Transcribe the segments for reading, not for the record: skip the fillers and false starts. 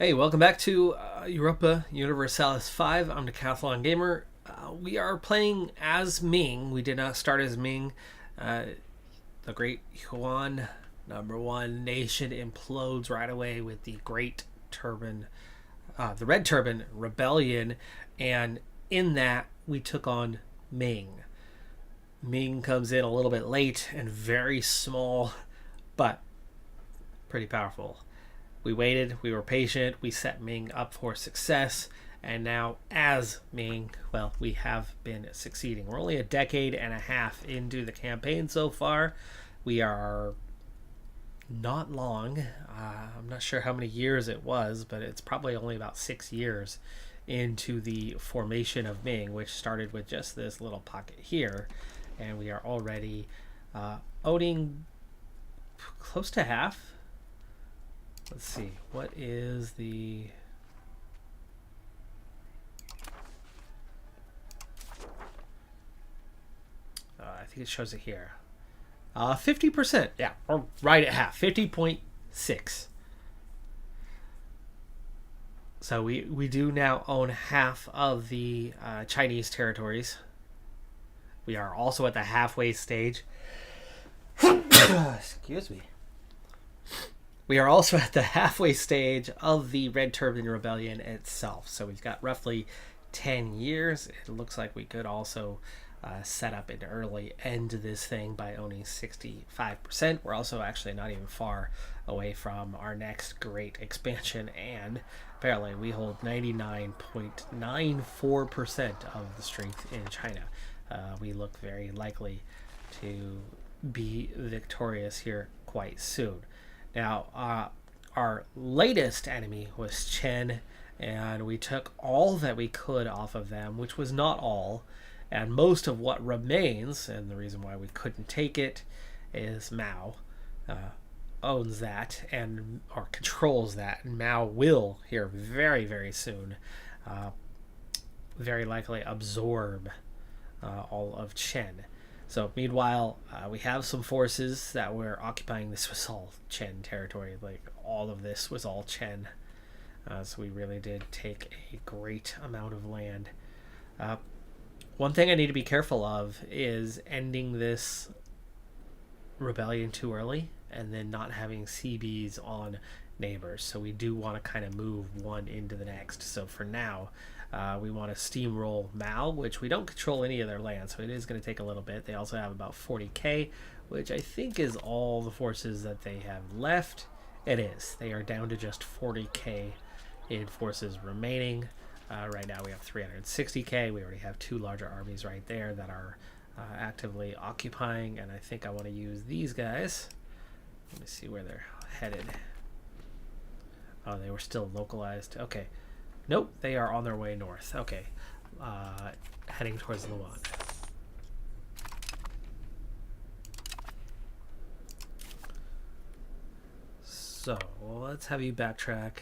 Hey, welcome back to Europa Universalis 5. I'm Decathlon Gamer. We are playing as Ming. We did not start as Ming. The great Yuan, #1 nation, implodes right away with the Great Turban, the Red Turban Rebellion. And in that, we took on Ming. Ming comes in a little bit late and very small, but pretty powerful. We waited, we were patient, we set Ming up for success, and now as Ming, well, we have been succeeding. We're only a decade and a half into the campaign so far. We are not long. I'm not sure how many years it was, but it's probably only about 6 years into the formation of Ming, which started with just this little pocket here, and we are already owning close to half. Let's see, what is the... I think it shows it here. 50%, yeah, or right at half, 50.6. So we do now own half of the Chinese territories. We are also at the halfway stage. Excuse me. We are also at the halfway stage of the Red Turban Rebellion itself. So we've got roughly 10 years. It looks like we could also set up an early end to this thing by owning 65%. We're also actually not even far away from our next great expansion. And apparently we hold 99.94% of the strength in China. We look very likely to be victorious here quite soon. Now, our latest enemy was Chen, and we took all that we could off of them, which was not all. And most of what remains, and the reason why we couldn't take it, is Mao owns that and or controls that. And Mao will, here very, very soon, very likely absorb all of Chen. So meanwhile, we have some forces that were occupying. This was all Chen territory. Like, all of this was all Chen. So we really did take a great amount of land. One thing I need to be careful of is ending this rebellion too early and then not having CBs on neighbors. So we do want to kind of move one into the next. So for now, we want to steamroll Mao, which we don't control any of their land, so it is going to take a little bit. They also have about 40k, which I think is all the forces that they have left. It is. They are down to just 40k in forces remaining. Right now we have 360k. We already have 2 larger armies right there that are actively occupying, and I think I want to use these guys. Let me see where they're headed. Oh, they were still localized. Okay. Nope, they are on their way north. Okay, heading towards Yuan. So, let's have you backtrack.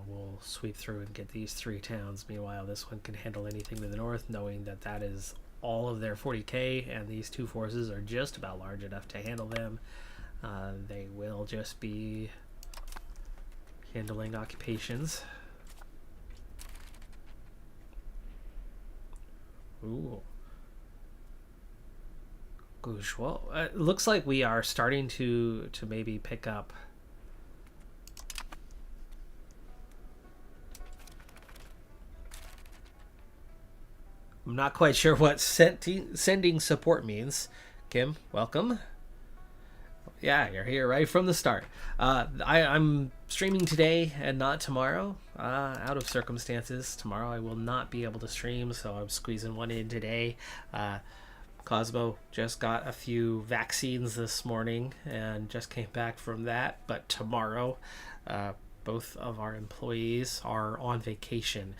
We'll sweep through and get these 3 towns. Meanwhile, this one can handle anything to the north, knowing that that is all of their 40k, and these 2 forces are just about large enough to handle them. They will just be handling occupations. Ooh. Goosh. Well, it looks like we are starting to maybe pick up. I'm not quite sure what sending support means. Kim, welcome. Yeah, you're here right from the start. I'm streaming today and not tomorrow, out of circumstances. Tomorrow I will not be able to stream, so I'm squeezing one in today. Cosmo just got a few vaccines this morning and just came back from that, but tomorrow both of our employees are on vacation.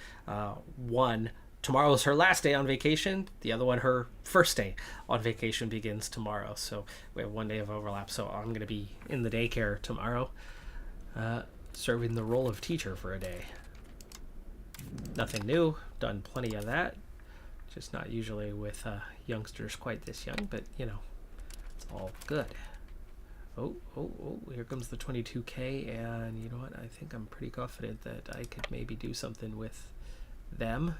Tomorrow is her last day on vacation. The other one, her first day on vacation, begins tomorrow. So we have 1 day of overlap. So I'm going to be in the daycare tomorrow, serving the role of teacher for a day. Nothing new. Done plenty of that. Just not usually with youngsters quite this young, but, you know, it's all good. Here comes the 22k, and you know what? I think I'm pretty confident that I could maybe do something with them.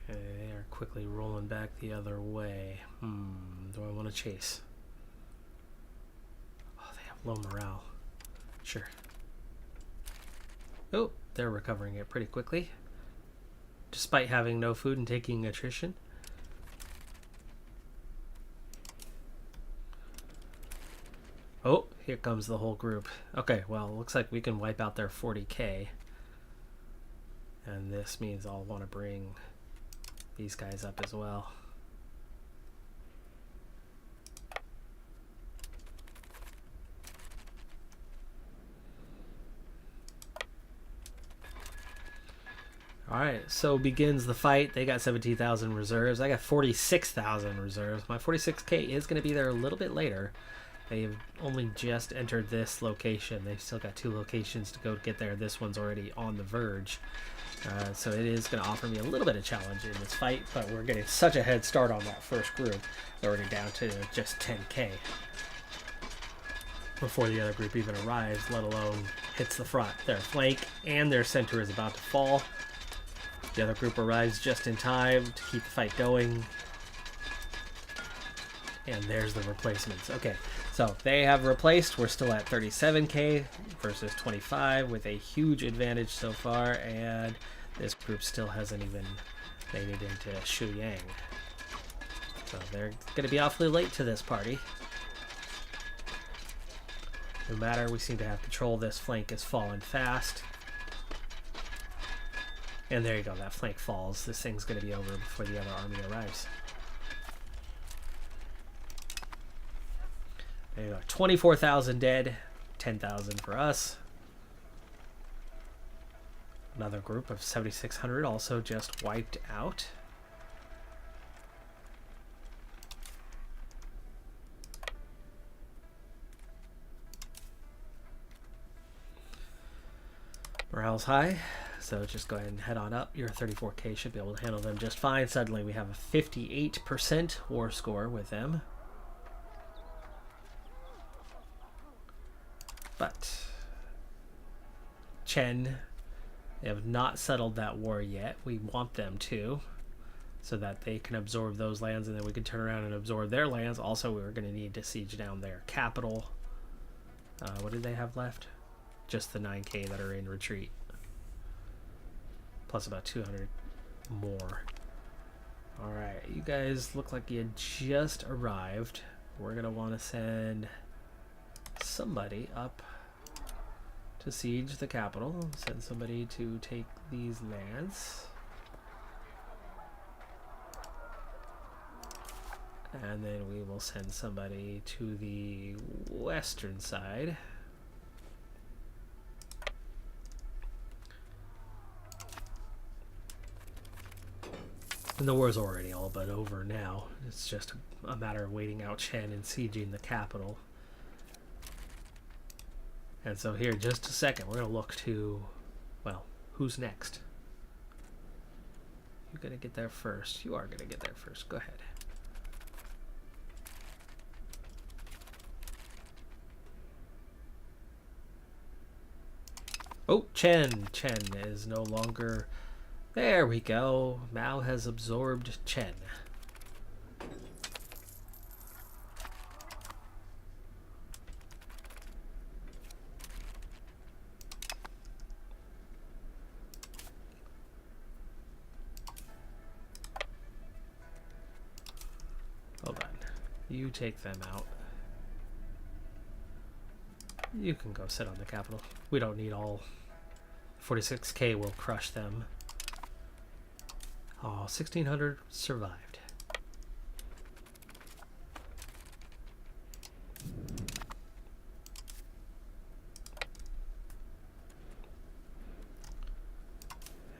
Okay, they are quickly rolling back the other way. Do I want to chase? Oh, they have low morale. Sure. Oh, they're recovering it pretty quickly, despite having no food and taking attrition. Oh, here comes the whole group. Okay, well, it looks like we can wipe out their 40k. And this means I'll want to bring these guys up as well. Alright, so begins the fight. They got 17,000 reserves. I got 46,000 reserves. My 46k is going to be there a little bit later. They've only just entered this location. They've still got 2 locations to go get there. This one's already on the verge. So it is going to offer me a little bit of challenge in this fight, but we're getting such a head start on that first group. They're already down to just 10k before the other group even arrives, let alone hits the front. Their flank and their center is about to fall. The other group arrives just in time to keep the fight going. And there's the replacements. Okay, so they have replaced. We're still at 37k versus 25 with a huge advantage so far. And this group still hasn't even made it into Shuyang. So they're going to be awfully late to this party. No matter, we seem to have control. This flank is falling fast. And there you go, that flank falls. This thing's going to be over before the other army arrives. There you go, 24,000 dead, 10,000 for us. Another group of 7,600 also just wiped out. Morale's high. So just go ahead and head on up. Your 34k should be able to handle them just fine. Suddenly we have a 58% war score with them. But Chen, they have not settled that war yet. We want them to, so that they can absorb those lands, and then we can turn around and absorb their lands. Also, we're going to need to siege down their capital. What did they have left? Just the 9k that are in retreat. Plus about 200 more. Alright, you guys look like you had just arrived. We're going to want to send somebody up to siege the capital. Send somebody to take these lands. And then we will send somebody to the western side. And the war's already all but over now. It's just a matter of waiting out Chen and sieging the capital. And so here, just a second, we're going to look to, well, who's next? You're going to get there first. You are going to get there first. Go ahead. Oh, Chen. Chen is no longer... There we go. Mao has absorbed Chen. Hold on. You take them out. You can go sit on the capital. We don't need all. 46k will crush them. Oh, 1,600 survived.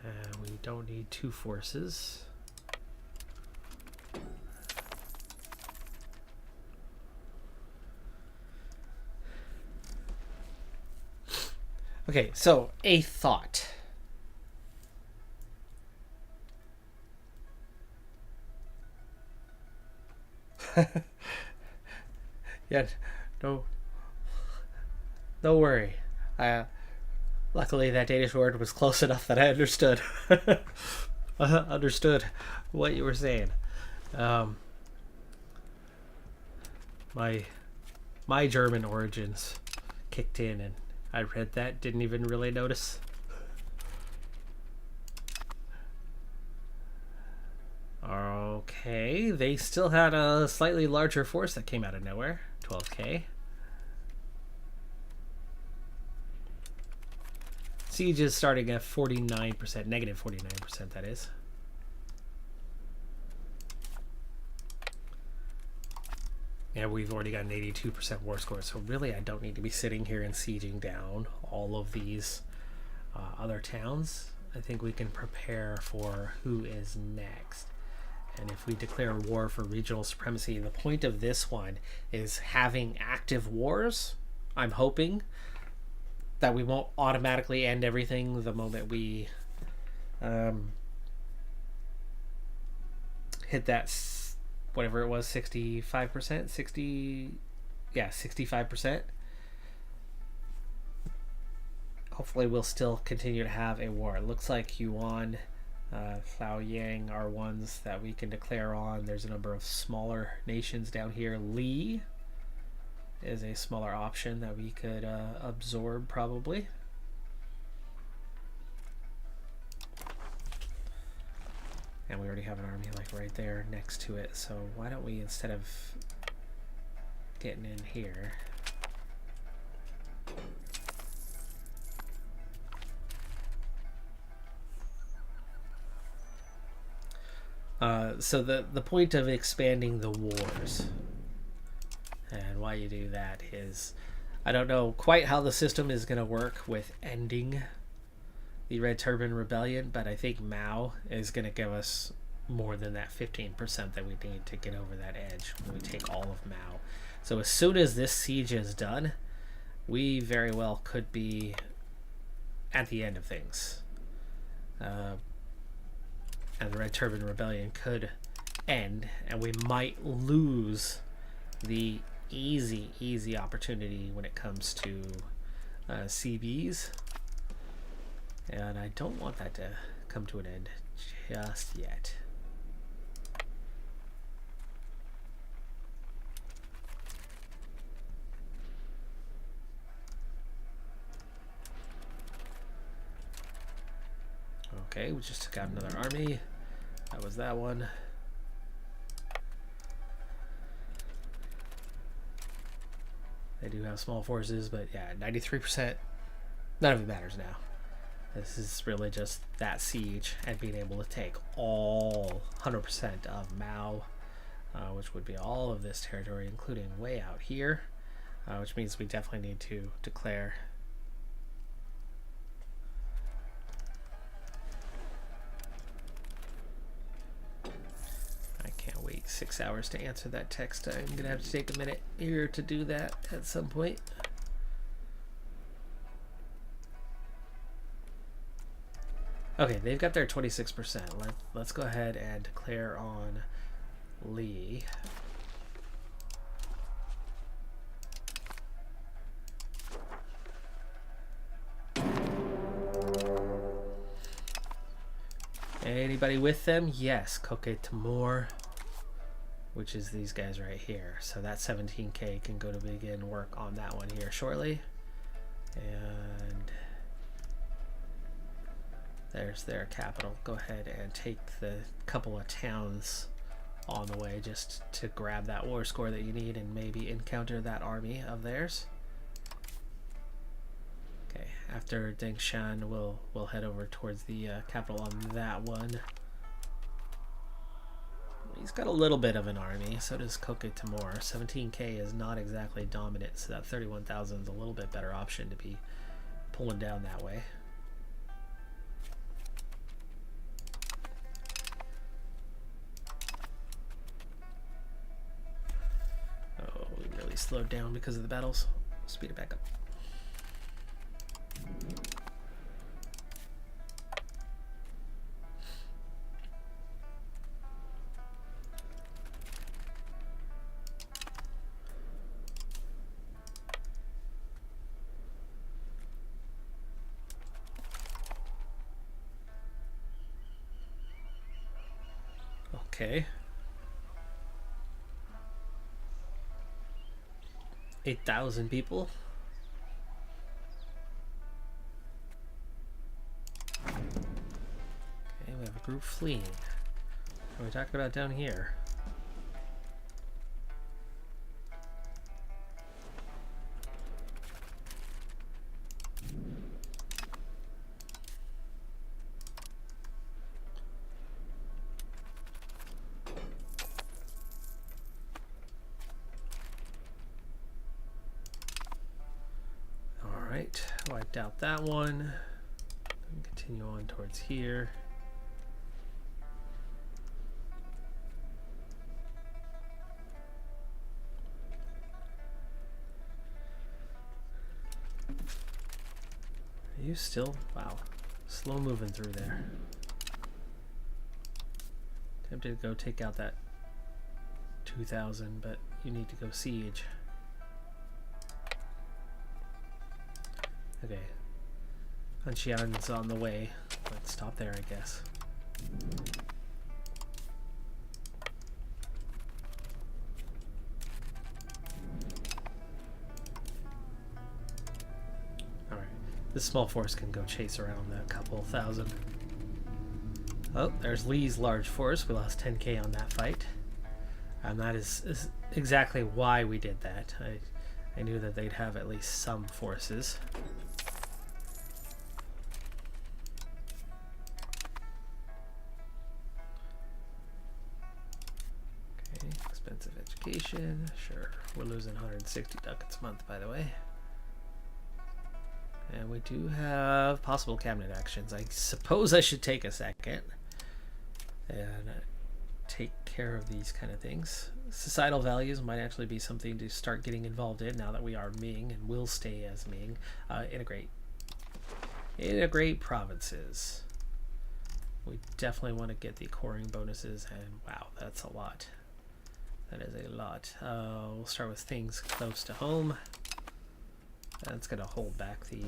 And we don't need 2 forces. Okay, so a thought. Yeah, no, no worry. Luckily, that Danish word was close enough that I understood. Understood what you were saying. Um, my my German origins kicked in, and I read that, didn't even really notice. Okay, they still had a slightly larger force that came out of nowhere. 12k. Siege is starting at 49%, negative 49%, that is. And we've already got an 82% war score, so really I don't need to be sitting here and sieging down all of these other towns. I think we can prepare for who is next. And if we declare war for regional supremacy, the point of this one is having active wars. I'm hoping that we won't automatically end everything the moment we hit that, whatever it was, 65%, 65%. Hopefully we'll still continue to have a war. It looks like Yuan, Yang are ones that we can declare on. There's a number of smaller nations down here. Li is a smaller option that we could absorb probably. And we already have an army like right there next to it, so why don't we, instead of getting in here, so the point of expanding the wars and why you do that is, I don't know quite how the system is going to work with ending the Red Turban Rebellion, but I think Mao is going to give us more than that 15% that we need to get over that edge when we take all of Mao. So as soon as this siege is done, we very well could be at the end of things. And the Red Turban Rebellion could end, and we might lose the easy opportunity when it comes to CBs. And I don't want that to come to an end just yet. Okay, we just took out another army. That was that one. They do have small forces, but yeah, 93%. None of it matters now. This is really just that siege and being able to take all 100% of Mao, which would be all of this territory, including way out here, which means we definitely need to declare. I can't wait 6 hours to answer that text. I'm going to have to take a minute here to do that at some point. Okay, they've got their 26%. Let's go ahead and declare on Li. Anybody with them? Yes, Koke Timur, which is these guys right here. So that 17k can go to begin work on that one here shortly. And there's their capital. Go ahead and take the couple of towns on the way just to grab that war score that you need and maybe encounter that army of theirs. Okay, after Dengshan, we'll head over towards the capital on that one. He's got a little bit of an army, so does Koke Timur. 17k is not exactly dominant, so that 31,000 is a little bit better option to be pulling down that way. Oh, we really slowed down because of the battles. Speed it back up. Okay. 8,000 people. Okay, we have a group fleeing. What are we talking about down here? Alright, wiped out that one. Continue on towards here. Are you still? Wow. Slow moving through there. Tempted to go take out that 2,000, but you need to go siege. Okay. Anxian's on the way. Let's stop there, I guess. This small force can go chase around that couple thousand. Oh, there's Lee's large force. We lost 10k on that fight. And that is exactly why we did that. I knew that they'd have at least some forces. Okay, expensive education. Sure, we're losing 160 ducats a month, by the way. And we do have possible cabinet actions. I suppose I should take a second and take care of these kind of things. Societal values might actually be something to start getting involved in now that we are Ming and will stay as Ming. Integrate provinces. We definitely want to get the coring bonuses, and wow, that's a lot. That is a lot. We'll start with things close to home. That's going to hold back the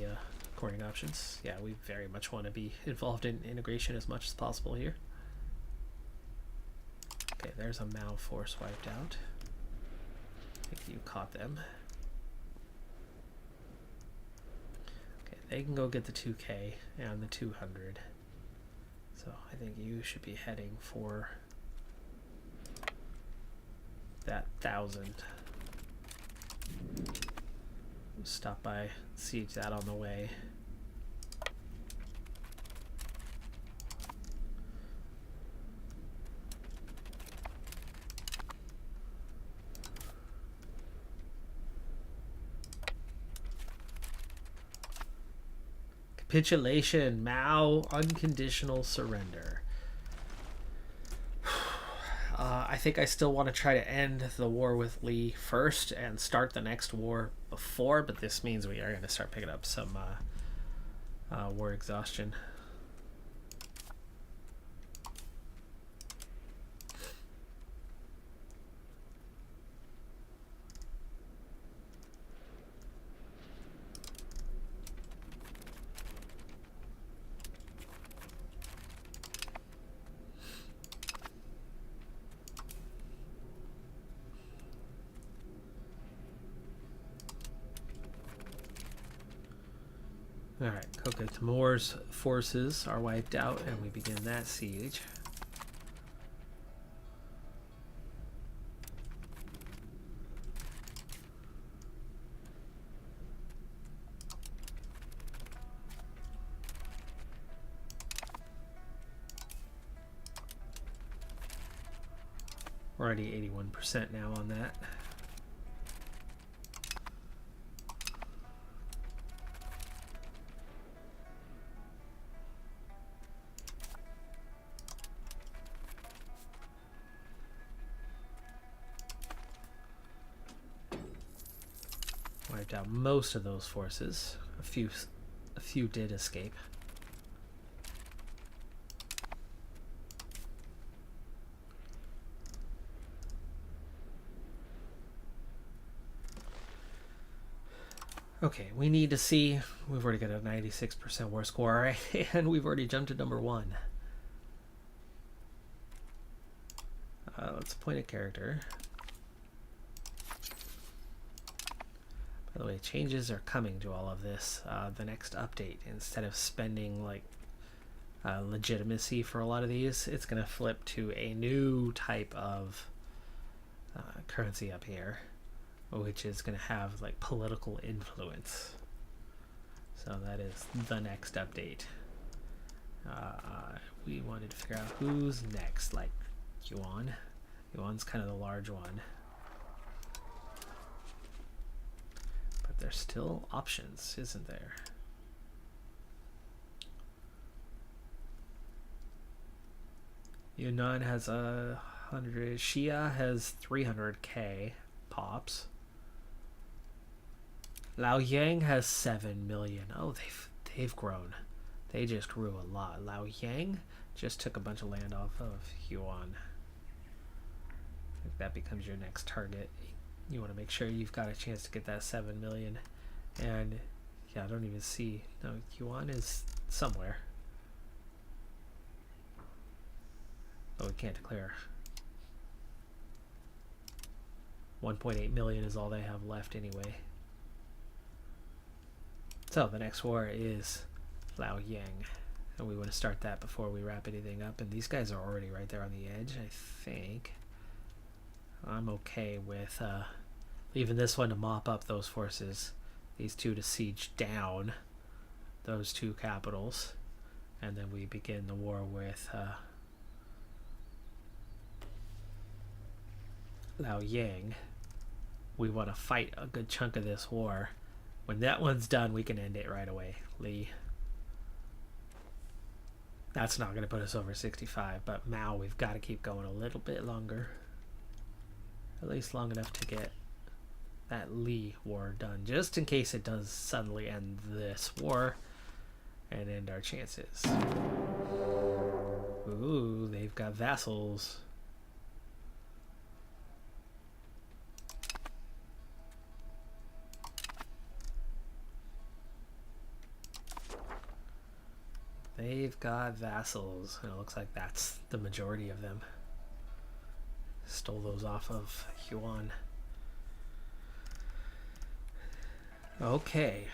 coring options. Yeah, we very much want to be involved in integration as much as possible here. Okay, there's a Mao force wiped out. I think you caught them. Okay, they can go get the 2k and the 200. So I think you should be heading for that 1,000. Stop by, siege that on the way. Capitulation, Mao, unconditional surrender. I think I still want to try to end the war with Lee first and start the next war before, but this means we are going to start picking up some war exhaustion. Alright, Coca Timur's forces are wiped out and we begin that siege. We're already 81% now on that. Wiped out most of those forces. A few did escape. Okay, we need to see. We've already got a 96% war score, and we've already jumped to number 1. let's appoint a character. By the way, changes are coming to all of this. The next update, instead of spending like legitimacy for a lot of these, it's going to flip to a new type of currency up here, which is going to have like political influence. So that is the next update. We wanted to figure out who's next, like Yuan. Yuan's kind of the large one. But there's still options, isn't there? Yuan has 100. Xia has 300k pops. Lao Yang has 7 million. Oh, they've grown. They just grew a lot. Lao Yang just took a bunch of land off of Yuan. I think that becomes your next target. You want to make sure you've got a chance to get that 7 million. And yeah, I don't even see. No, Yuan is somewhere. Oh, we can't declare. 1.8 million is all they have left anyway. So the next war is Lao Yang, and we want to start that before we wrap anything up. And these guys are already right there on the edge. I think I'm okay with leaving this one to mop up those forces, these two to siege down those two capitals, and then we begin the war with Lao Yang. We want to fight a good chunk of this war. When that one's done, we can end it right away. Li. That's not going to put us over 65, but Mao, we've got to keep going a little bit longer. At least long enough to get that Li war done, just in case it does suddenly end this war and end our chances. Ooh, they've got vassals. They've got vassals, and it looks like that's the majority of them. Stole those off of Yuan. Okay,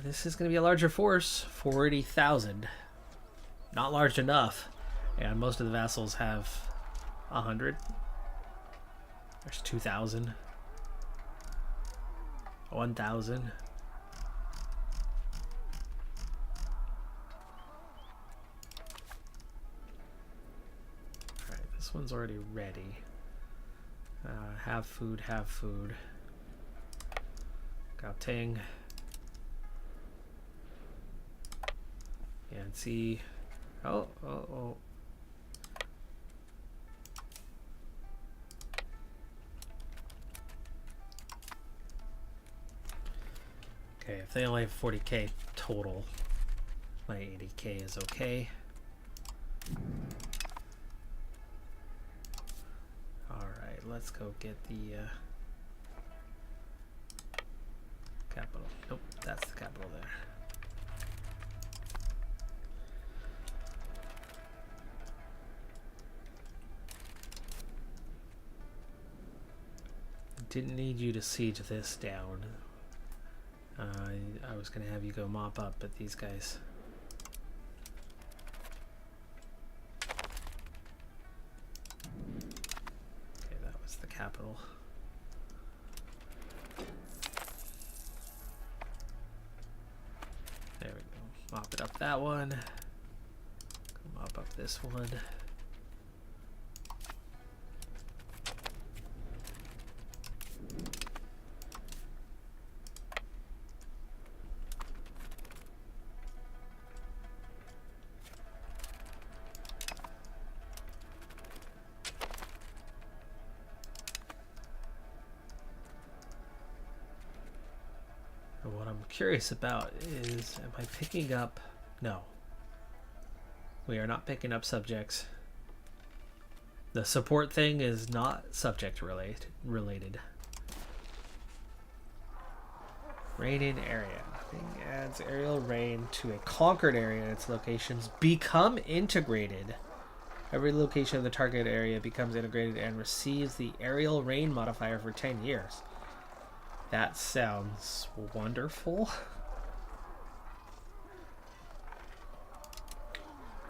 this is going to be a larger force, 40,000. Not large enough, and most of the vassals have 100. There's 2,000. 1,000. This one's already ready. Have food, have food. Gauteng. And see. Oh. Okay, if they only have 40k total, my 80k is okay. Let's go get the capital. Nope, that's the capital there. Didn't need you to siege this down. I was going to have you go mop up, but these guys... capital. There we go. Mop it up that one. Mop up this one. What I'm curious about is, am I picking up? No. We are not picking up subjects. The support thing is not subject related. Rain in area. Ming adds aerial rain to a conquered area and its locations become integrated. Every location of the target area becomes integrated and receives the aerial rain modifier for 10 years. That sounds wonderful.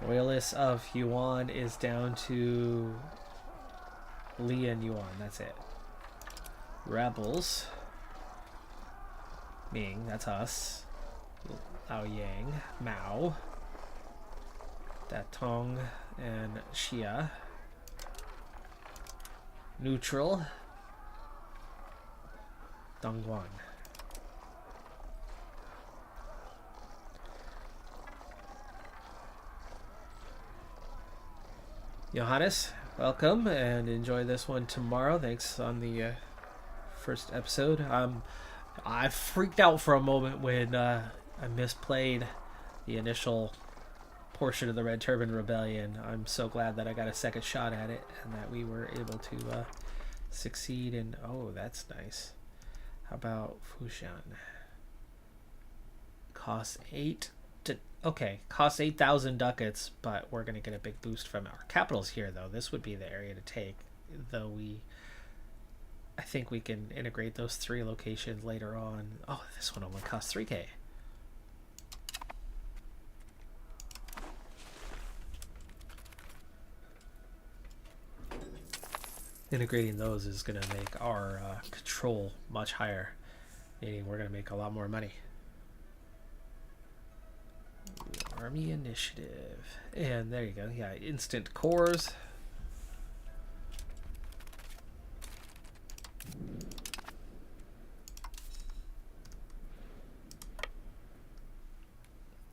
Royalists of Yuan is down to Li and Yuan. That's it. Rebels. Ming, that's us. Lao Yang, Mao, Datong, and Xia. Neutral. Dongguan. Johannes, welcome and enjoy this one tomorrow. Thanks on the first episode. I freaked out for a moment when I misplayed the initial portion of the Red Turban Rebellion. I'm so glad that I got a second shot at it and that we were able to succeed. And oh, that's nice. How about Fushan? Costs 8,000 ducats, but we're gonna get a big boost from our capitals here, though. This would be the area to take, though I think we can integrate those 3 locations later on. Oh, this one only costs 3k. Integrating those is going to make our control much higher, meaning we're going to make a lot more money. Army initiative. And there you go. Yeah, instant cores.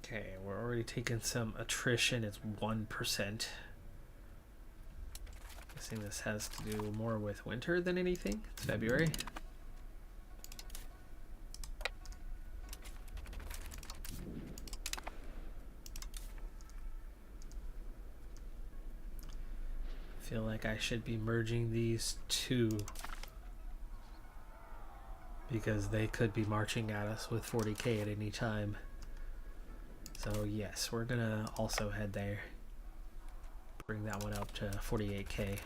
Okay, we're already taking some attrition. It's 1%. Guessing this has to do more with winter than anything. It's February. I feel like I should be merging these 2 because they could be marching at us with 40k at any time. So yes, we're gonna also head there. Bring that one up to 48k.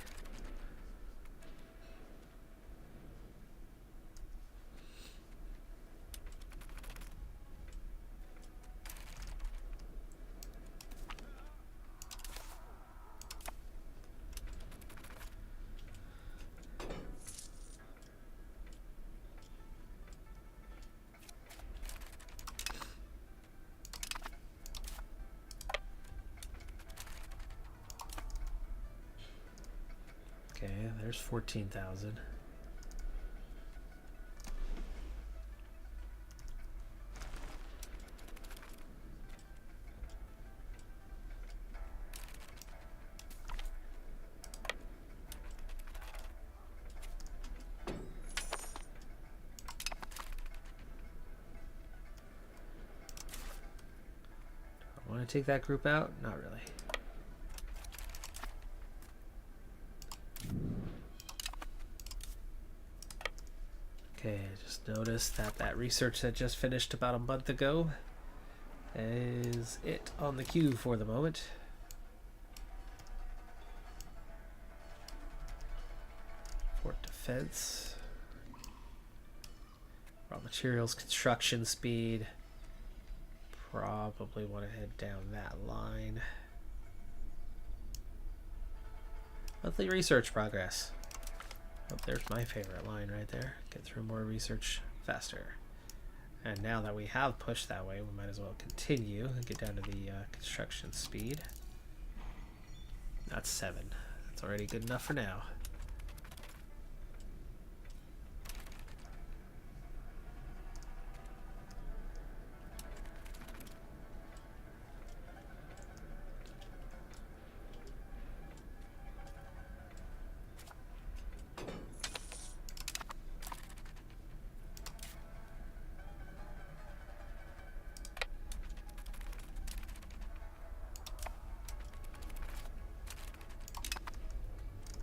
Okay, there's 14,000. I want to take that group out? Not really. Okay, I just noticed that research that just finished about a month ago is it on the queue for the moment. Fort defense. Raw materials, construction speed. Probably want to head down that line. Monthly research progress. Oh, there's my favorite line right there. Get through more research faster. And now that we have pushed that way, we might as well continue and get down to the construction speed. That's 7. That's already good enough for now.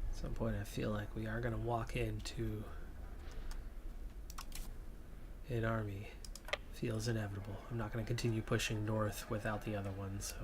At some point I feel like we are going to walk into an army. Feels inevitable. I'm not going to continue pushing north without the other one, so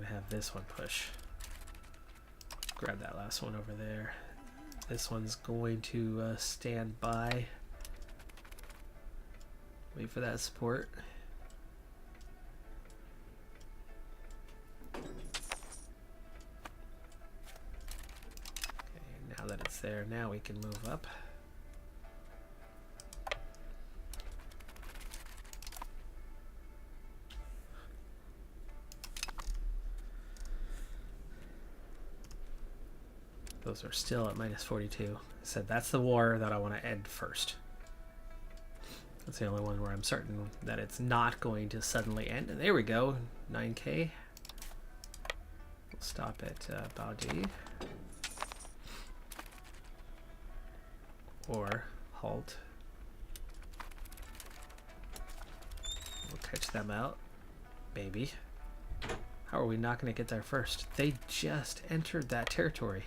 gonna have this one push. Grab that last one over there. This one's going to stand by. Wait for that support. Okay, now that it's there, now we can move up. Those are still at minus 42. I said that's the war that I want to end first. That's the only one where I'm certain that it's not going to suddenly end. And there we go, 9K. We'll stop at Baudi. Or halt. We'll catch them out. Maybe. How are we not going to get there first? They just entered that territory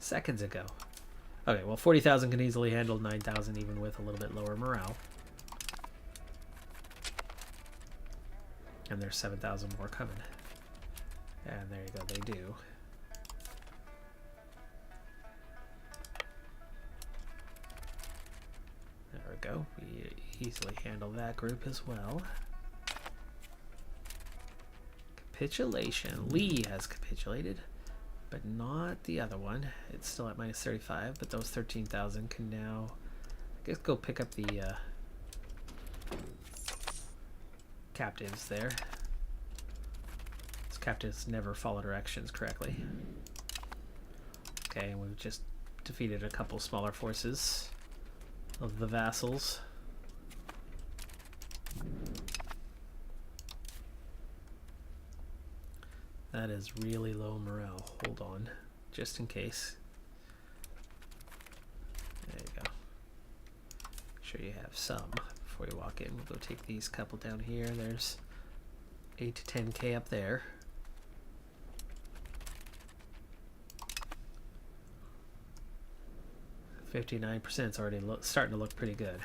seconds ago. Okay, well 40,000 can easily handle 9,000 even with a little bit lower morale. And there's 7,000 more coming. And there you go, they do. There we go. We easily handle that group as well. Capitulation. Lee has capitulated, but not the other one. It's still at minus 35, but those 13,000 can now, I guess, go pick up the captives there. These captives never follow directions correctly. Okay, and we've just defeated a couple smaller forces of the vassals. That is really low morale. Hold on, just in case. There you go. Make sure you have some before you walk in. We'll go take these couple down here. There's 8 to 10K up there. %59% is already starting to look pretty good.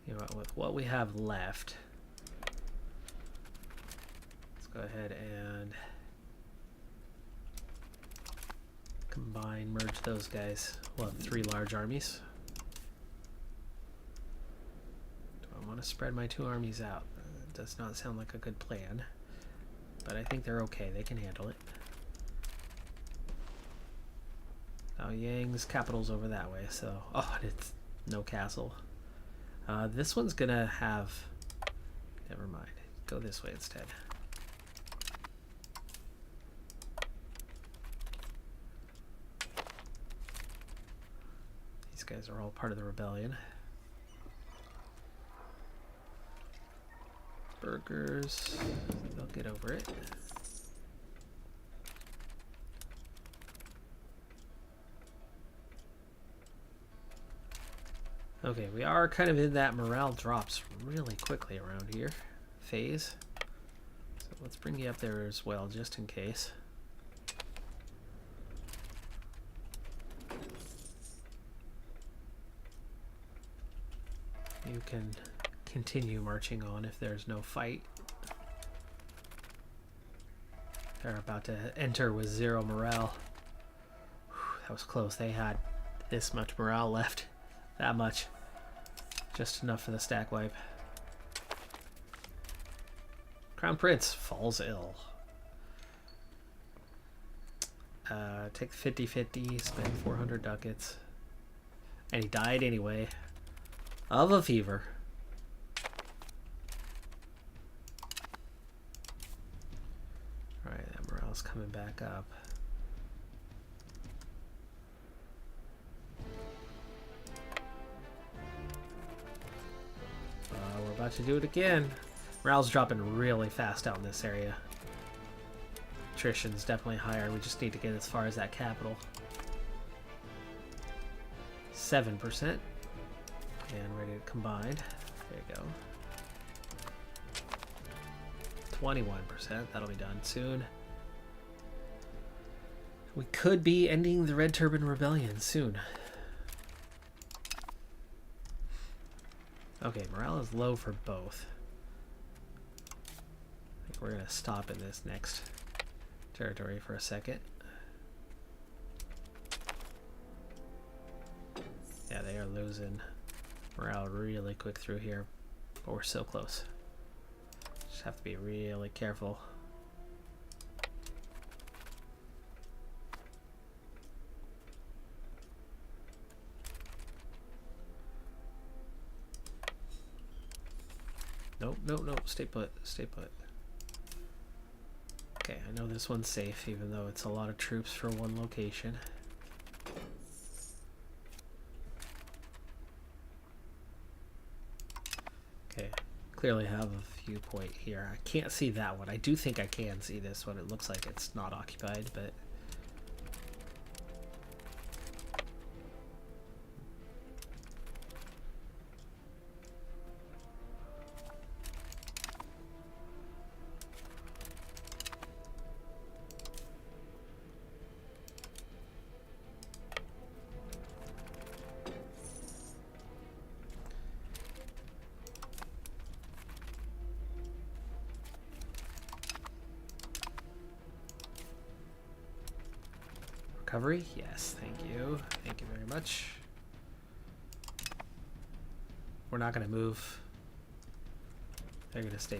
You know what, with what we have left, let's go ahead and combine, merge those guys. We'll have 3 large armies. Do I want to spread my 2 armies out? It does not sound like a good plan, but I think they're okay. They can handle it. Now Yang's capital's over that way, so it's no castle. This one's gonna have, never mind, go this way instead. These guys are all part of the rebellion. Burgers, they'll get over it. Okay, we are kind of in that morale drops really quickly around here phase. So let's bring you up there as well, just in case. You can continue marching on if there's no fight. They're about to enter with 0 morale. Whew, that was close. They had this much morale left. That much. Just enough for the stack wipe. Crown Prince falls ill. Take the 50-50, spend 400 ducats. And he died anyway. Of a fever. Alright, that morale's coming back up. We're about to do it again. Morale's dropping really fast out in this area. Attrition's definitely higher. We just need to get as far as that capital. 7%. And ready to combine. There you go. 21%. That'll be done soon. We could be ending the Red Turban Rebellion soon. Okay, morale is low for both. I think we're gonna stop in this next territory for a second. Yeah, they are losing morale really quick through here, but we're so close. Just have to be really careful. Nope, nope, nope. Stay put. Stay put. Okay, I know this one's safe, even though it's a lot of troops for one location. Okay, clearly have a viewpoint here. I can't see that one. I do think I can see this one. It looks like it's not occupied, but... Recovery? Yes, thank you. Thank you very much. We're not going to move. They're going to stay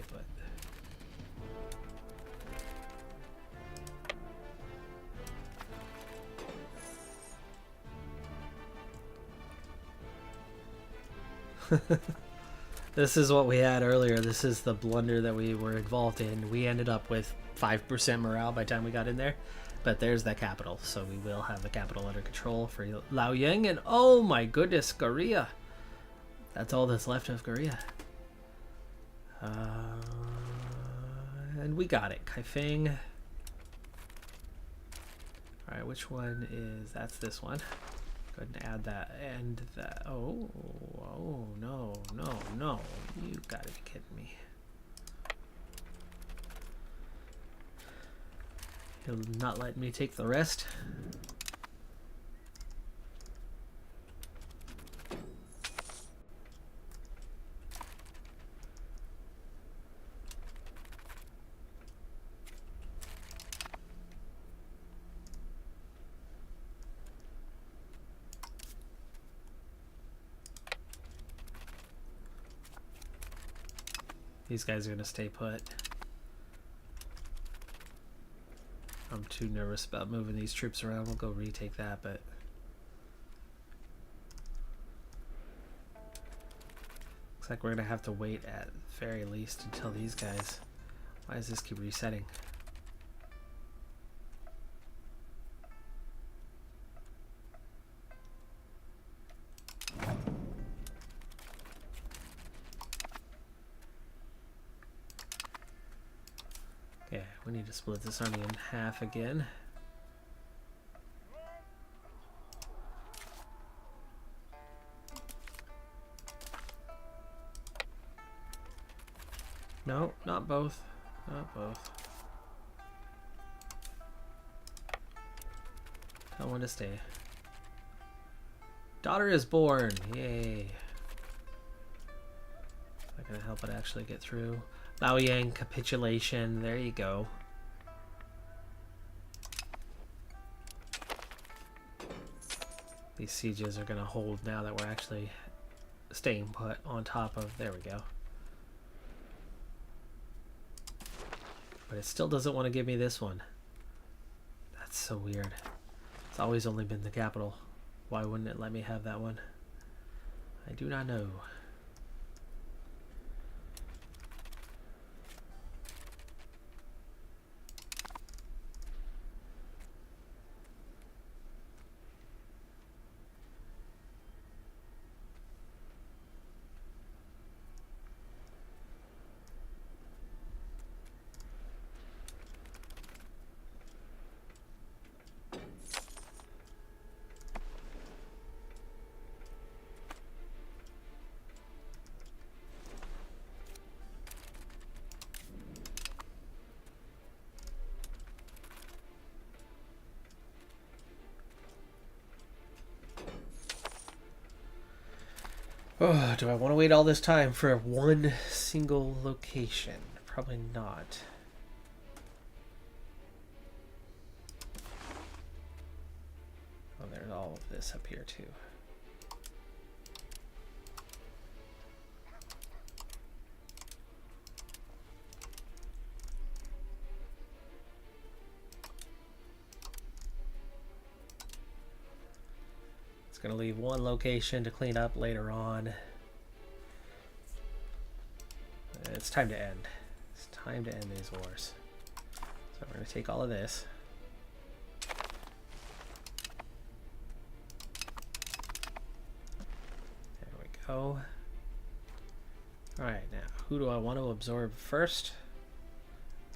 put. This is what we had earlier. This is the blunder that we were involved in. We ended up with 5% morale by the time we got in there. But there's the capital, so we will have the capital under control for Liaoyang, and oh my goodness, Korea. That's all that's left of Korea. And we got it, Kaifeng. Alright, which one is... That's this one. Go ahead and add that, and that... Oh, no, no, no. You gotta be kidding me. He'll not let me take the rest. These guys are gonna stay put. I'm too nervous about moving these troops around. We'll go retake that, but... Looks like we're gonna have to wait at very least until these guys... Why does this keep resetting? Okay, we need to split this army in half again. No, not both. Not both. Tell one to stay. Daughter is born! Yay. Not gonna help it actually get through. Liaoyang capitulation. There you go. These sieges are gonna hold now that we're actually staying put on top of... There we go. But it still doesn't want to give me this one. That's so weird. It's always only been the capital. Why wouldn't it let me have that one? I do not know. Oh, do I want to wait all this time for one single location? Probably not. Oh, there's all of this up here too. It's going to leave one location to clean up later on. It's time to end. It's time to end these wars. So we're going to take all of this. There we go. Alright, now, who do I want to absorb first?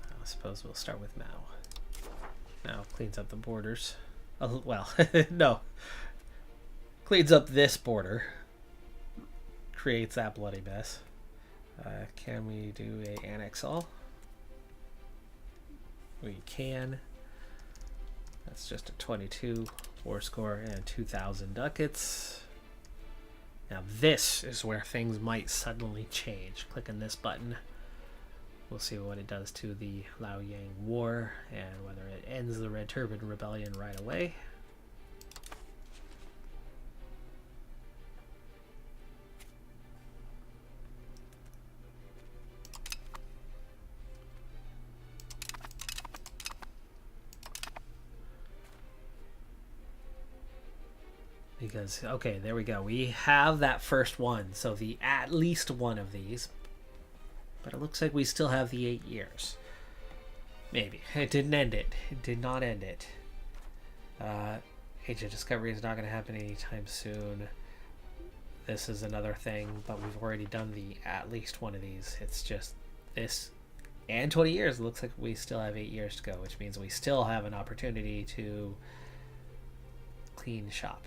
I suppose we'll start with Mao. Mao cleans up the borders. Oh, well, no. Cleans up this border. Creates that bloody mess. Can we do a annex all? We can. That's just a 22 war score and 2,000 ducats. Now this is where things might suddenly change. Clicking this button. We'll see what it does to the Liaoyang War and whether it ends the Red Turban Rebellion right away. Because, okay, there we go. We have that first one. So the at least one of these. But it looks like we still have the 8 years. Maybe. It didn't end it. It did not end it. Age of Discovery is not going to happen anytime soon. This is another thing, but we've already done the at least one of these. It's just this and 20 years. It looks like we still have 8 years to go, which means we still have an opportunity to clean shop.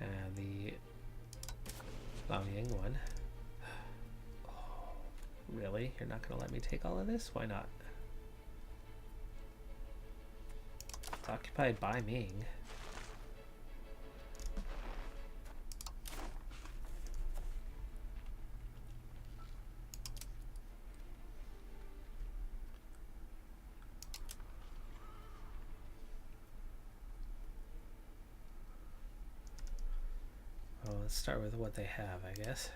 And the Liaoyang one. Oh, really? You're not going to let me take all of this? Why not? It's occupied by Ming. Well, let's start with what they have, I guess.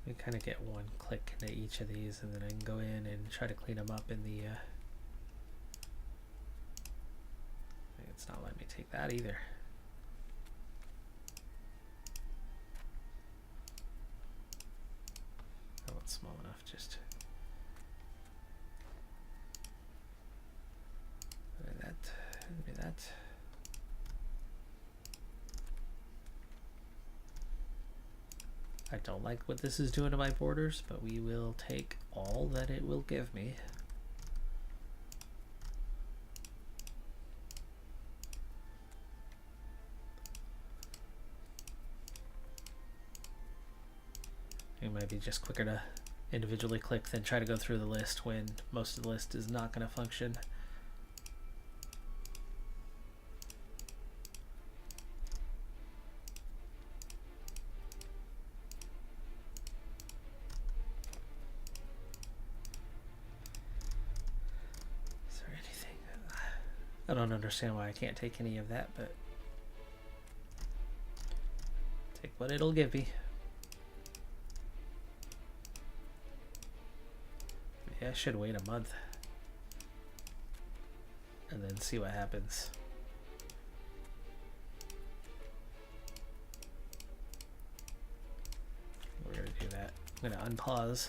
We kind of get one click into each of these, and then I can go in and try to clean them up in the... It's not letting me take that either. Oh, it's small enough just... Maybe that. I don't like what this is doing to my borders, but we will take all that it will give me. It might be just quicker to individually click than try to go through the list when most of the list is not going to function. I don't understand why I can't take any of that, but take what it'll give me. Yeah, I should wait a month and then see what happens. We're gonna do that. I'm gonna unpause.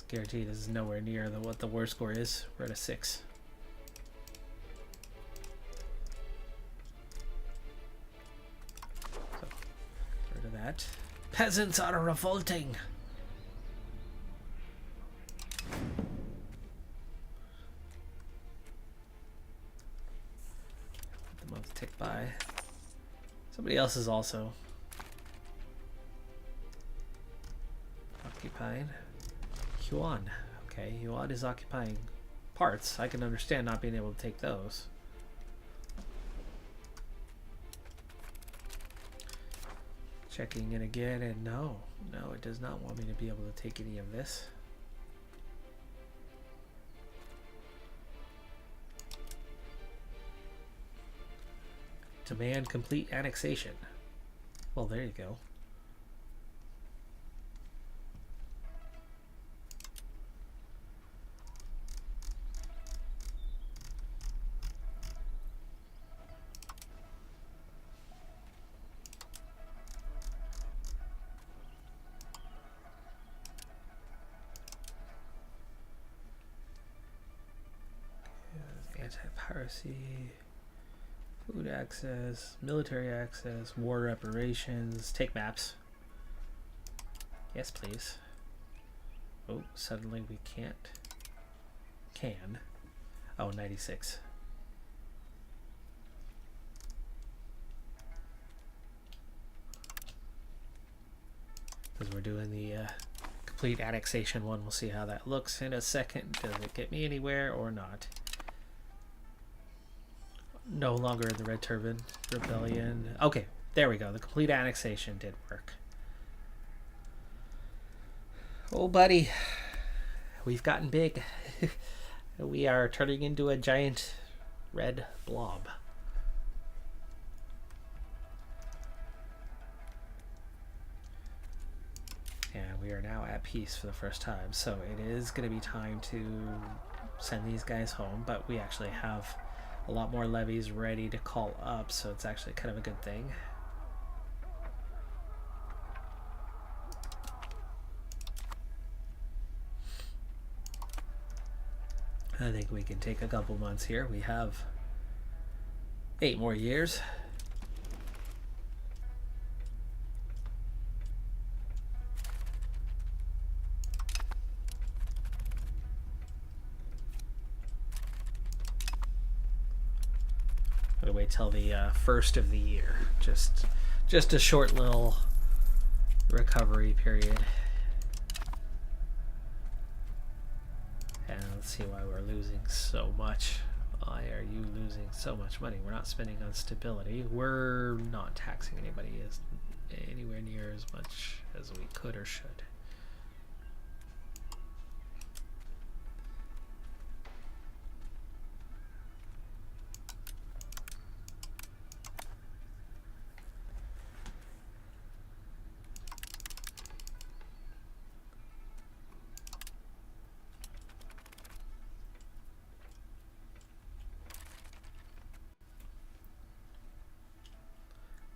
Guaranteed this is nowhere near what the war score is. We're at a 6. So, get rid of that. Peasants are revolting! Let the month tick by. Somebody else is also occupying. Yuan. Okay, Yuan is occupying parts. I can understand not being able to take those. Checking it again, and no, it does not want me to be able to take any of this. Demand complete annexation. Well, there you go. Anti-piracy, food access, military access, war reparations, take maps. Yes, please. Oh, suddenly we can't. Can. Oh, 96. Because we're doing the complete annexation one. We'll see how that looks in a second. Does it get me anywhere or not? No longer in the Red Turban Rebellion. Okay, there we go. The complete annexation did work. Oh, buddy. We've gotten big. We are turning into a giant red blob. And we are now at peace for the first time. So it is going to be time to send these guys home. But we actually have a lot more levies ready to call up, so it's actually kind of a good thing. I think we can take a couple months here. We have 8 more years. I'm gonna wait till the first of the year. Just a short little recovery period. And let's see why we're losing so much. Why are you losing so much money? We're not spending on stability. We're not taxing anybody anywhere near as much as we could or should.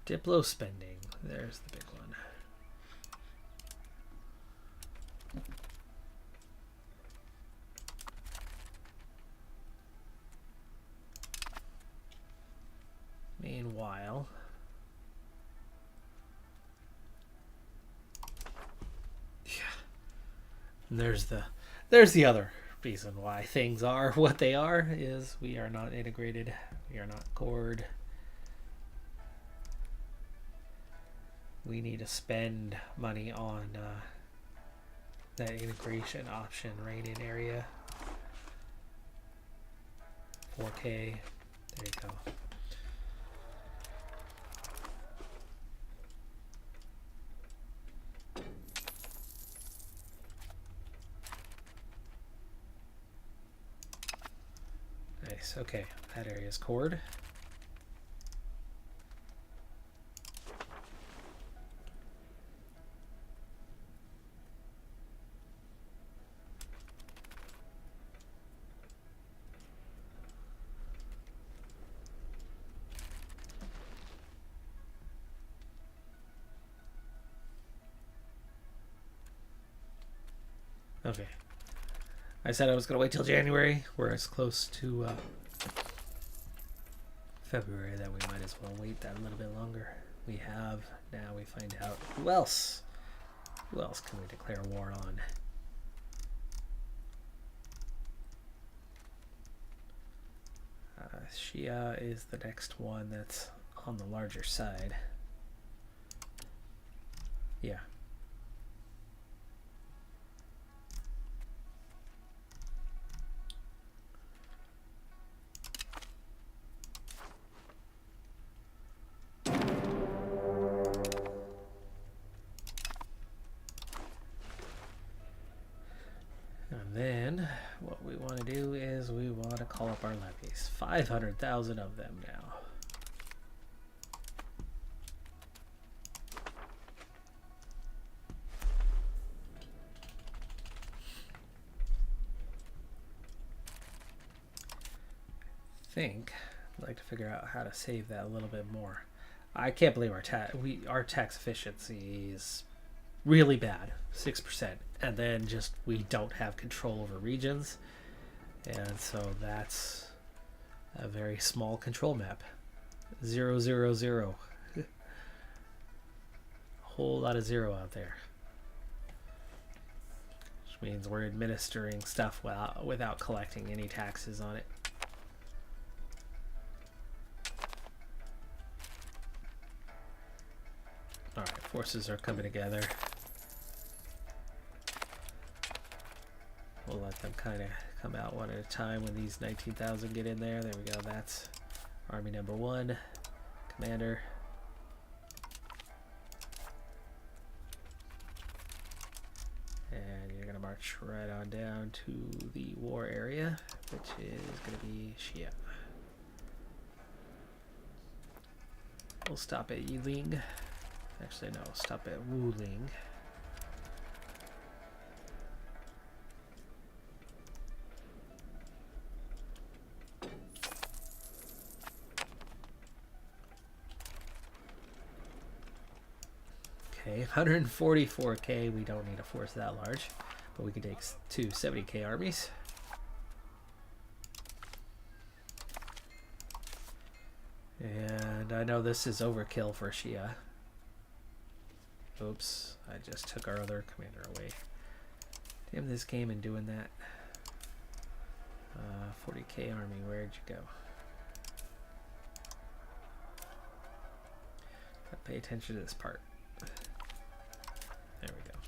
Diplo spending. There's the big one. Meanwhile, yeah. And there's the other reason why things are what they are is we are not integrated. We are not cored. We need to spend money on that integration option right in area. 4K. There you go. Nice. Okay, that area is cored. Okay. I said I was going to wait till January. We're as close to February that we might as well wait that a little bit longer. We have, now we find out who else can we declare war on? Shia is the next one that's on the larger side. Yeah. And then what we want to do is we want to call up our levies. 500,000 of them now. Think I'd like to figure out how to save that a little bit more. I can't believe our tax efficiency is really bad, 6%, and then just we don't have control over regions, and so that's a very small control map. 0, 0, 0. A whole lot of 0 out there, which means we're administering stuff without collecting any taxes on it. Alright, forces are coming together. We'll let them kind of come out one at a time when these 19,000 get in there. There we go. That's Army number 1, Commander. And you're going to march right on down to the war area, which is going to be Xia. We'll stop at Yiling. Actually, no, stop at Wuling. Okay, 144k. We don't need a force that large, but we can take 2 70k armies. And I know this is overkill for Xia. Oops, I just took our other commander away. Damn this game and doing that. 40k army, where'd you go? Gotta pay attention to this part. There we go.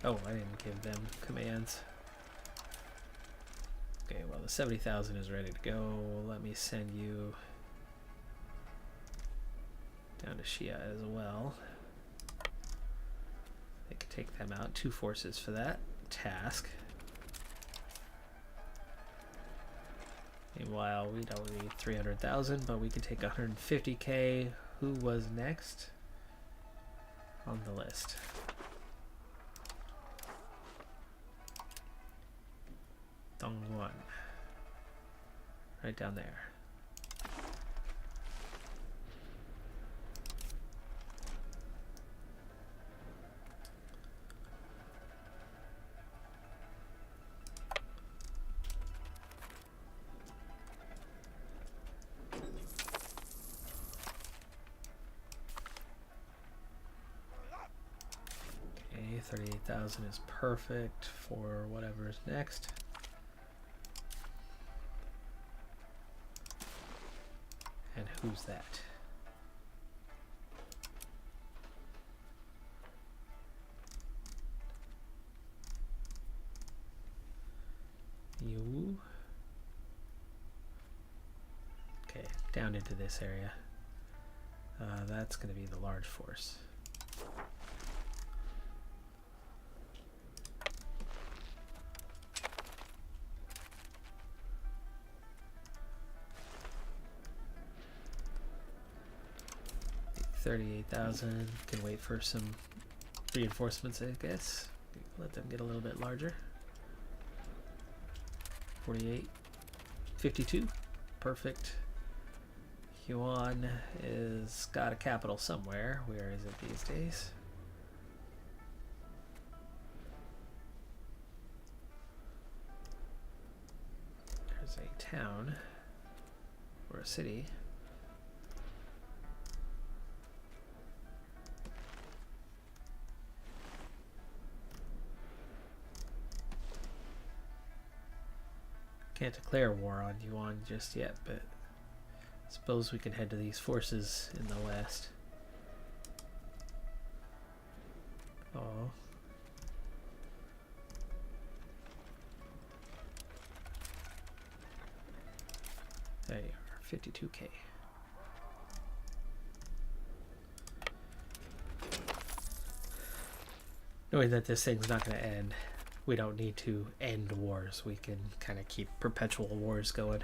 Oh, I didn't give them commands. Okay, well the 70,000 is ready to go. Let me send you down to Xia as well. They could take them out. 2 forces for that task. Meanwhile, we don't need 300,000, but we can take 150k. Who was next on the list? Dongguan. Right down there. Okay, 38,000 is perfect for whatever's next. And who's that? You. Okay, down into this area. That's going to be the large force. $38,000. Can wait for some reinforcements, I guess. Let them get a little bit larger. 48. 52. Perfect. Yuan is got a capital somewhere. Where is it these days? There's a town or a city. Can't declare war on Yuan just yet, but I suppose we can head to these forces in the west. Oh. There you are, 52k. Knowing that this thing's not going to end, we don't need to end wars. We can kind of keep perpetual wars going.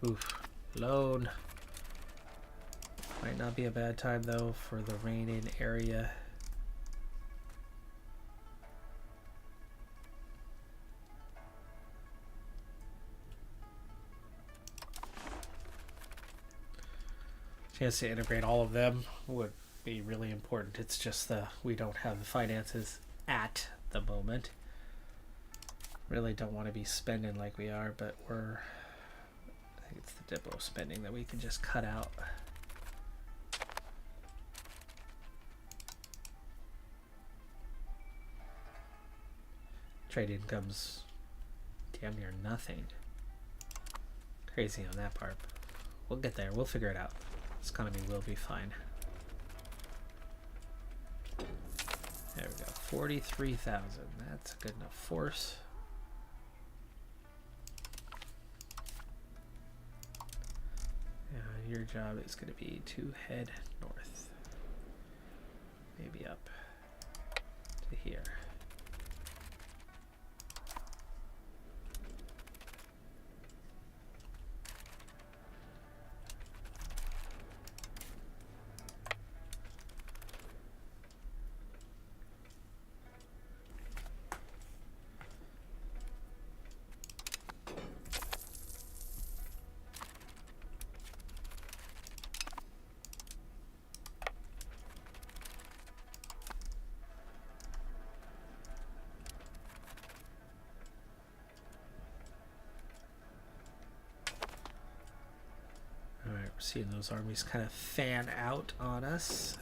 Oof, loan. Might not be a bad time though for the rain-in area. Chance to integrate all of them would be really important. It's just we don't have the finances at the moment. Really don't want to be spending like we are, but we're... I think it's the depot spending that we can just cut out. Trade income's damn near nothing. Crazy on that part. We'll get there. We'll figure it out. This economy will be fine. There we go. 43,000. That's a good enough force. Your job is going to be to head north. Maybe up to here. We're seeing those armies kind of fan out on us.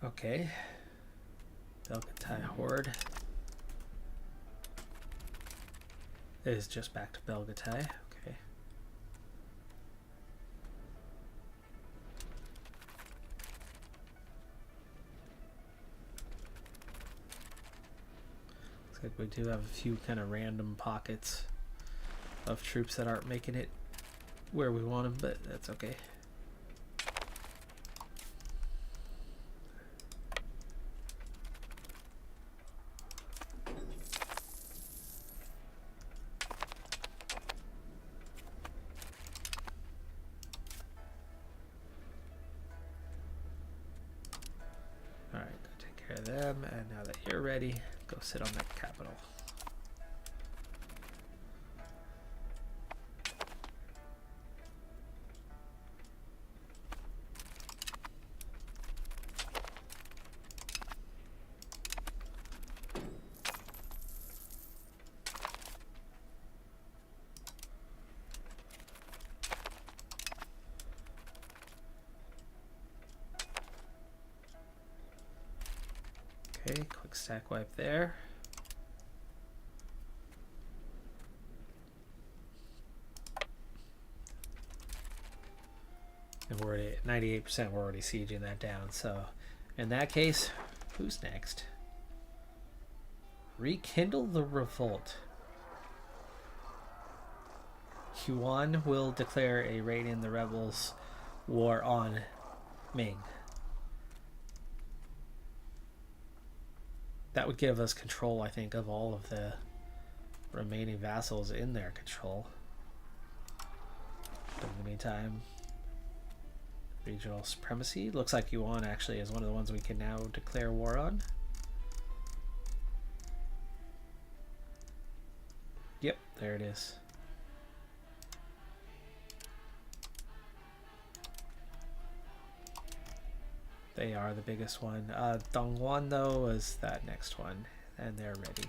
Okay. Belgatai Horde. It is just back to Belgatai. Okay. Looks like we do have a few kind of random pockets of troops that aren't making it where we want them, but that's okay. Them, and now that you're ready, go sit on that capital. Okay, quick stack wipe there. And we're already at 98%, we're already sieging that down. So in that case, who's next? Rekindle the revolt. Yuan will declare a raid in the rebels war on Ming. That would give us control, I think, of all of the remaining vassals in their control. But in the meantime, regional supremacy. Looks like Yuan actually is one of the ones we can now declare war on. Yep, there it is. They are the biggest one. Dongguan, though, is that next one, and they're ready.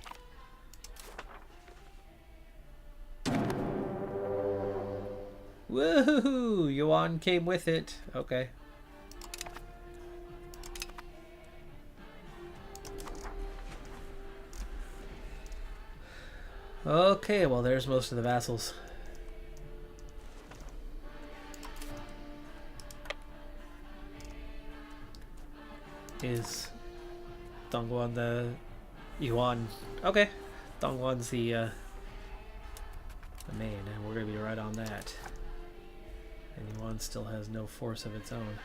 Woohoo! Yuan came with it. Okay. Okay, well, there's most of the vassals. Is Dongguan the Yuan? Okay, Dongguan's the main, and we're gonna be right on that. And Yuan still has no force of its own.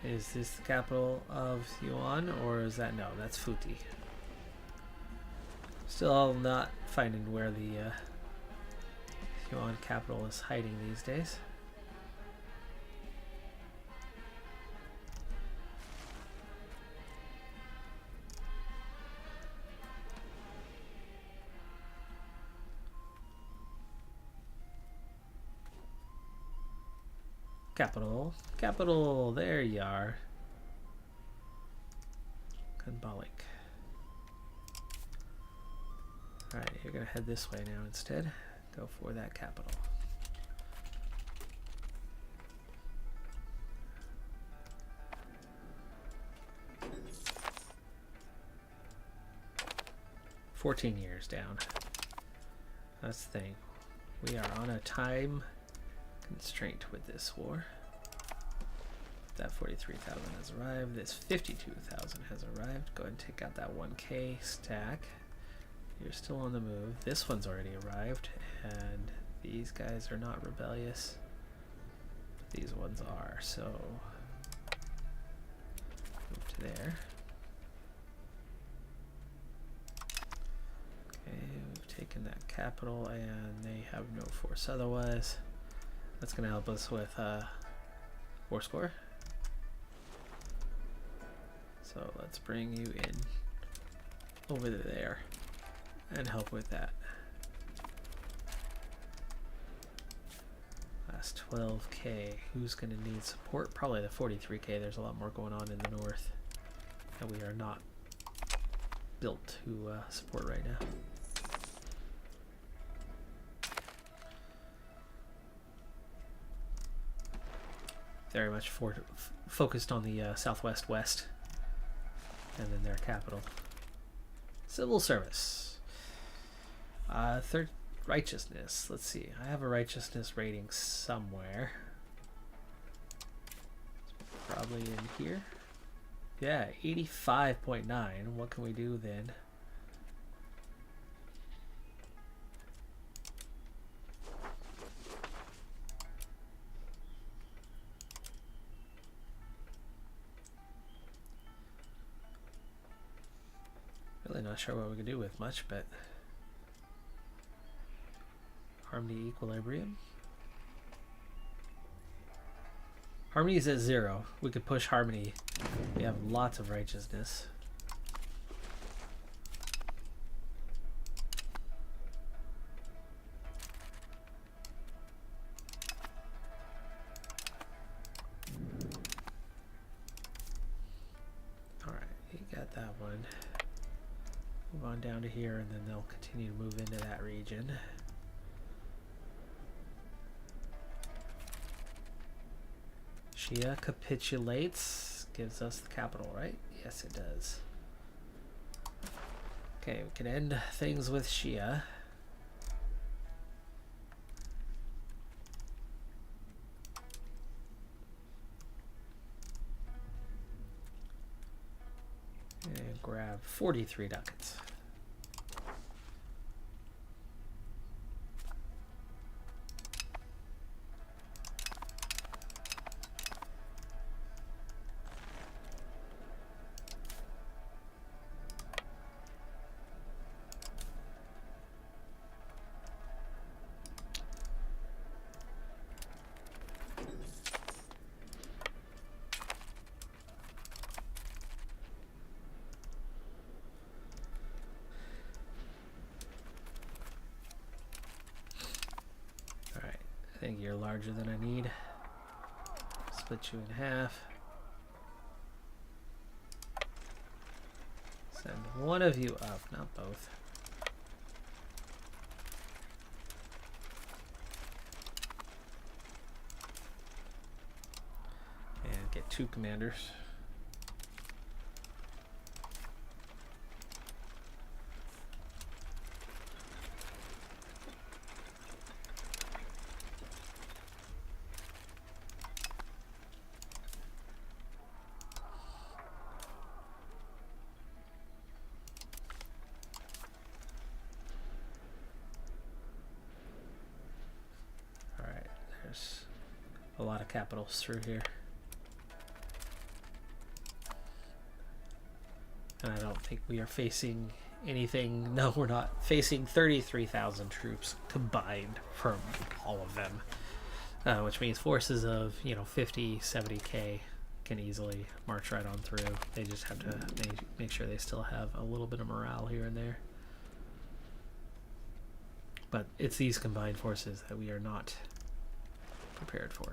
Is this the capital of Yuan, or is that no? That's Futi. Still not finding where the Yuan capital is hiding these days. Capital, there you are. Kanbalik. Alright, you're gonna head this way now instead. Go for that capital. "14 years down. That's the thing. We are on a time constraint with this war. That 43,000 has arrived. This 52,000 has arrived. Go ahead and take out that 1K stack. You're still on the move. This one's already arrived, and these guys are not rebellious. But these ones are, so move to there. Okay, we've taken that capital, and they have no force otherwise. That's going to help us with war score. So let's bring you in over there and help with that. Last 12K. Who's going to need support? Probably the 43K. There's a lot more going on in the north that we are not built to support right now. Very much focused on the southwest west, and then their capital. Civil service. Third, righteousness. Let's see. I have a righteousness rating somewhere. It's probably in here. Yeah, 85.9. What can we do then? Really not sure what we can do with much, but harmony equilibrium. Harmony is at 0. We could push harmony. We have lots of righteousness. Alright, you got that one. Move on down to here, and then they'll continue to move into that region. Shia capitulates, gives us the capital, right? Yes, it does. Okay, we can end things with Shia. And grab 43 ducats. think you're larger than I need. Split you in half. Send one of you up, not both. And get 2 commanders. A lot of capitals through here. And I don't think we are facing anything. No, we're not facing 33,000 troops combined from all of them. Which means forces of, 50, 70k can easily march right on through. They just have to make sure they still have a little bit of morale here and there. But it's these combined forces that we are not prepared for.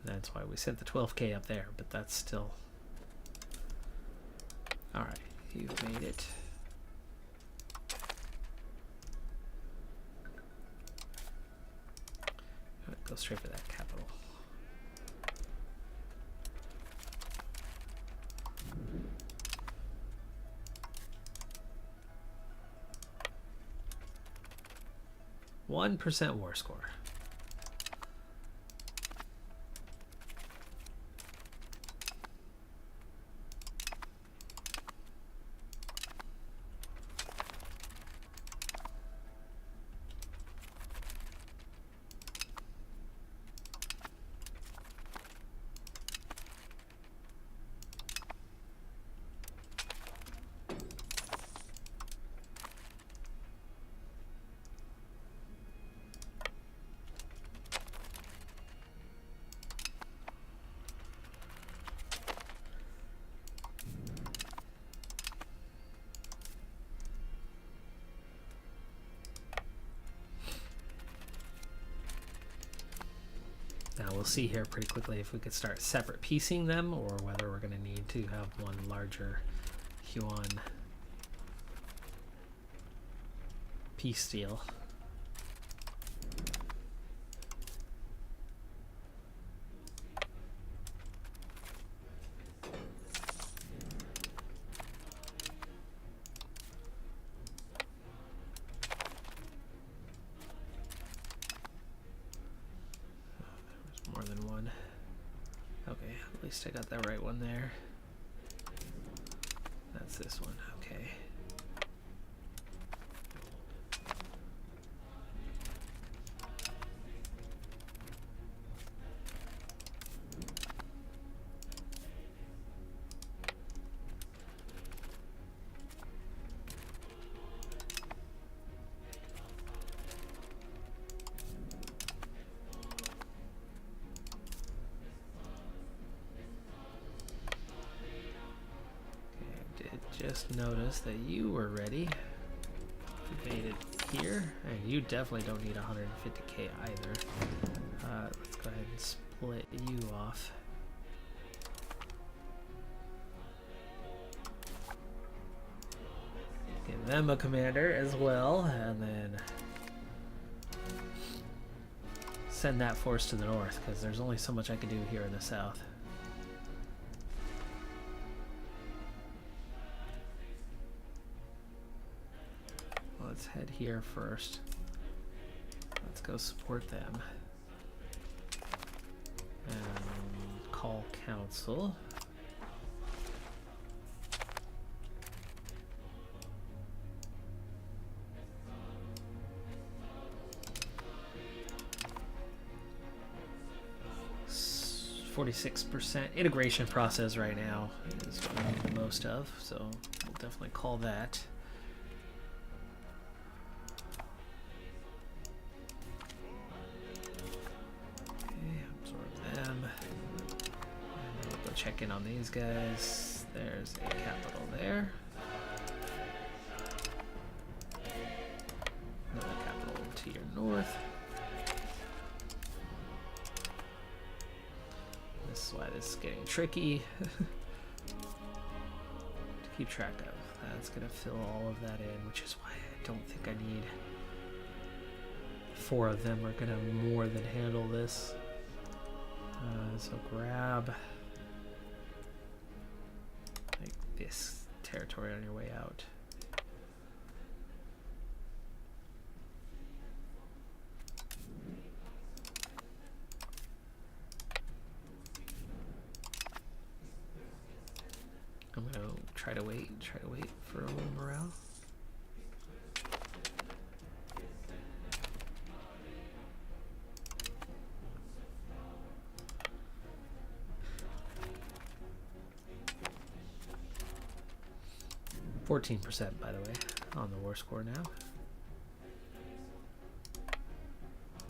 That's why we sent the 12k up there, but that's still... Alright, you've made it. Go straight for that capital. %1 war score. Now we'll see here pretty quickly if we could start separate piecing them or whether we're going to need to have one larger Yuan peace deal. I got that right one there. That's this one, okay. Just noticed that you were ready. You made it here, and you definitely don't need 150k either. Let's go ahead and split you off. Give them a commander as well, and then send that force to the north, because there's only so much I can do here in the south. Let's head here first. Let's go support them. And call council. S 46% integration process right now is what we need the most of, so we'll definitely call that. Check in on these guys. There's a capital there. north. This is why this is getting tricky to keep track of. That's going to fill all of that in, which is why I don't think I need... 4 of them are going to more than handle this. So grab like this territory on your way out. I'm gonna try to wait for a little morale. %, by the way, on the war score now.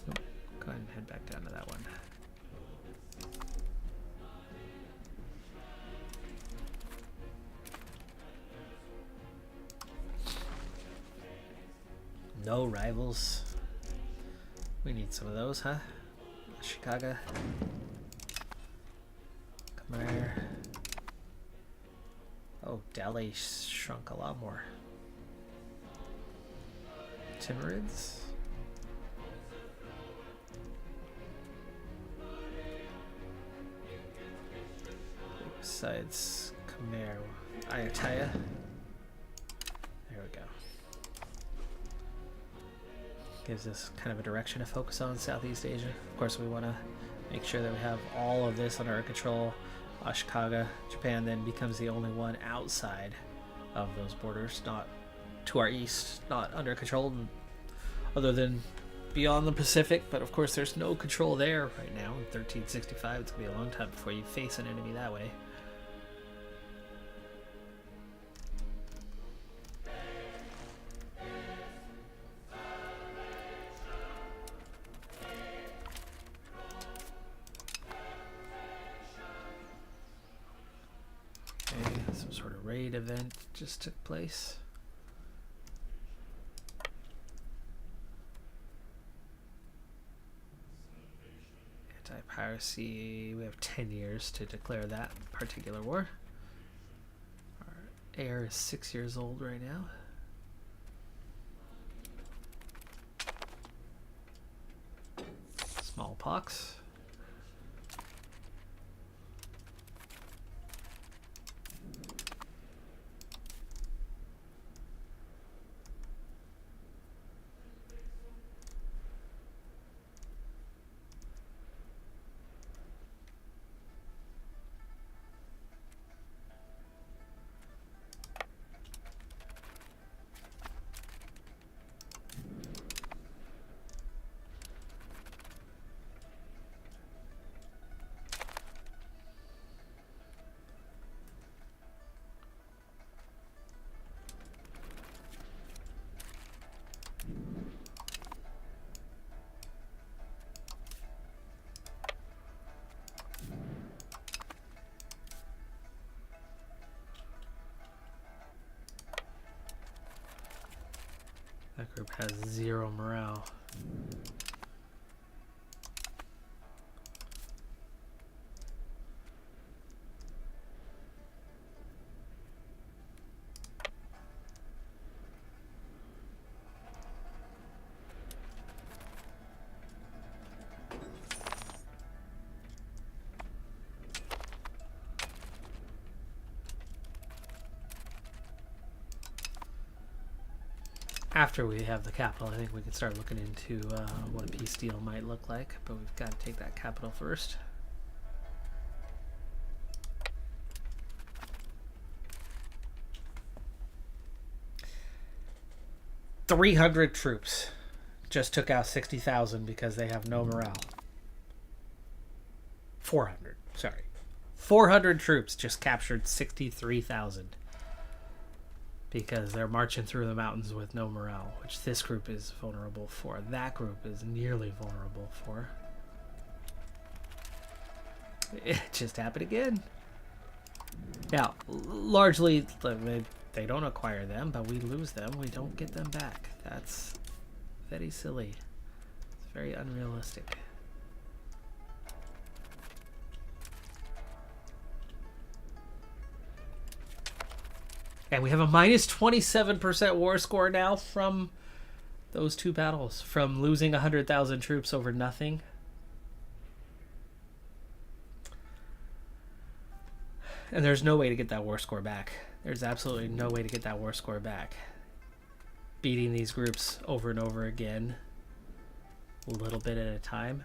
Nope. Go ahead and head back down to that one. No rivals. We need some of those, huh? Chicago. Come here. Oh, Delhi shrunk a lot more. Timurids. Besides Khmer, Ayutthaya. There we go. Gives us kind of a direction to focus on Southeast Asia. Of course, we want to make sure that we have all of this under our control. Ashikaga, Japan, then becomes the only one outside of those borders, not to our east, not under control, other than beyond the Pacific. But of course, there's no control there right now. In 1365, it's going to be a long time before you face an enemy that way. Raid event just took place. Anti-piracy, we have 10 years to declare that particular war. Our heir is 6 years old right now. Smallpox. That group has 0 morale. After we have the capital, I think we can start looking into what a peace deal might look like, but we've got to take that capital first. "300 troops just took out 60,000 because they have no morale. 400, sorry. 400 troops just captured 63,000. Because they're marching through the mountains with no morale, which this group is vulnerable for. That group is nearly vulnerable for. It just happened again. Now, largely, they don't acquire them, but we lose them. We don't get them back. That's very silly. very unrealistic. And we have a minus 27% war score now from those two battles, from losing 100,000 troops over nothing. And there's no way to get that war score back. There's absolutely no way to get that war score back. Beating these groups over and over again, a little bit at a time.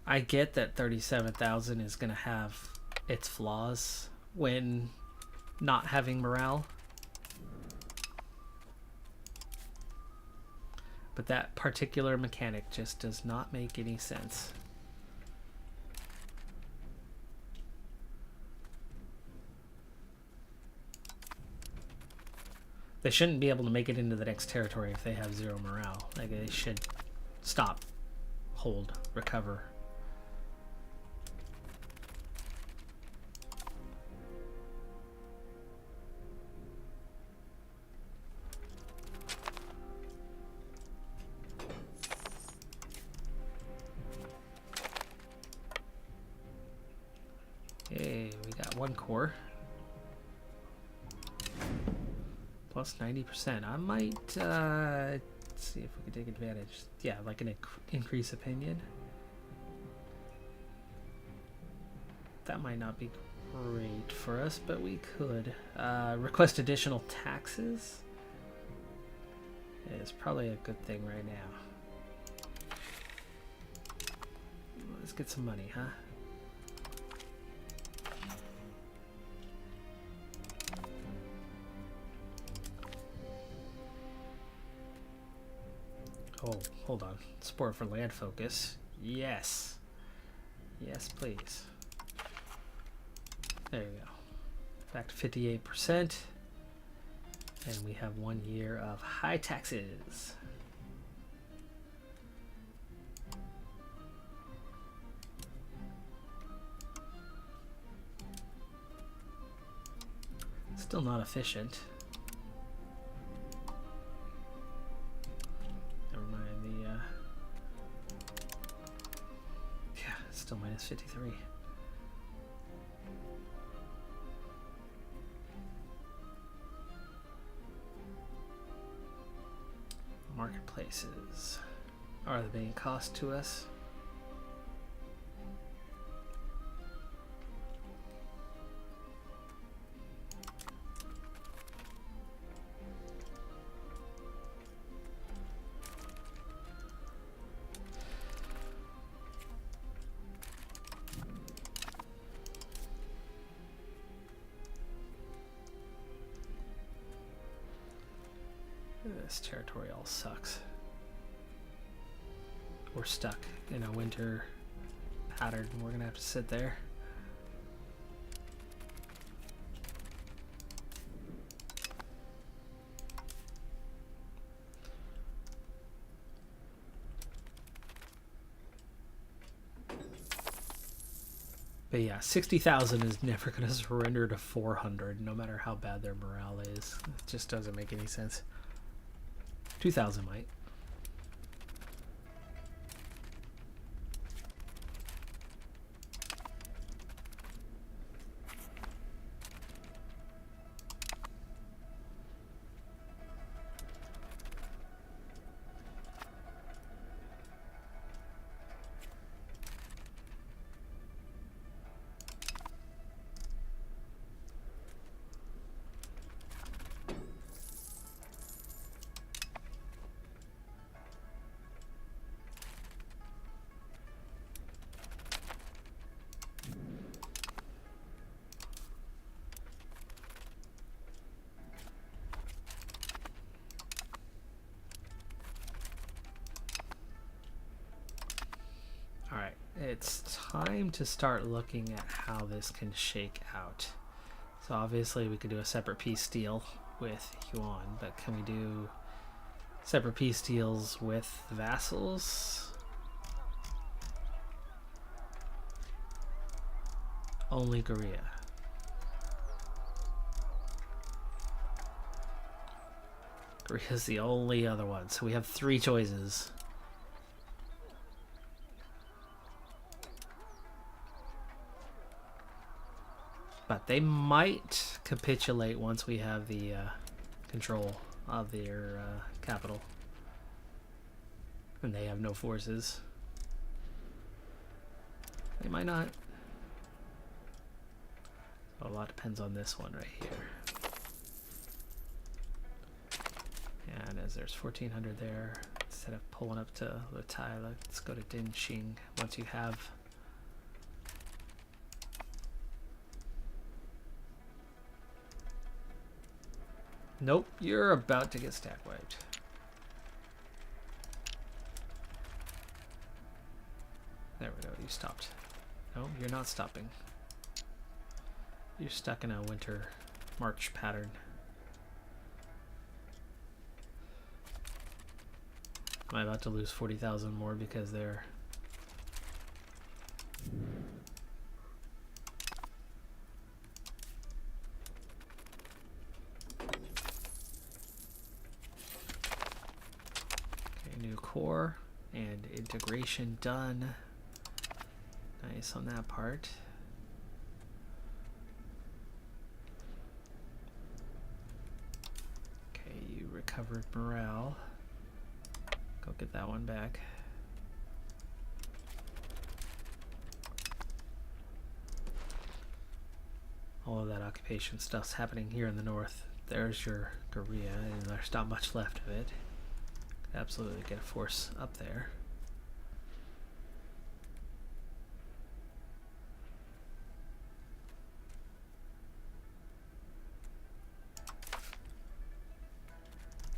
I get that 37,000 is going to have its flaws when not having morale. But that particular mechanic just does not make any sense. They shouldn't be able to make it into the next territory if they have 0 morale. Like, they should stop, hold, recover. Okay, we got 1 core. Plus 90%. I might see if we can take advantage. Yeah, like an increase opinion. That might not be great for us, but we could. Request additional taxes. It's probably a good thing right now. Let's get some money, huh? Oh, hold on. Support for land focus. Yes. Yes, please. There you go. Back to 58%. And we have 1 year of high taxes. Still not efficient. Still minus 53. Marketplaces are the main cost to us. This territory all sucks. We're stuck in a winter pattern. We're gonna have to sit there. But yeah, 60,000 is never going to surrender to 400, no matter how bad their morale is. It just doesn't make any sense. 2,000 might. it's time to start looking at how this can shake out. So obviously we could do a separate peace deal with Yuan, but can we do separate peace deals with vassals? Only Korea. Korea's the only other one, so we have 3 choices. But they might capitulate once we have the control of their capital. And they have no forces. They might not. So a lot depends on this one right here. And as there's 1400 there, instead of pulling up to Lutai, let's go to Dinqing once you have. Nope, you're about to get stack wiped. There we go, you stopped. No, you're not stopping. You're stuck in a winter march pattern. Am I about to lose 40,000 more because they're... New core and integration done. Nice on that part. Okay, you recovered morale. Go get that one back. All of that occupation stuff's happening here in the north. There's your Korea, and there's not much left of it. Absolutely get a force up there.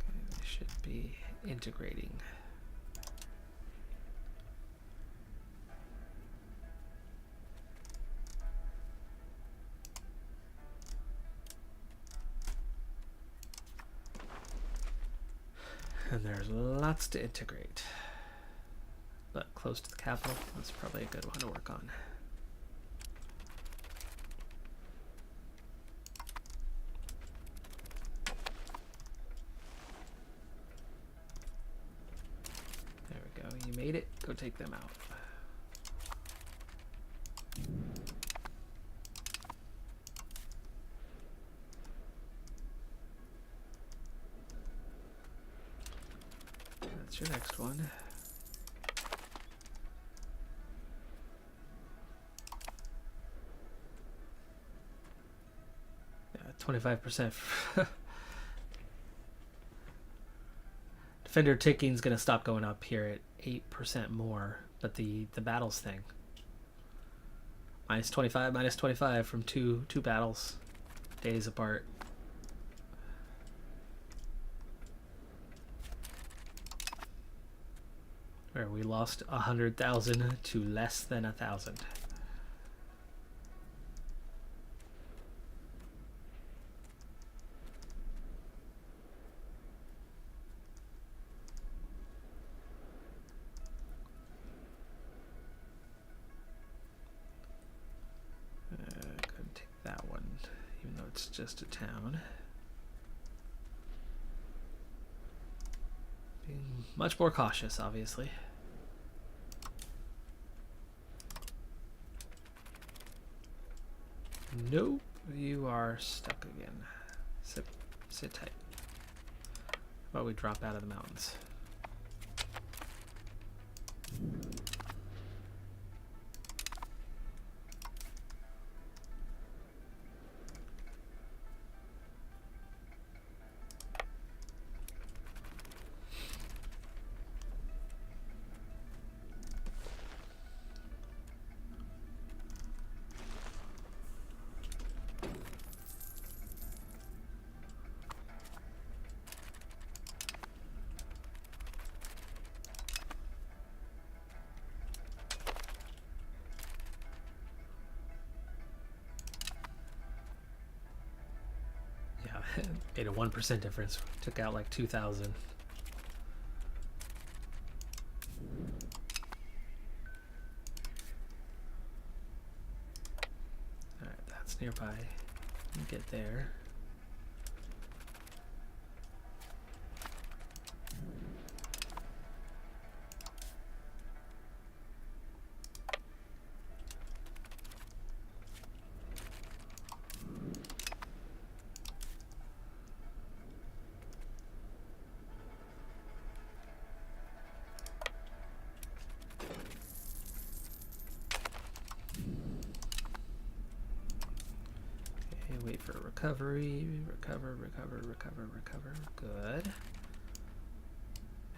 Okay, they should be integrating. And there's lots to integrate. But close to the capital, that's probably a good one to work on. There we go, you made it, go take them out. That's your next one. Yeah, 25%. Defender ticking is going to stop going up here at 8% more, but the battles thing. Minus 25 from two battles, days apart. Where we lost 100,000 to less than 1,000. Go and take that one, even though it's just a town. Being much more cautious, obviously. Nope, you are stuck again. Sit tight. How about we drop out of the mountains? Made a 1% difference. Took out like 2,000. Alright, that's nearby. Get there. Wait for recovery, recover. Good.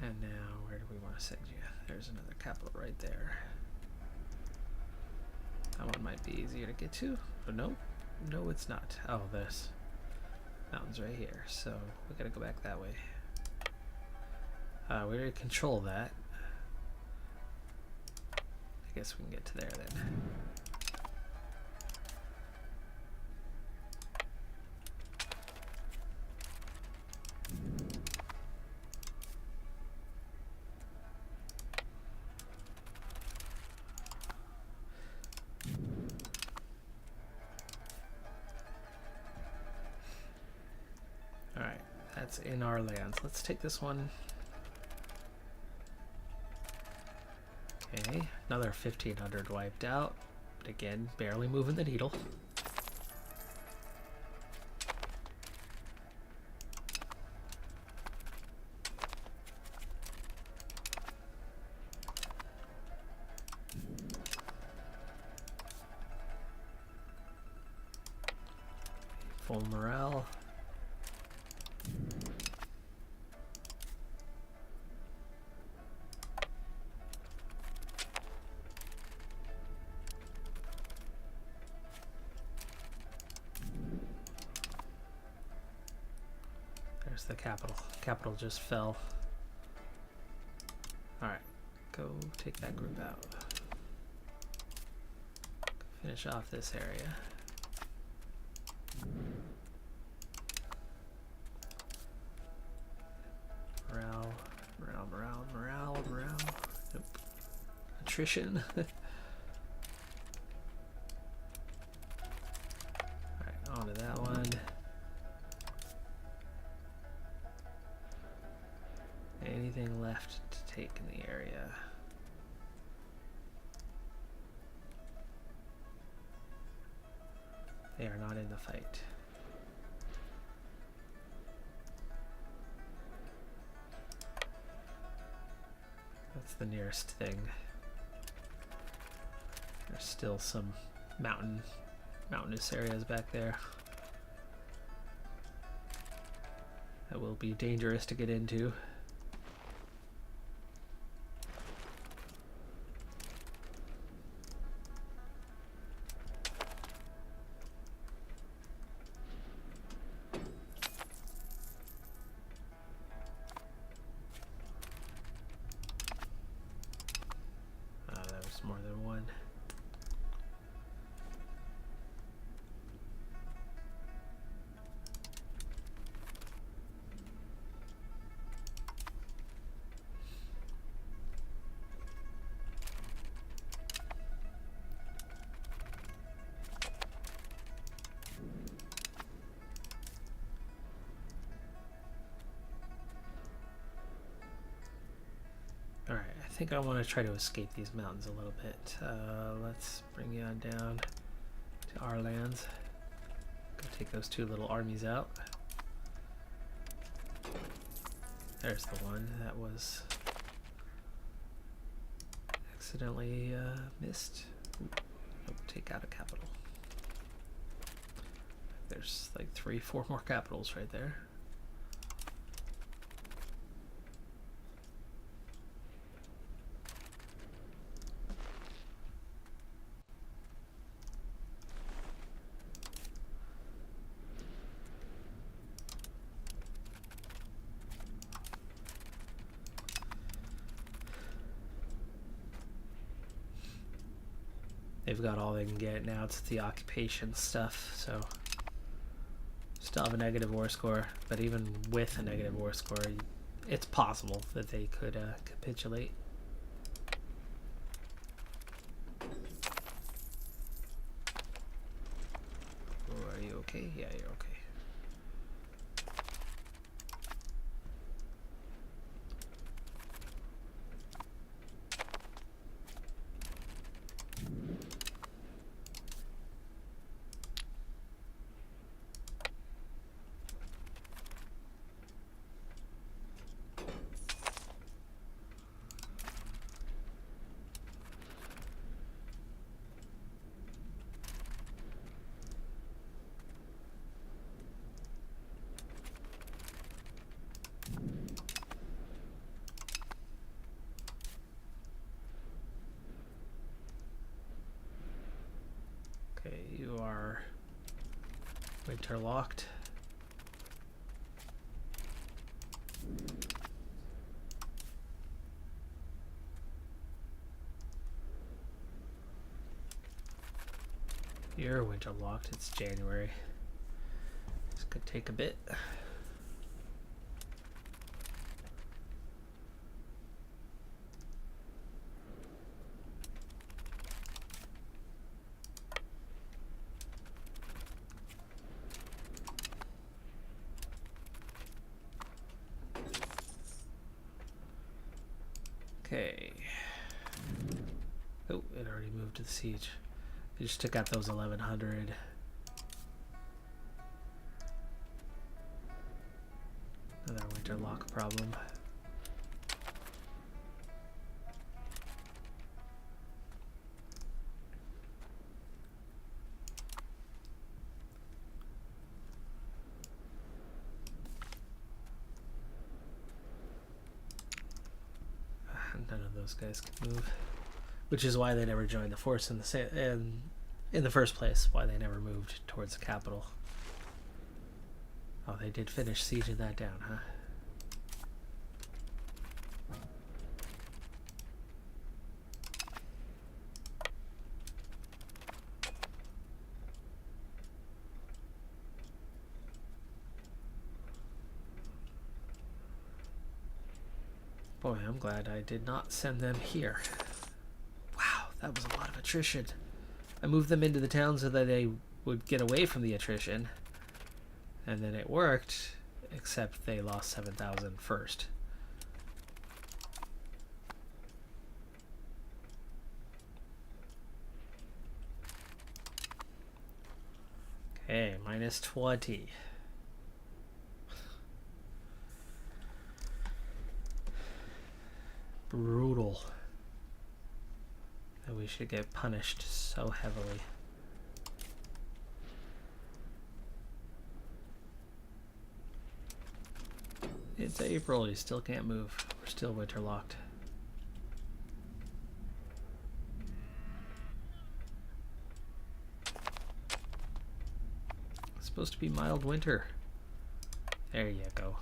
And now, where do we want to send you? There's another capital right there. That one might be easier to get to. But no, it's not. Oh, this mountain's right here. So we gotta go back that way. We already control that. I guess we can get to there then. Alright, that's in our lands. Let's take this one. Okay, another 1,500 wiped out. But again, barely moving the needle. Full morale. There's the capital. Capital just fell. Alright, go take that group out. Finish off this area. Morale. Nope. Attrition. Alright, on to that one. Anything left to take in the area? They are not in the fight. That's the nearest thing. There's still some mountainous areas back there that will be dangerous to get into. More than one. Alright, I think I want to try to escape these mountains a little bit. Let's bring you on down to our lands. Go take those two little armies out. There's the one that was accidentally missed. Nope, take out a capital. There's like 3-4 more capitals right there. They've got all they can get now. It's the occupation stuff, so still still have a negative war score, but even with a negative war score, it's possible that they could capitulate. Oh, are you okay? Yeah, you're okay. Okay, you are winter locked. You're winter locked. It's January. This could take a bit. Okay. Oh, it already moved to the siege. They just took out those 1100. Another winter lock problem. None of those guys can move, which is why they never joined the force in the first place. Why they never moved towards the capital. Oh, they did finish sieging that down, huh? Boy, I'm glad I did not send them here. Wow, that was a lot of attrition. I moved them into the town so that they would get away from the attrition. And then it worked, except they lost 7,000 first. Okay, minus 20. Brutal. And we should get punished so heavily. It's April, you still can't move. We're still winter locked. It's supposed to be mild winter. There you go.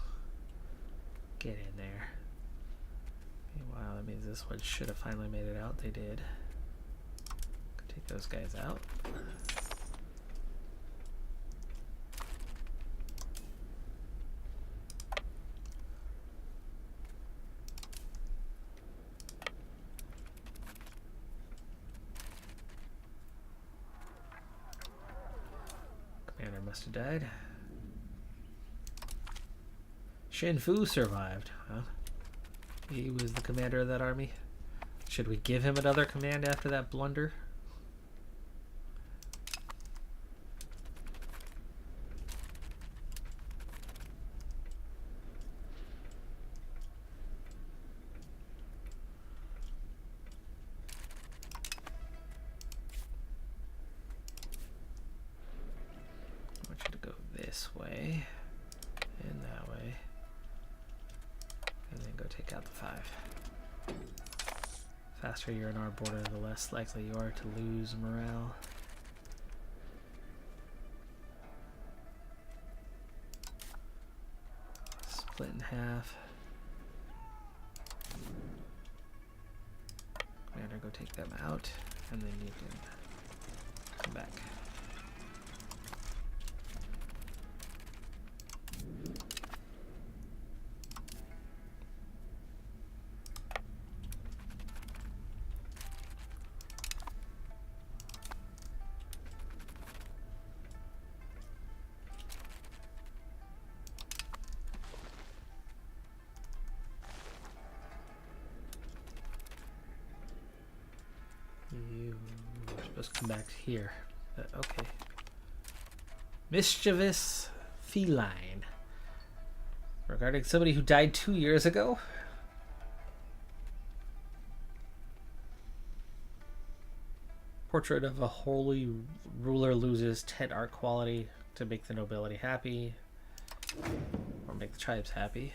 Get in there. Wow, that means this one should have finally made it out. They did. Take those guys out. Commander must have died. Shin Fu survived, huh? He was the commander of that army. Should we give him another command after that blunder? I want you to go this way and that way. And then go take out the 5. Faster you're in our border, the less likely you are to lose morale. Split in half. Commander, go take them out, and then you can come back. You are supposed to come back here. Okay. Mischievous feline. Regarding somebody who died 2 years ago? Portrait of a holy ruler loses 10 art quality to make the nobility happy. Or make the tribes happy.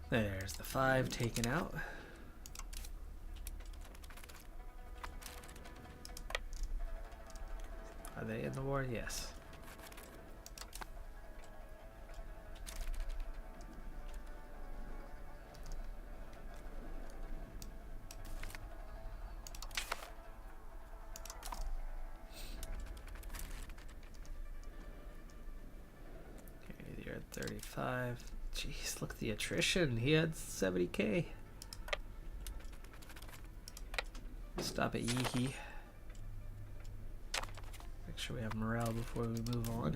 There's the 5 taken out. Are they in the war? Yes. Okay, you're at 35. Jeez, look at the attrition. He had 70k. Stop it, Yeehee. Make sure we have morale before we move on.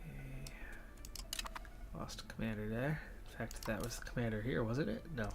Okay. Lost a commander there. In fact, that was the commander here, wasn't it? No.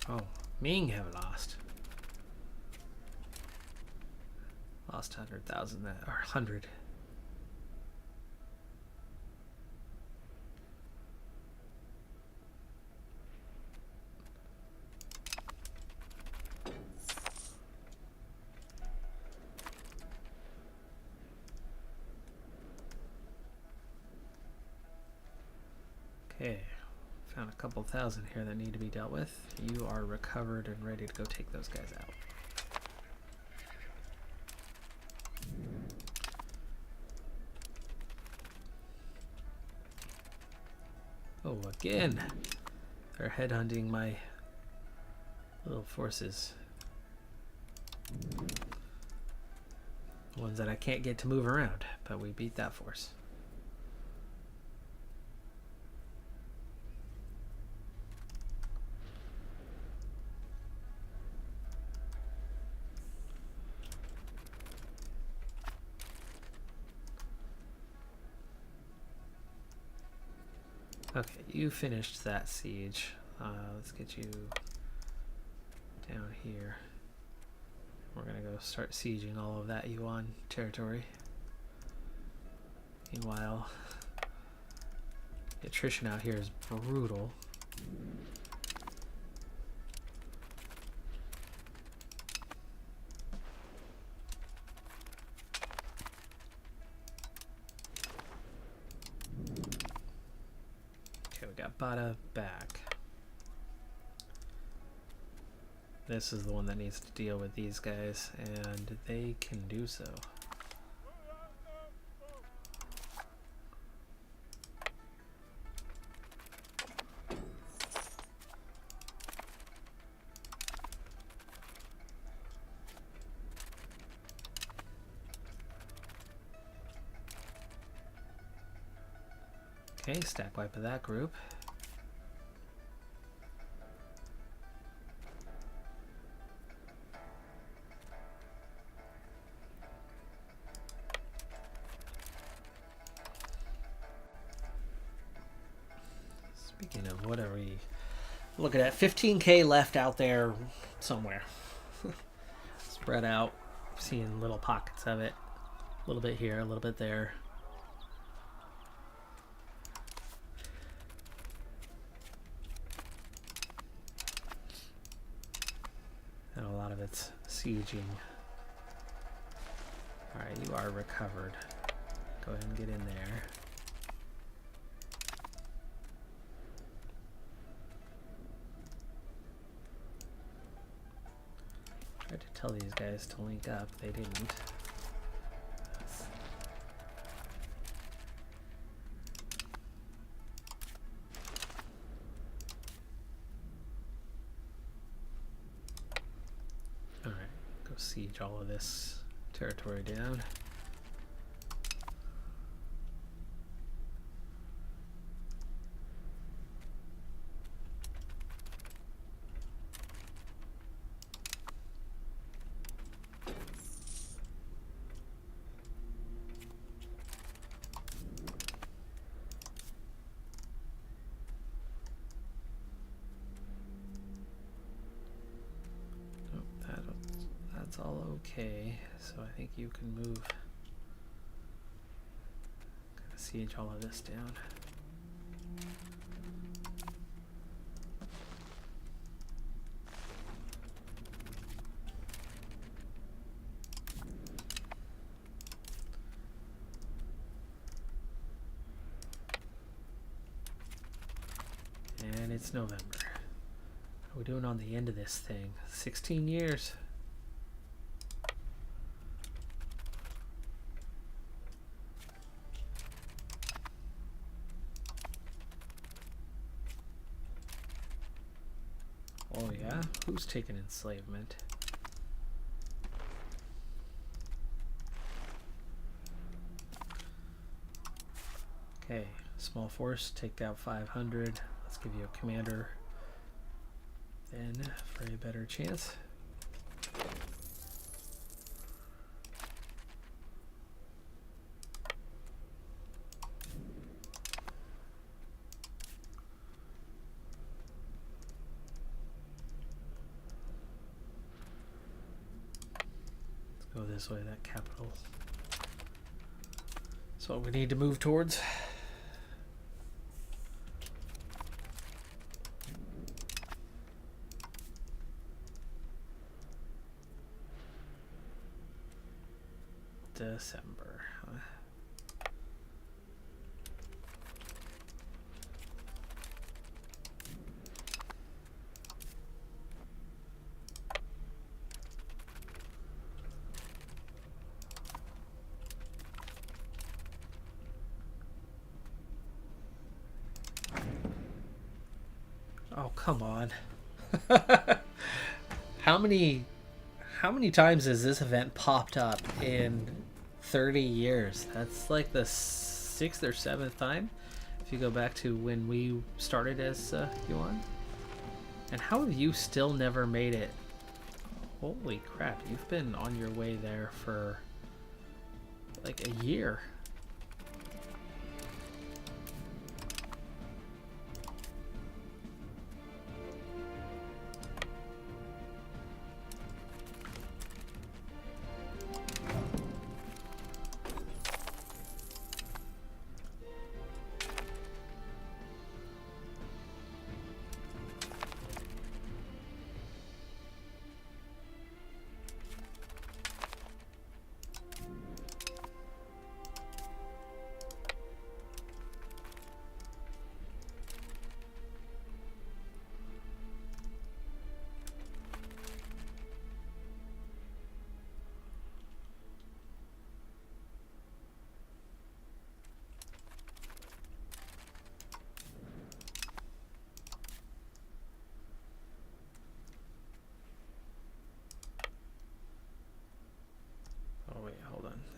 Oh, Ming have lost. Lost 100,000 that, or 100. Okay. Found a couple thousand here that need to be dealt with. You are recovered and ready to go take those guys out. Oh, again! They're headhunting my little forces. Ones that I can't get to move around, but we beat that force. Okay, you finished that siege. Let's get you down here. We're gonna go start sieging all of that Yuan territory. Meanwhile, the attrition out here is brutal. Bada back. This is the one that needs to deal with these guys, and they can do so. Okay, stack wipe of that group. Speaking of, what are we looking at? 15k left out there somewhere. Spread out, seeing little pockets of it. A little bit here, a little bit there. And a lot of it's sieging. Alright, you are recovered. Go ahead and get in there. Tried to tell these guys to link up, they didn't. Alright, go siege all of this territory down. That's all okay, so I think you can move. Gonna siege all of this down. And it's November. What are we doing on the end of this thing? 16 years. Oh yeah? Who's taking enslavement? Okay, small force, take out 500. Let's give you a commander then for a better chance. Go this way, that capital. That's what we need to move towards. December. Huh? Oh, come on. How many times has this event popped up in 30 years? That's like the 6th or 7th time if you go back to when we started as Yuan. And how have you still never made it? Holy crap, you've been on your way there for like a year.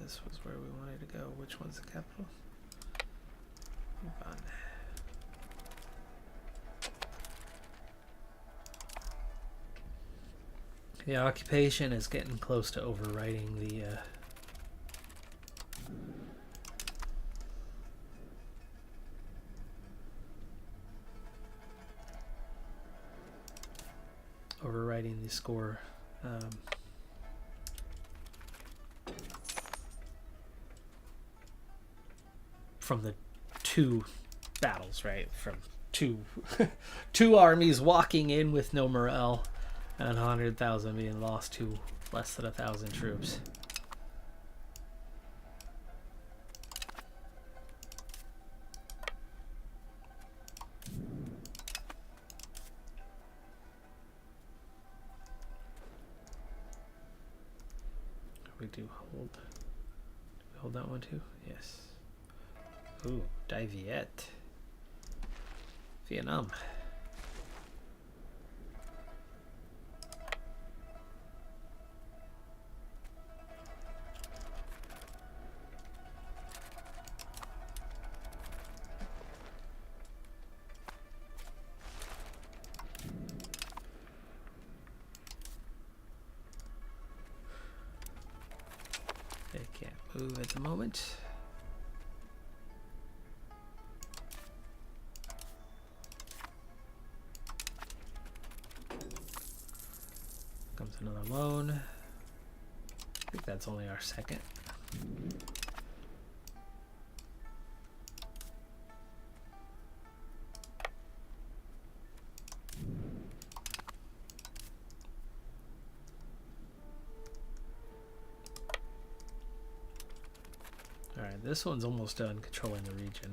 This was where we wanted to go. Which one's the capital? Turban. The occupation is getting close to overwriting the score. from the two battles, right? From two armies walking in with no morale, and 100,000 being lost to less than 1,000 troops. We do hold that one too? Yes. Ooh, Die Viet. Vietnam. They can't move at the moment. Comes another loan. I think that's only our second. Alright, this one's almost done controlling the region.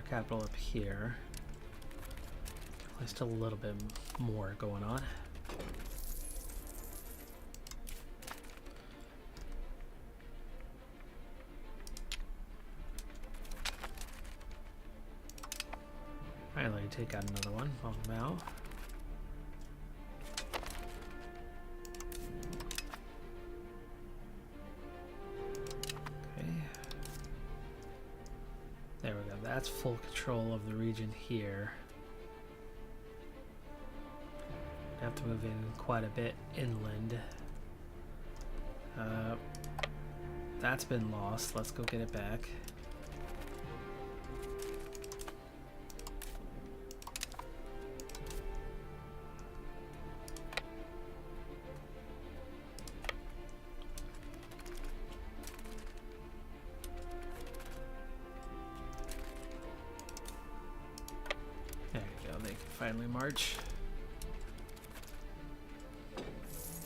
Capital up here. There's still a little bit more going on. Finally, take out another one. Bump them out. There we go. That's full control of the region here. Have to move in quite a bit inland. That's been lost. Let's go get it back. Finally march.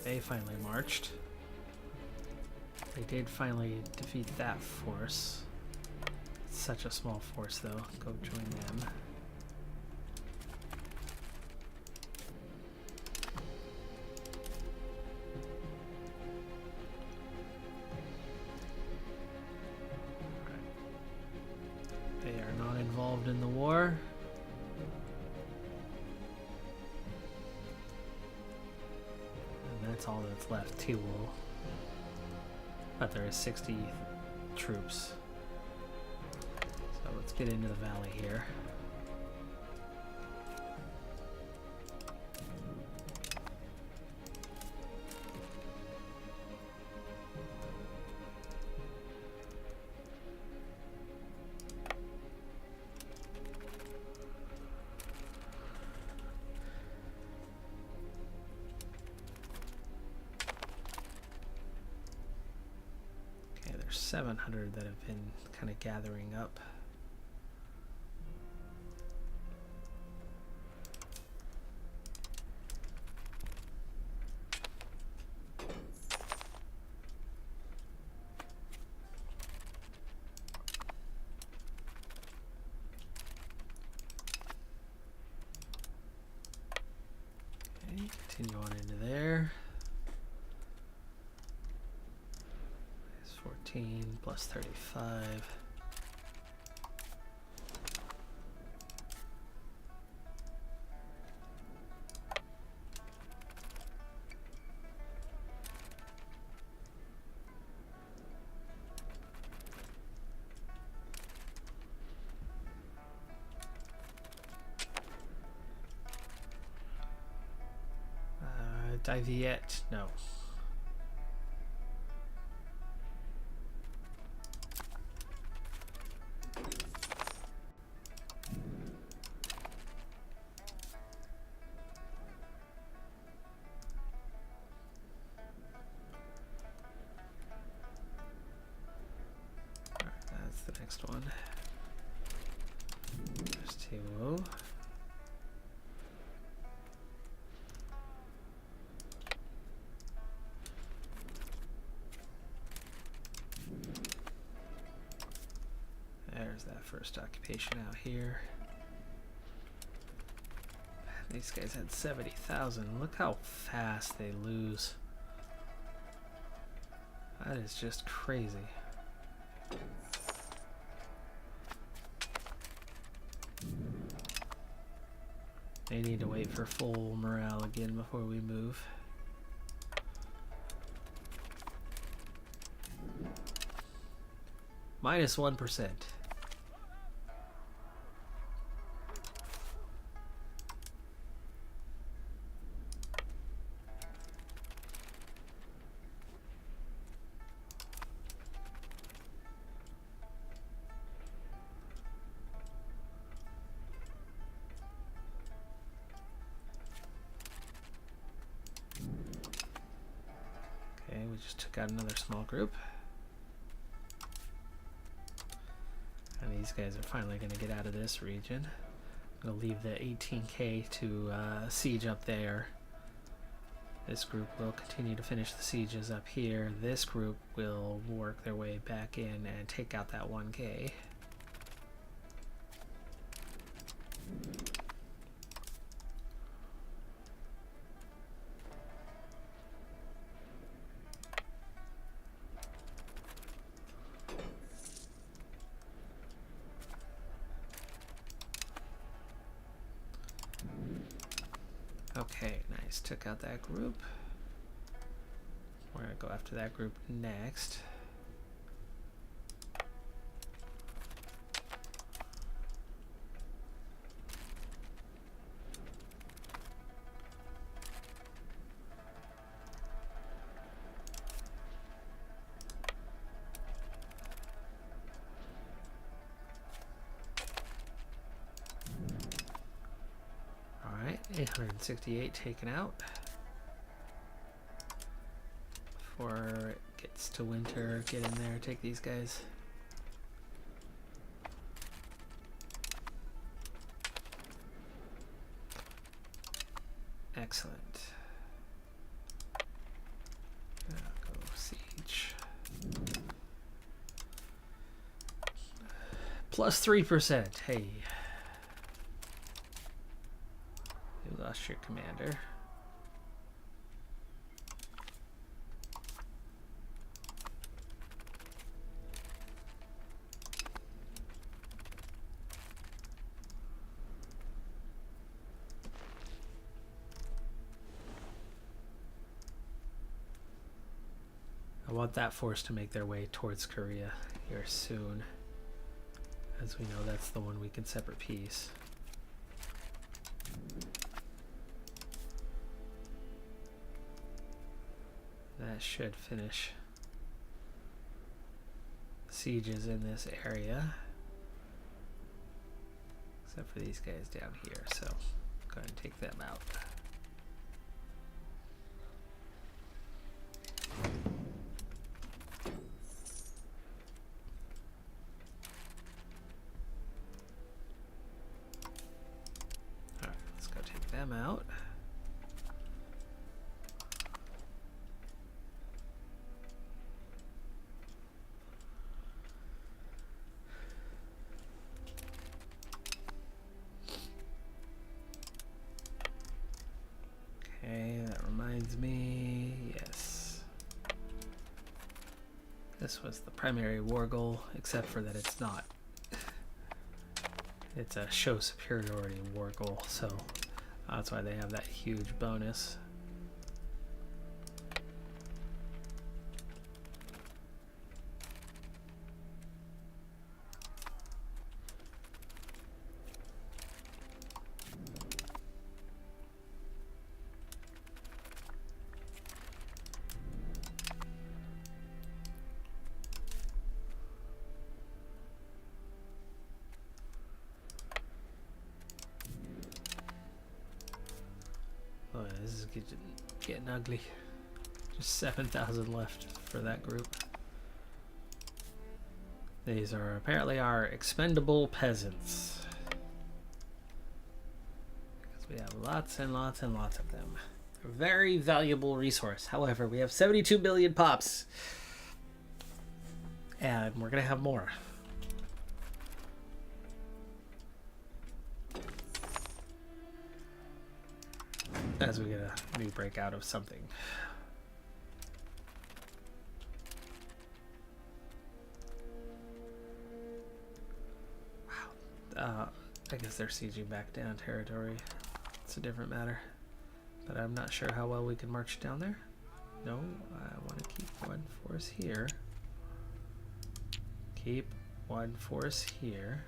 They finally marched. They did finally defeat that force. It's such a small force though. Go join them. They are not involved in the war. That's all that's left. Too low. But there is 60 troops. So let's get into the valley here. Okay, there's 700 that have been kind of gathering up. Continue on into there. It's 14 plus 35. Diviet, no. That's the next one. There's two. There's that first occupation out here. These guys had 70,000. Look how fast they lose. That is just crazy. They need to wait for full morale again before we move. Minus 1%. We just took out another small group. And these guys are finally going to get out of this region. I'm going to leave the 18k to siege up there. This group will continue to finish the sieges up here. This group will work their way back in and take out that 1k. Okay, nice. Took out that group. We're going to go after that group next. Alright, 868 taken out. Before it gets to winter, get in there, take these guys. Excellent. Go siege. Plus 3%. Hey. You lost your commander. I want that force to make their way towards Korea here soon. As we know, that's the one we can separate peace. That should finish sieges in this area. Except for these guys down here, so go ahead and take them out. Alright, let's go take them out. Okay, that reminds me, yes. This was the primary war goal, except for that it's not. It's a show superiority war goal, so that's why they have that huge bonus. it's getting ugly. Just 7,000 left for that group. These are apparently our expendable peasants. Because we have lots and lots and lots of them. A very valuable resource. However, we have 72 billion pops. And we're going to have more. As we get a new breakout of something. Wow. I guess they're sieging back down territory. It's a different matter. But I'm not sure how well we can march down there. No, I want to keep one force here. Keep one force here.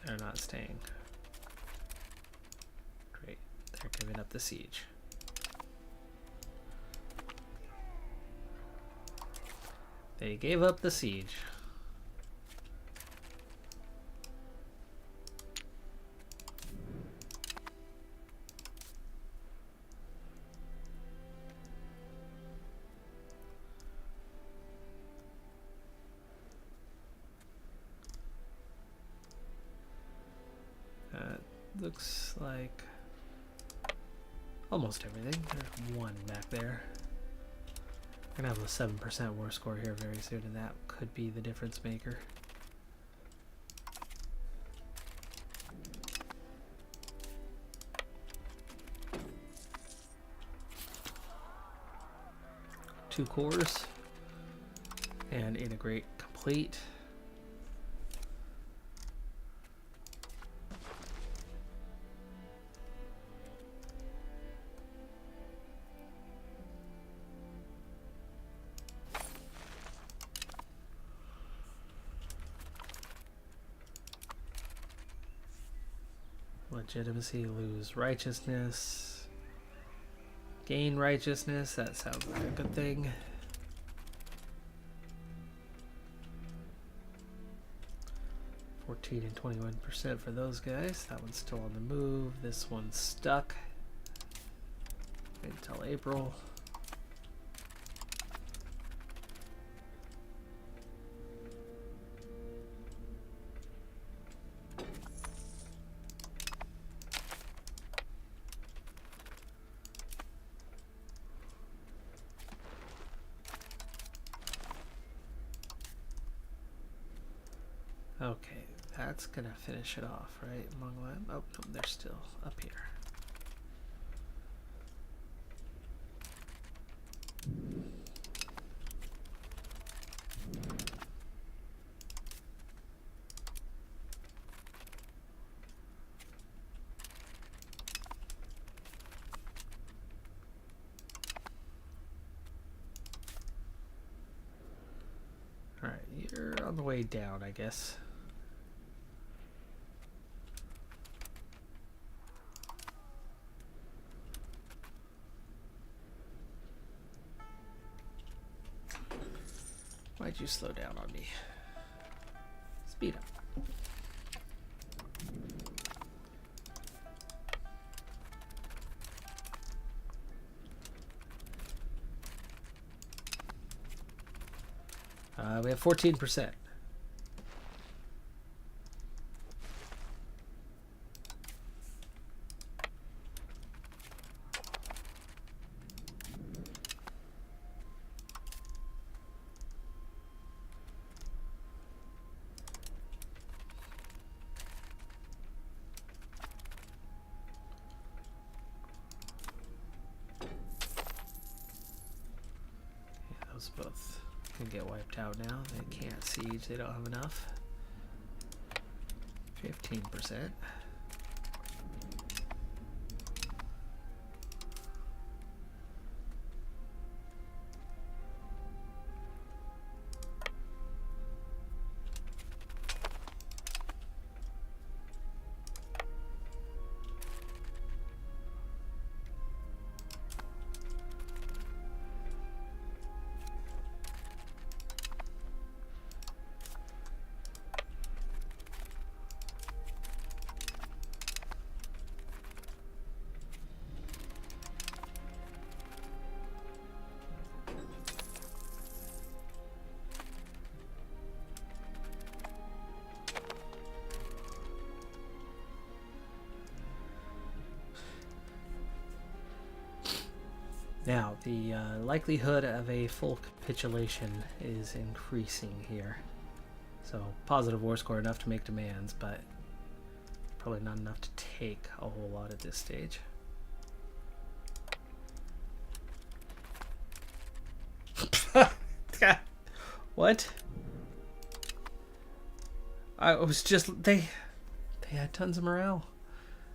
They're not staying. Great. They're giving up the siege. They gave up the siege. Looks like almost everything. There's one back there. We're gonna have a 7% war score here very soon, and that could be the difference maker. Two cores and integrate complete. Legitimacy, lose righteousness, gain righteousness. That sounds like a good thing. $14 and 21% for those guys. That one's still on the move. This one's stuck until April. Okay, that's gonna finish it off, right? Among them. Oh, no, they're still up here. All right, you're on the way down, I guess. Why'd you slow down on me? Speed up. We have 14%. Both can get wiped out now. They can't siege, they don't have enough. 15%. Now, the likelihood of a full capitulation is increasing here. So, positive war score enough to make demands, but probably not enough to take a whole lot at this stage. What? I was just... They had tons of morale.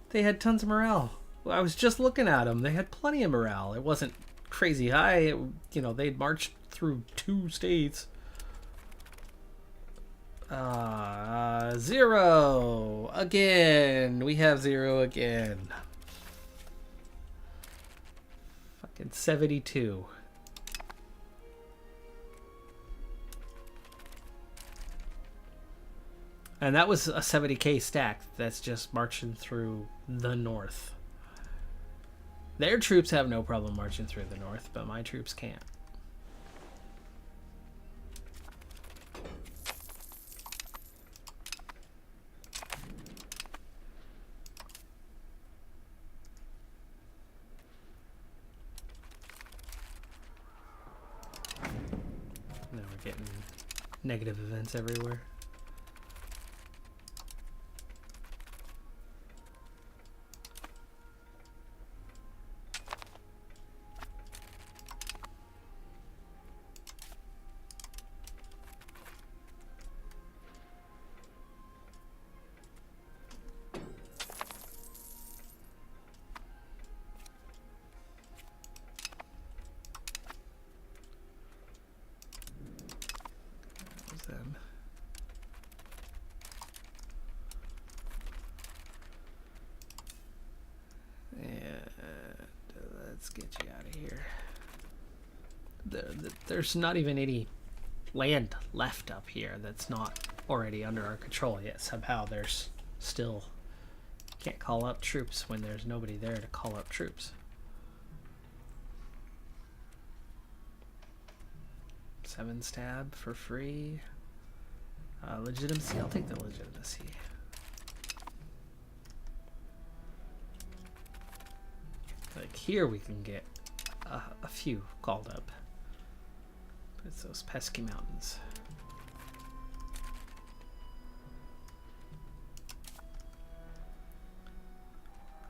They had tons of morale. I was just looking at them. They had plenty of morale. It wasn't crazy high. They'd marched through 2 states. 0 again. We have 0 again. Fucking 72. And that was a 70k stack that's just marching through the north. Their troops have no problem marching through the north, but my troops can't. Now we're getting negative events everywhere. Let's get you out of here. There's not even any land left up here that's not already under our control yet. Somehow there's still... Can't call up troops when there's nobody there to call up troops. 7 stab for free. Legitimacy, I'll take the legitimacy. Like here we can get a few called up. But it's those pesky mountains.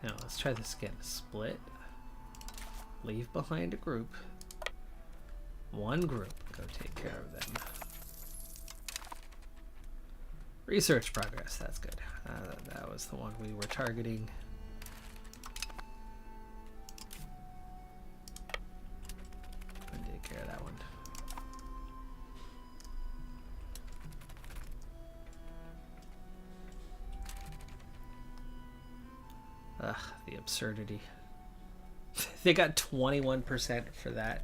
Now let's try this again. Split. Leave behind a group. One group. Go take care of them. Research progress. That's good. That was the one we were targeting. Care of that one. Ugh, the absurdity. They got 21% for that.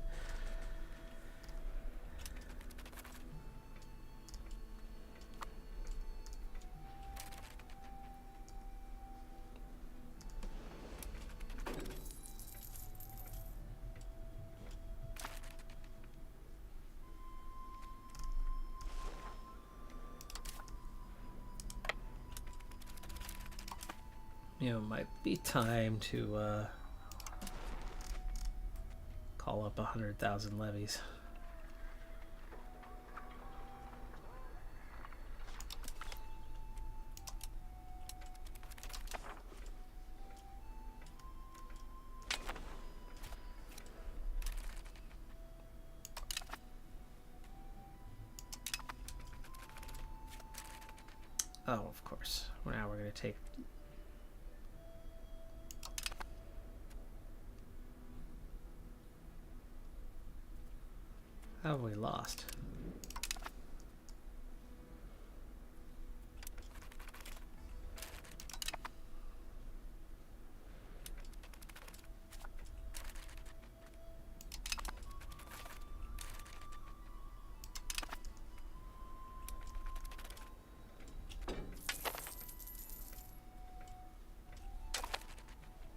Might be time to call up 100,000 levies. Oh, of course. Now we're going to take... How have we lost?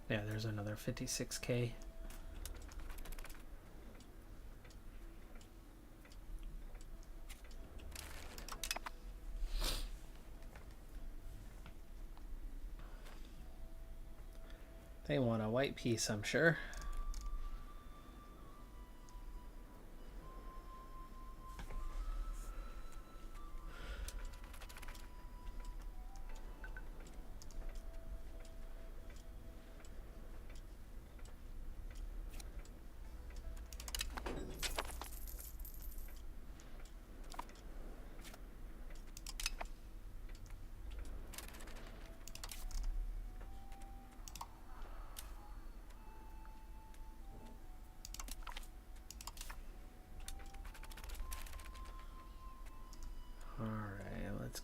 Yeah, there's another 56k. They want a white piece, I'm sure.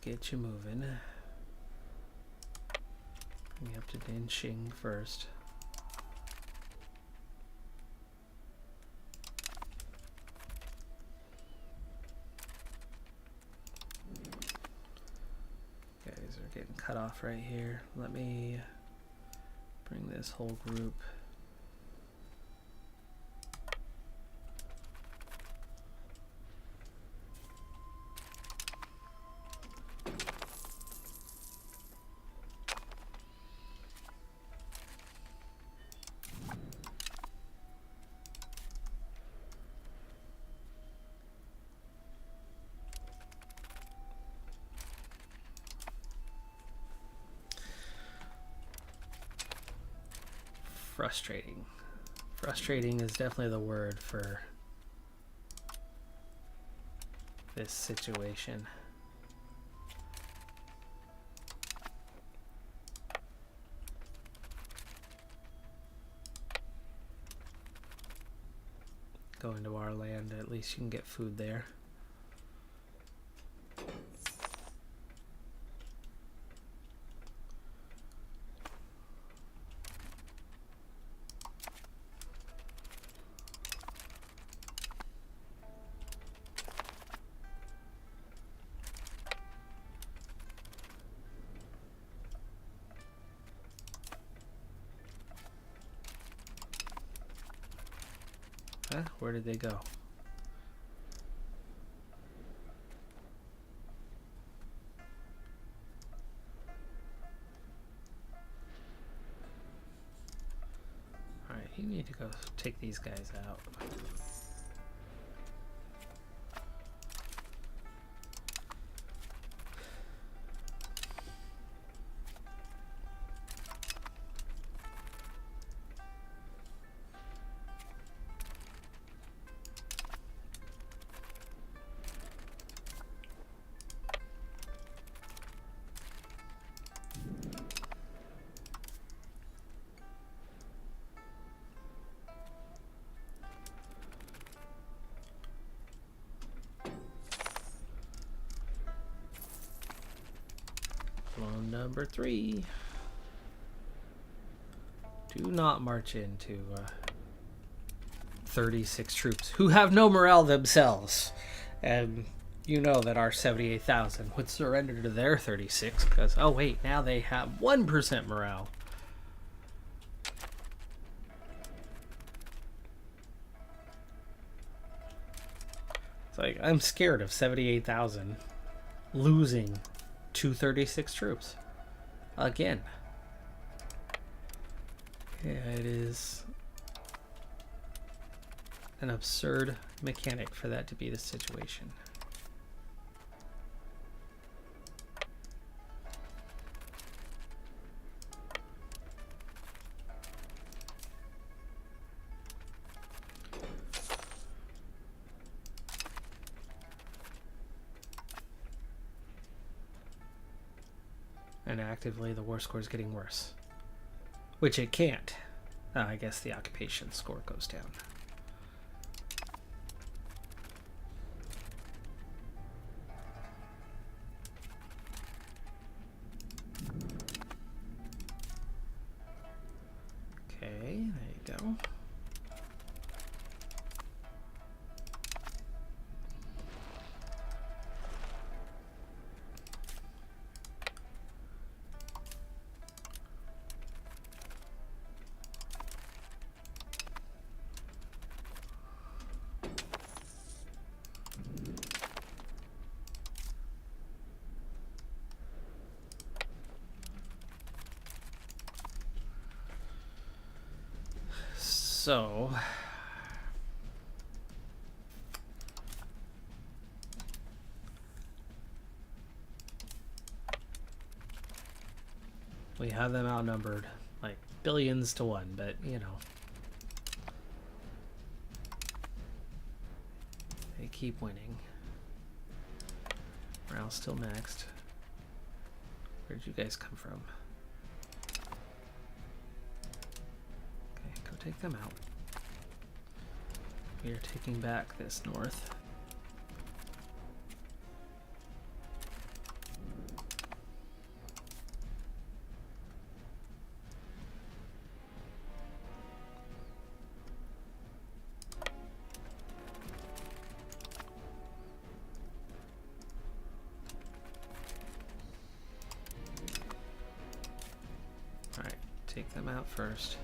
get you moving. Bring you up to Dinxing first. Guys are getting cut off right here. Let me bring this whole group. Frustrating. Frustrating is definitely the word for this situation. Go into our land, at least you can get food there. Where did they go? Alright, you need to go take these guys out. Number 3. Do not march into 36 troops who have no morale themselves. And you know that our 78,000 would surrender to their 36 because, oh wait, now they have 1% morale. It's like, I'm scared of 78,000 losing 236 troops. Again. Yeah, it is an absurd mechanic for that to be the situation. And actively, the war score is getting worse. Which it can't. I guess the occupation score goes down. Okay, there you go. So, we have them outnumbered like billions to 1, but you know, they keep winning. Morale's still maxed. Where'd you guys come from? Take them out. We are taking back this north. Take them out first.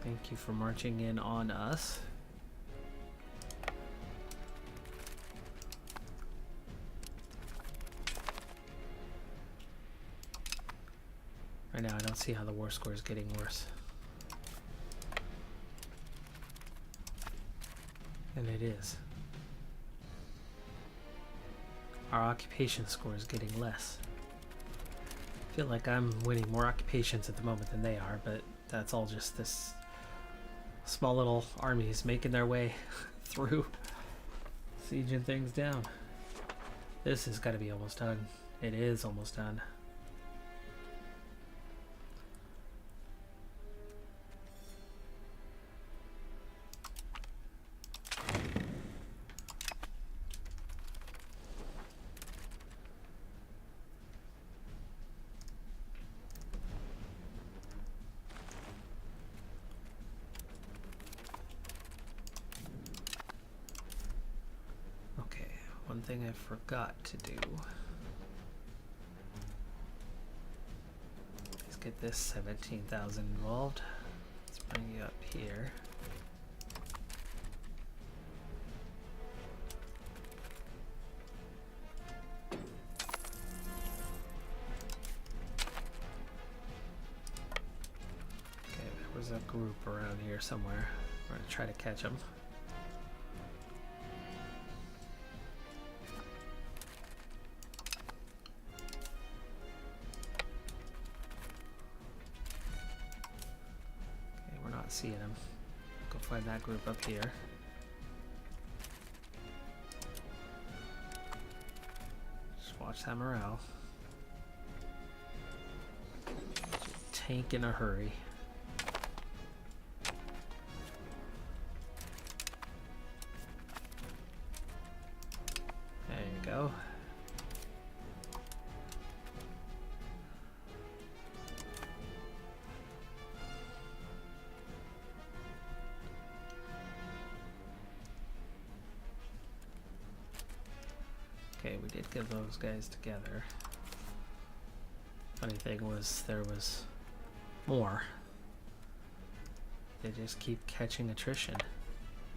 Thank you for marching in on us. Right now, I don't see how the war score is getting worse. And it is. Our occupation score is getting less. I feel like I'm winning more occupations at the moment than they are, but that's all just this small little armies making their way through, sieging things down. This has got to be almost done. It is almost done. One thing I forgot to do is get this 17,000 involved. Let's bring you up here. Okay, there was a group around here somewhere. We're gonna try to catch them. Seeing him. Go find that group up here. Just watch that morale. Tank in a hurry. There you go. Okay, we did get those guys together. Funny thing was, there was more. They just keep catching attrition.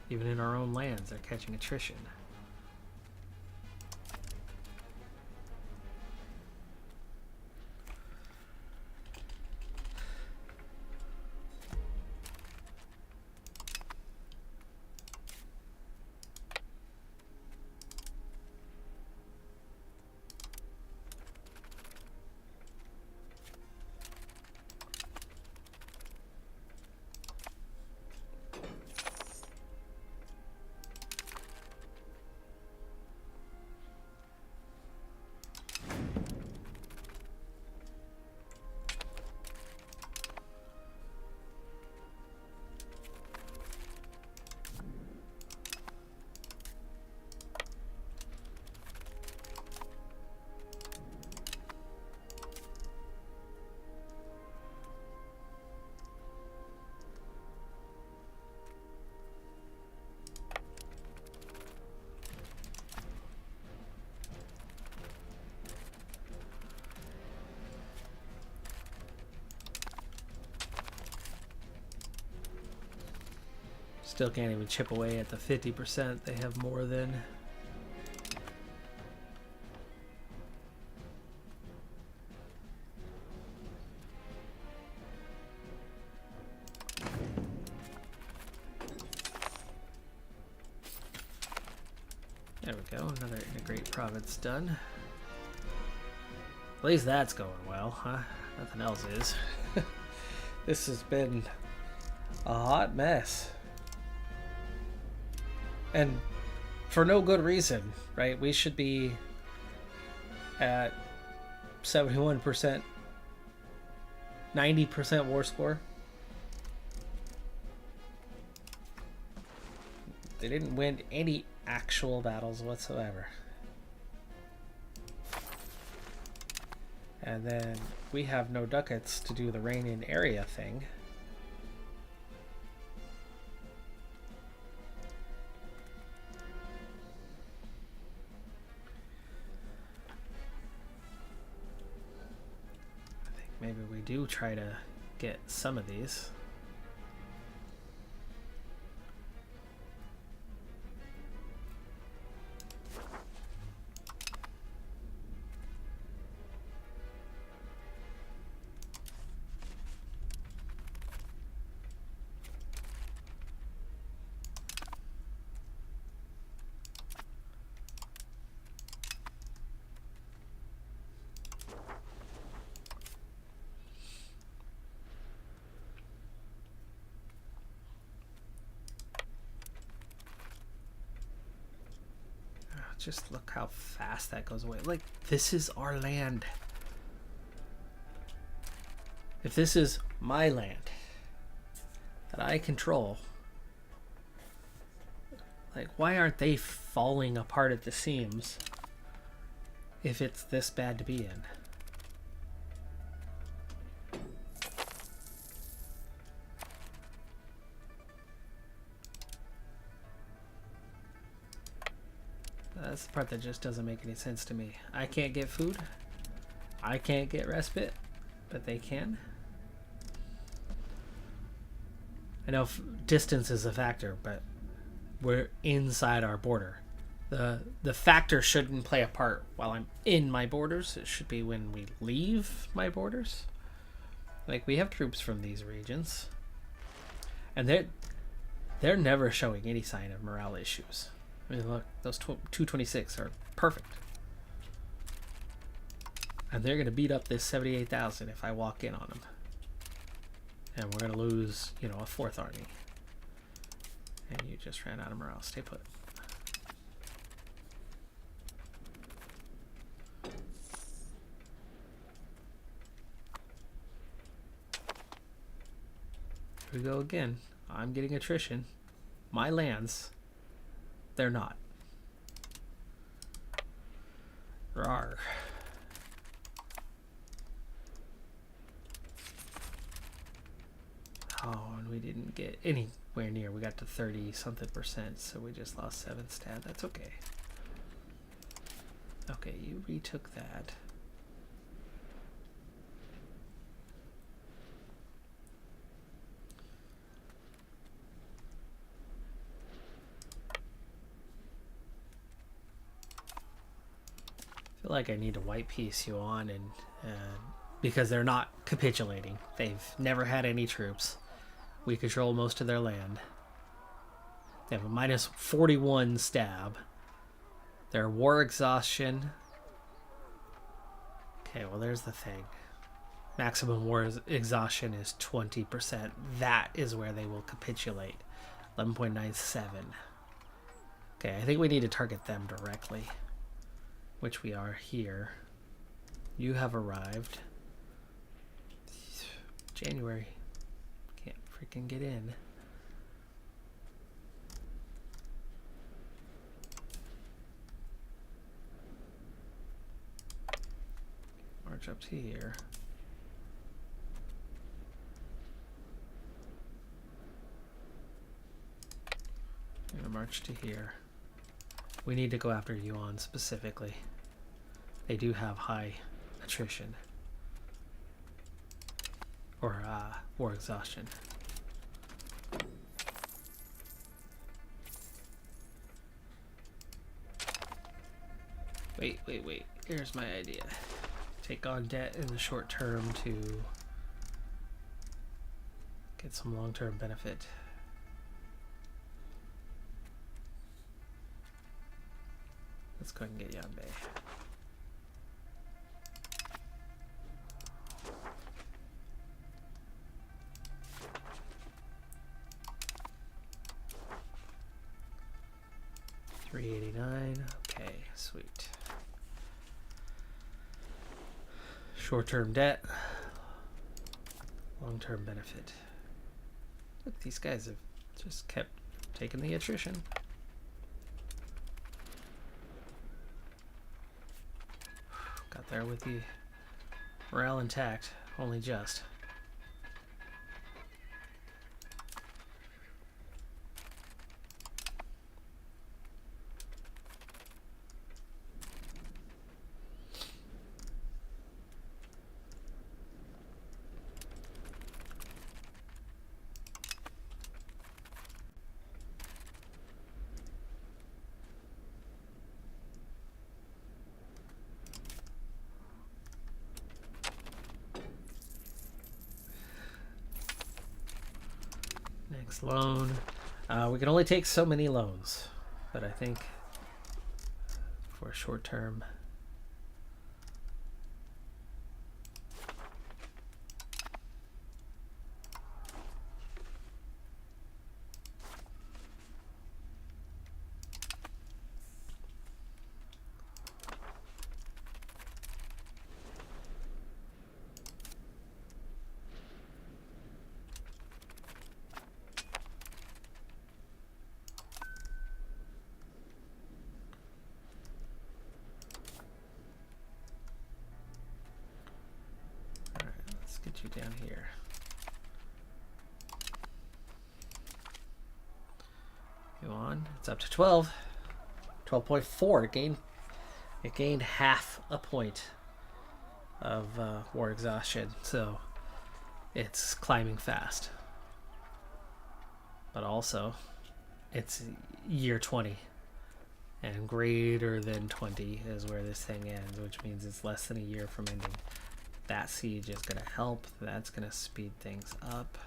Even in our own lands, they're catching attrition. Still can't even chip away at the 50% they have more than. There we go, another integrate province done. At least that's going well, huh? Nothing else is. This has been a hot mess. And for no good reason, right? We should be at 71%, 90% war score. They didn't win any actual battles whatsoever. And then we have no ducats to do the reign in area thing. maybe we do try to get some of these. Just look how fast that goes away. Like, this is our land. If this is my land that I control, like, why aren't they falling apart at the seams if it's this bad to be in? That's the part that just doesn't make any sense to me. I can't get food. I can't get respite, but they can. I know distance is a factor, but we're inside our border. The factor shouldn't play a part while I'm in my borders. It should be when we leave my borders. Like, we have troops from these regions, and they're never showing any sign of morale issues. I mean, look, those 226 are perfect. And they're going to beat up this 78,000 if I walk in on them. And we're going to lose, you know, a fourth army. And you just ran out of morale. Stay put. Here we go again. I'm getting attrition. My lands. They're not. Rawr. Oh, and we didn't get anywhere near. We got to 30-something%, so we just lost 7 stat. That's okay. Okay, you retook that. I feel like I need to white piece Yuan and because they're not capitulating. They've never had any troops. We control most of their land. They have a minus 41 stab. Their war exhaustion. Okay, well, there's the thing. Maximum war exhaustion is 20%. That is where they will capitulate. 11.97. Okay, I think we need to target them directly, which we are here. You have arrived. January. Can't freaking get in. March up to here. I'm gonna march to here. We need to go after Yuan specifically. They do have high attrition. Or war exhaustion. Wait. Here's my idea. Take on debt in the short term to get some long-term benefit. Let's go ahead and get Yuan Bay. $389. Okay, sweet. Short-term debt, long-term benefit. Look, these guys have just kept taking the attrition. Got there with the morale intact, only just. Next loan. We can only take so many loans, but I think for a short term. Get you down here. Yuan, it's up to 12. 12.4. It gained half a point of war exhaustion, so it's climbing fast. But also, it's year 20, and greater than 20 is where this thing ends, which means it's less than a year from ending. That siege is going to help. That's going to speed things up.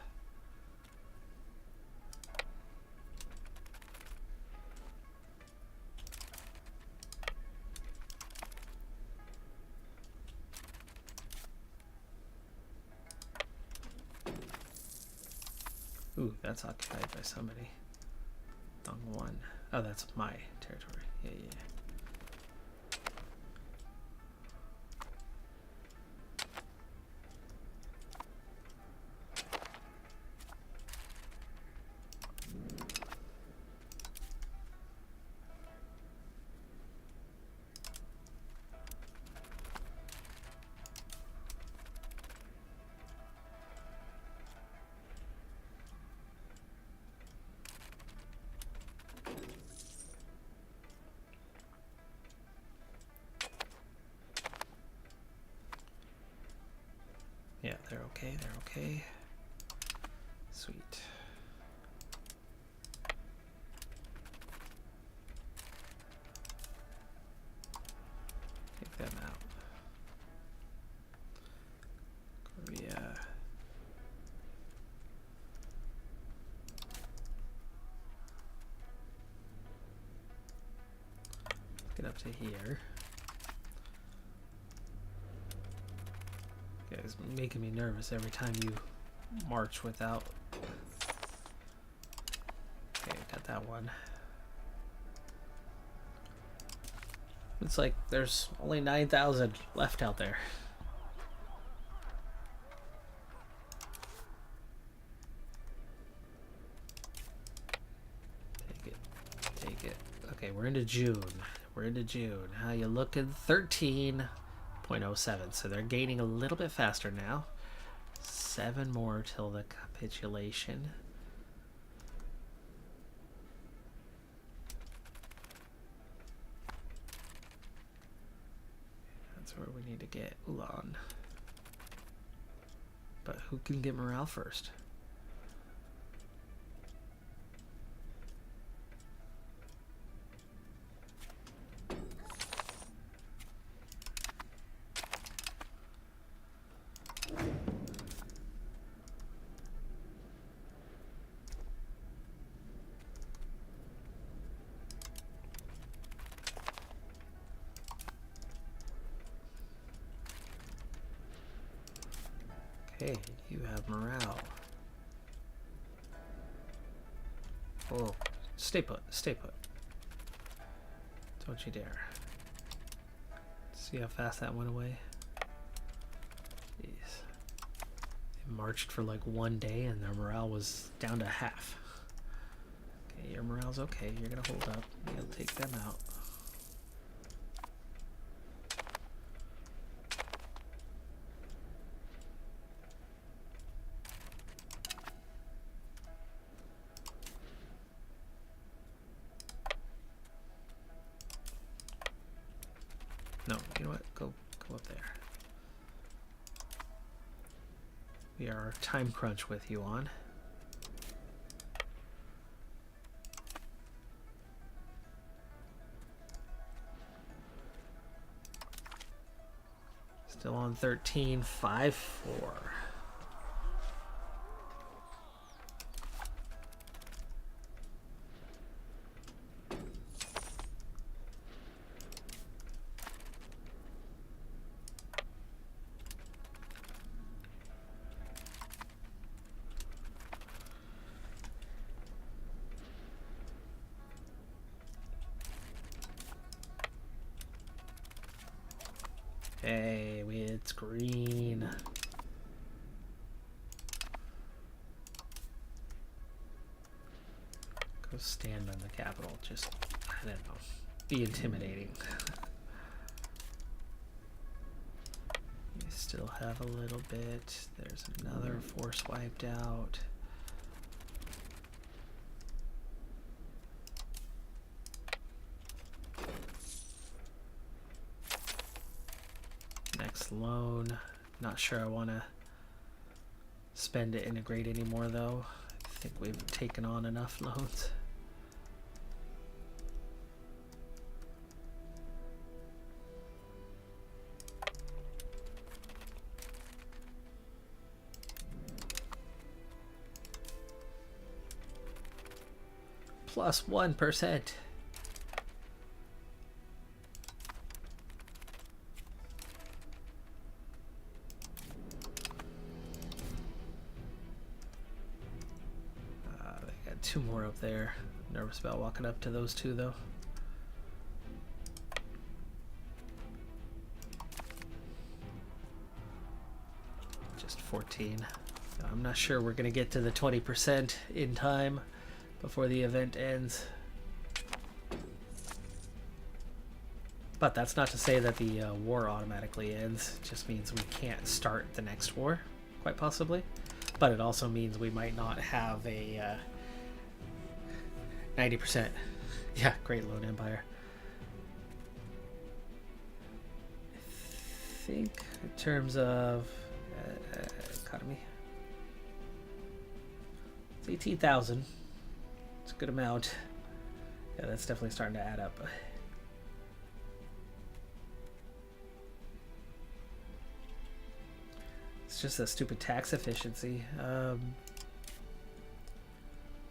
Ooh, that's occupied by somebody. Dongwon. Oh, that's my territory. Yeah. Yeah, they're okay, Sweet. Take them out. Korea. Get up to here. It's making me nervous every time you march without. Okay, got that one. It's like there's only 9,000 left out there. Take it. Okay, we're into June. How you looking? 13.07, so they're gaining a little bit faster now. 7 more till the capitulation. That's where we need to get Yuan. But who can get morale first? Okay, you have morale. Oh, stay put. Don't you dare. See how fast that went away? Jeez. They marched for like 1 day and their morale was down to half. Okay, your morale's okay. You're gonna hold up. You'll take them out. No, you know what? Go up there. We are time crunch with Yuan. Still on 13.54. Okay, it's green. Go stand on the capital. Just, I don't know, be intimidating. We still have a little bit. There's another force wiped out. Next loan. Not sure I want to spend to integrate anymore though. I think we've taken on enough loans. Plus 1%. They got two more up there. Nervous about walking up to those two though. Just 14. I'm not sure we're gonna get to the 20% in time before the event ends. But that's not to say that the war automatically ends. It just means we can't start the next war, quite possibly. But it also means we might not have a 90%. Yeah, Great Lone Empire. I think in terms of economy, it's 18,000. It's a good amount. Yeah, that's definitely starting to add up. It's just a stupid tax efficiency. We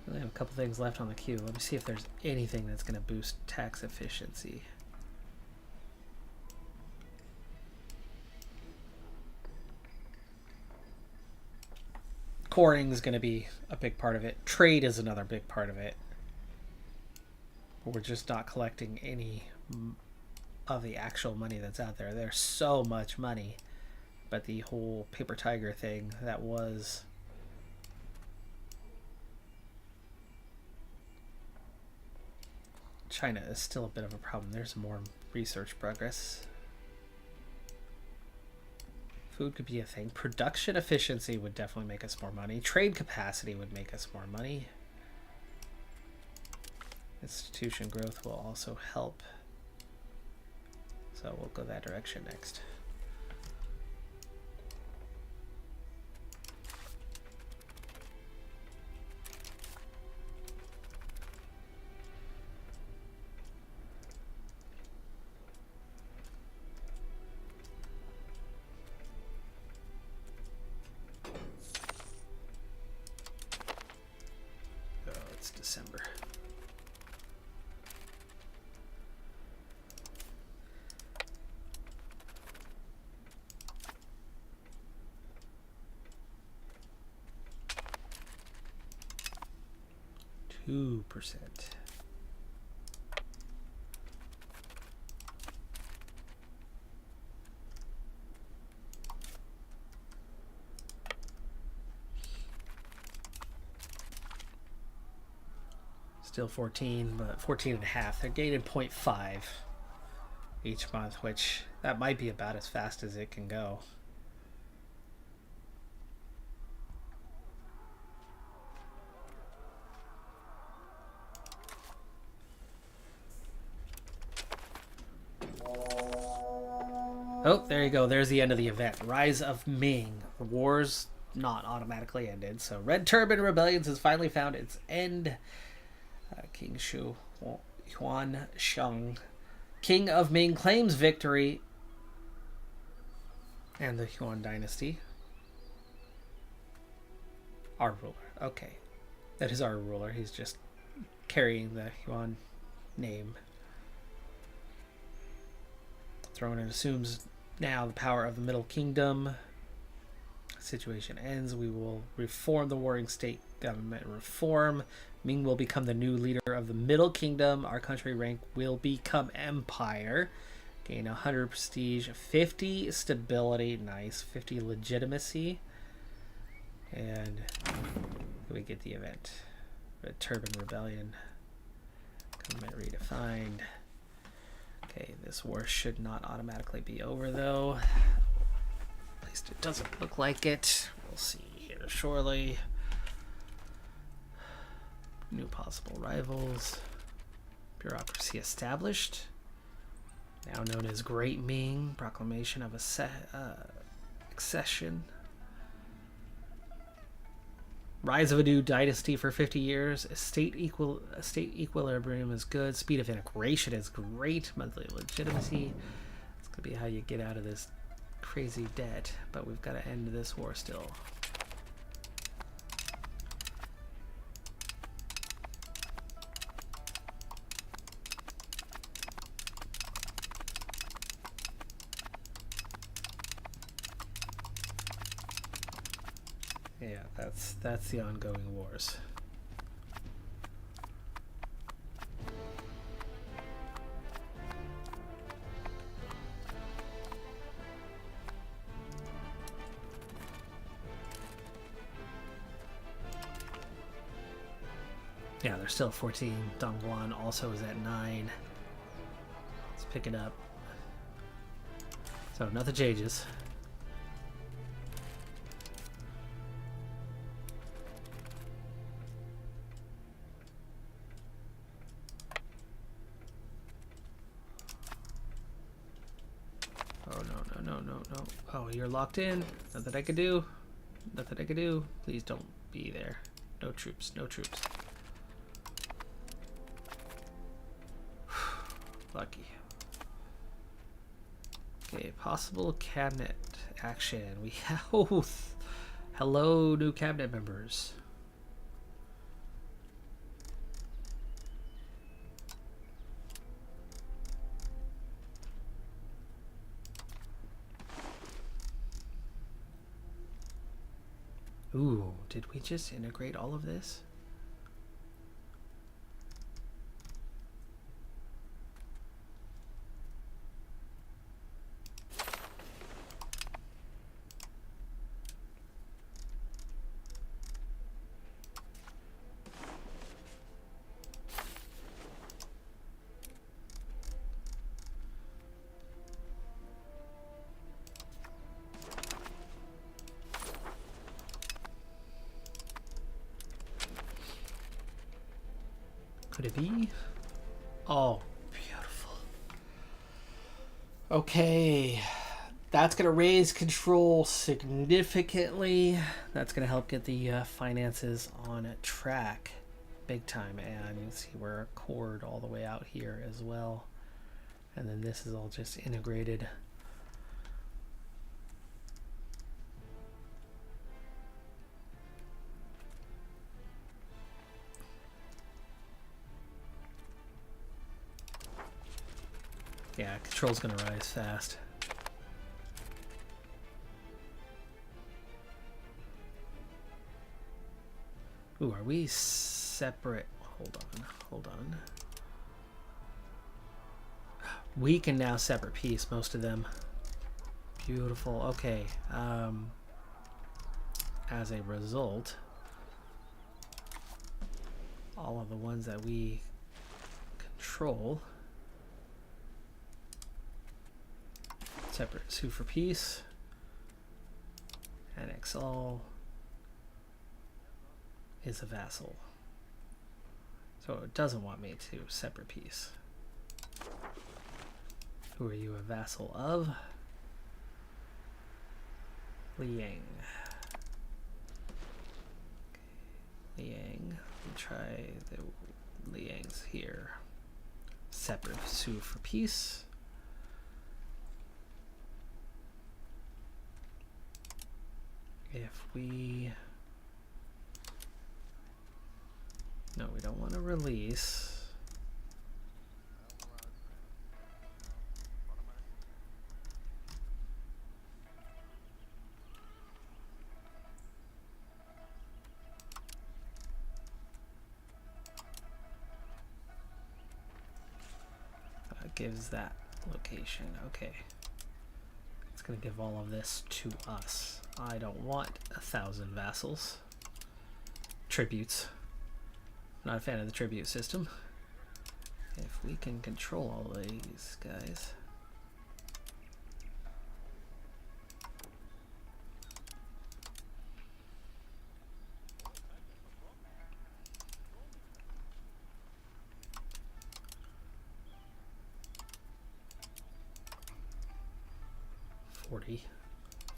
only have a couple things left on the queue. Let me see if there's anything that's going to boost tax efficiency. Coring is going to be a big part of it. Trade is another big part of it. We're just not collecting any of the actual money that's out there. There's so much money. But the whole paper tiger thing that was... China is still a bit of a problem. There's more research progress. Food could be a thing. Production efficiency would definitely make us more money. Trade capacity would make us more money. Institution growth will also help. So we'll go that direction next. December. %. Still 14, but 14 and a half. They're gaining 0.5 each month, which that might be about as fast as it can go. Oh, there you go. There's the end of the event. Rise of Ming. The war's not automatically ended, so Red Turban Rebellions has finally found its end. King Shu Yuan Sheng, King of Ming, claims victory, and the Yuan dynasty. Our ruler. Okay, that is our ruler. He's just carrying the Yuan name. Throne assumes now the power of the Middle Kingdom. Situation ends. We will reform the warring state government reform. Ming will become the new leader of the Middle Kingdom. Our country rank will become empire. Gain 100 prestige, 50 stability, nice, 50 legitimacy, and we get the event. The Turban Rebellion. Government redefined. Okay, this war should not automatically be over though. At least it doesn't look like it. We'll see here shortly. New possible rivals. Bureaucracy established. Now known as Great Ming. Proclamation of accession. Rise of a new dynasty for 50 years. Estate equilibrium is good. Speed of integration is great. Monthly legitimacy. It's going to be how you get out of this crazy debt. But we've got to end this war still. Yeah, that's the ongoing wars. Yeah, they're still 14. Dongguan also is at 9. Let's pick it up. So nothing changes. No. Oh, you're locked in. Nothing I could do. Nothing I could do. Please don't be there. No troops. No troops. Lucky. Okay, possible cabinet action. We have... Oh, hello, new cabinet members. Ooh, did we just integrate all of this? Could it be? Oh, beautiful. Okay. That's going to raise control significantly. That's going to help get the finances on track big time. And you can see we're a cord all the way out here as well. And then this is all just integrated. Yeah, control's gonna rise fast. Ooh, are we separate? Hold on. We can now separate piece most of them. Beautiful. Okay. As a result, all of the ones that we control. Separate sue for peace. Annex all is a vassal. So it doesn't want me to separate peace. Who are you a vassal of? Liang. Okay. Liang. Let me try the Liang's here. Separate sue for peace. If we... No, we don't want to release. Gives that location. Okay. It's going to give all of this to us. I don't want 1,000 vassals. Tributes. Not a fan of the tribute system. If we can control all these guys.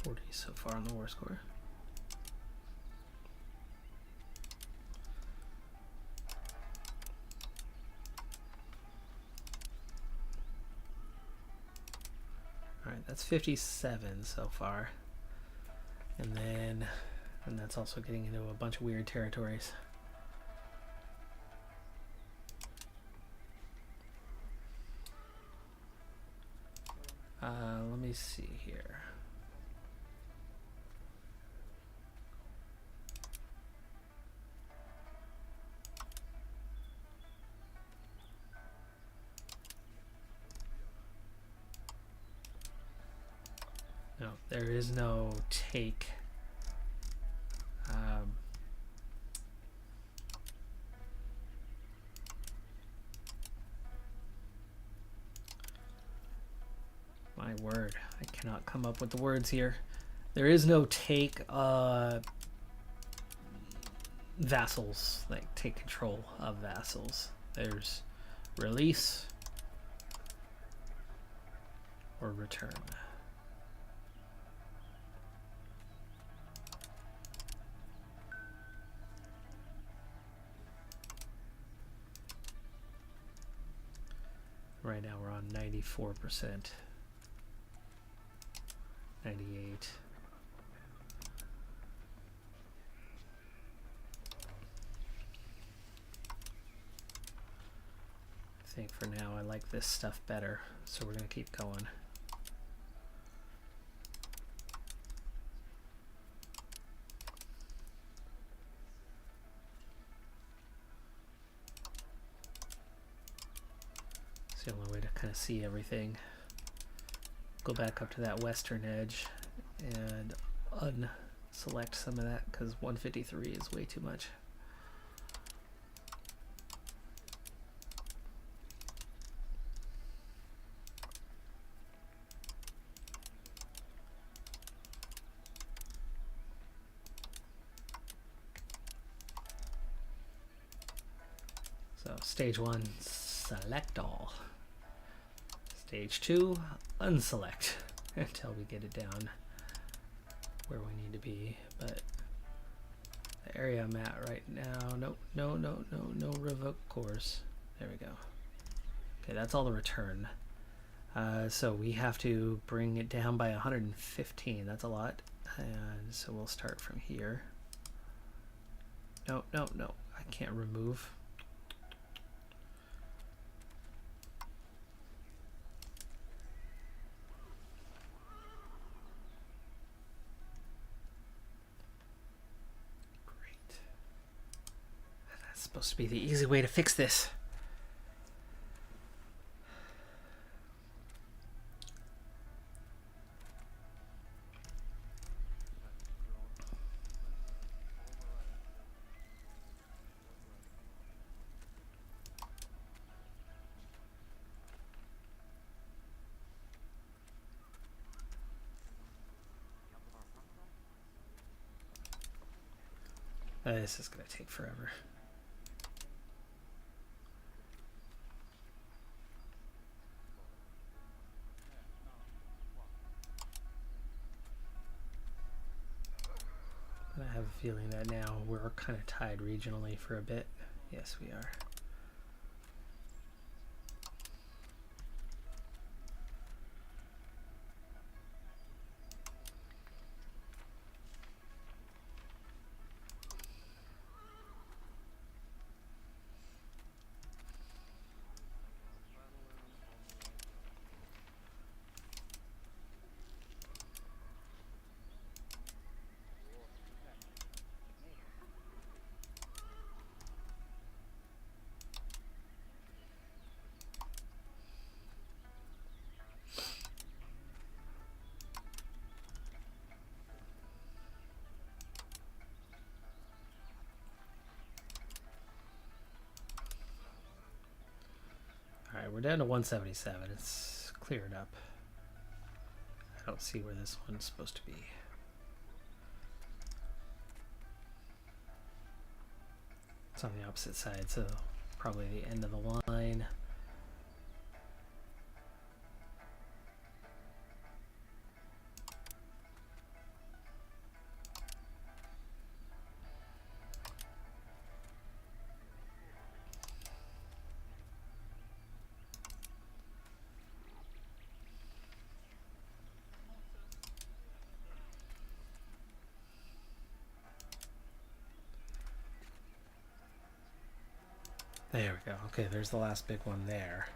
Forty so far on the war score. Alright, that's 57 so far. And that's also getting into a bunch of weird territories. Let me see here. No, there is no take. My word, I cannot come up with the words here. There is no take vassals, like take control of vassals. There's release or return. Right now we're on 94%. 98. I think for now I like this stuff better, so we're going to keep going. It's the only way to kind of see everything. Go back up to that western edge and unselect some of that because 153 is way too much. So stage 1, select all. Stage 2, unselect until we get it down where we need to be. But the area I'm at right now, no revoke course. There we go. Okay, that's all the return. So we have to bring it down by 115. That's a lot. And so we'll start from here. No, I can't remove. Supposed to be the easy way to fix this. This is going to take forever. I have a feeling that now we're kind of tied regionally for a bit. Yes, we are. down to 177. It's cleared up. I don't see where this one's supposed to be. It's on the opposite side, so probably the end of the line. There we go. Okay, there's the last big one there.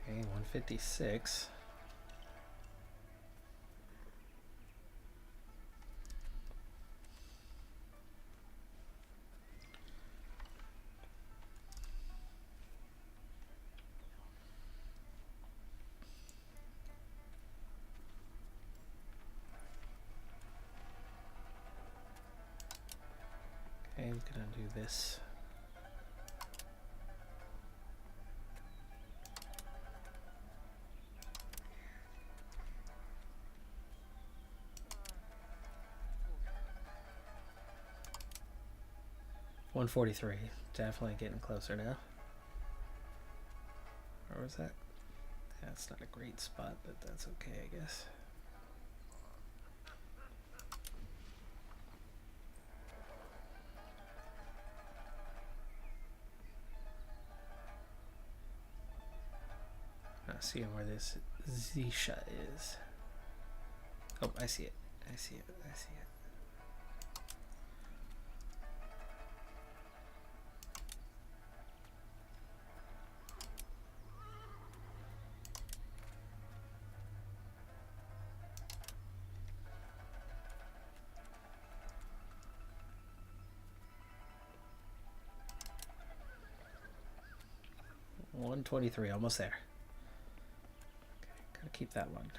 Okay, 156. Okay, I'm gonna do this. $143. Definitely getting closer now. Where was that? That's not a great spot, but that's okay, I guess. Not seeing where this Zisha is. Oh, I see it. I see it. I see it. $123, almost there. Okay, gotta keep that one.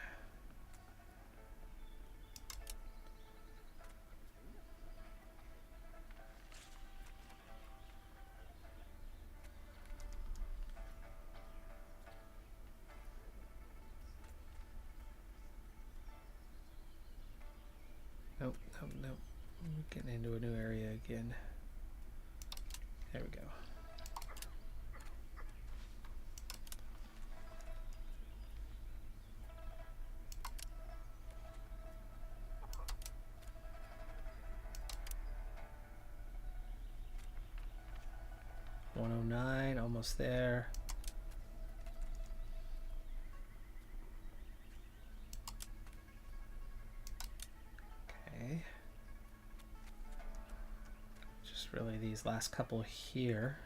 Nope, nope, nope. I'm getting into a new area again. There we go. $109, almost there. Okay. Just really these last couple here.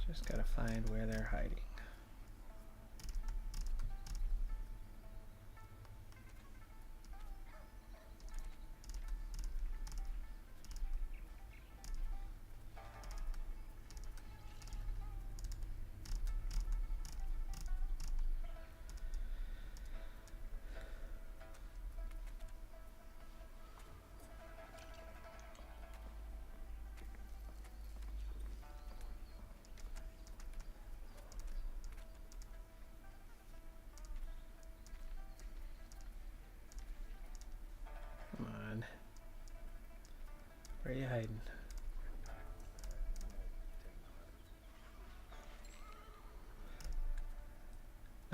Just gotta find where they're hiding. Come on. Where are you hiding?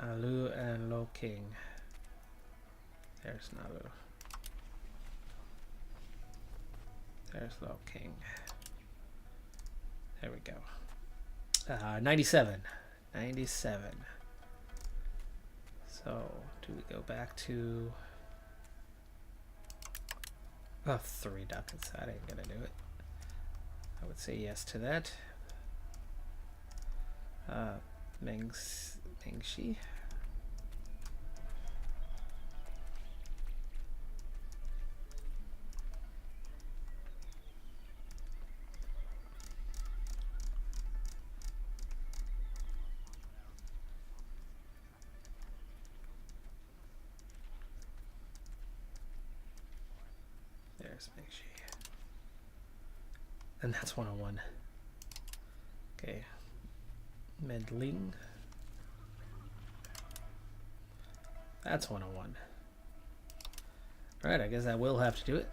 Nalu and Lo King. There's Nalu. There's Lo King. There we go. 97. 97. So, do we go back to... Oh, 3 ducats. That ain't gonna do it. I would say yes to that. Mingxi. Where's Ming? And that's 101. Okay. Meddling. That's 101. Alright, I guess I will have to do it.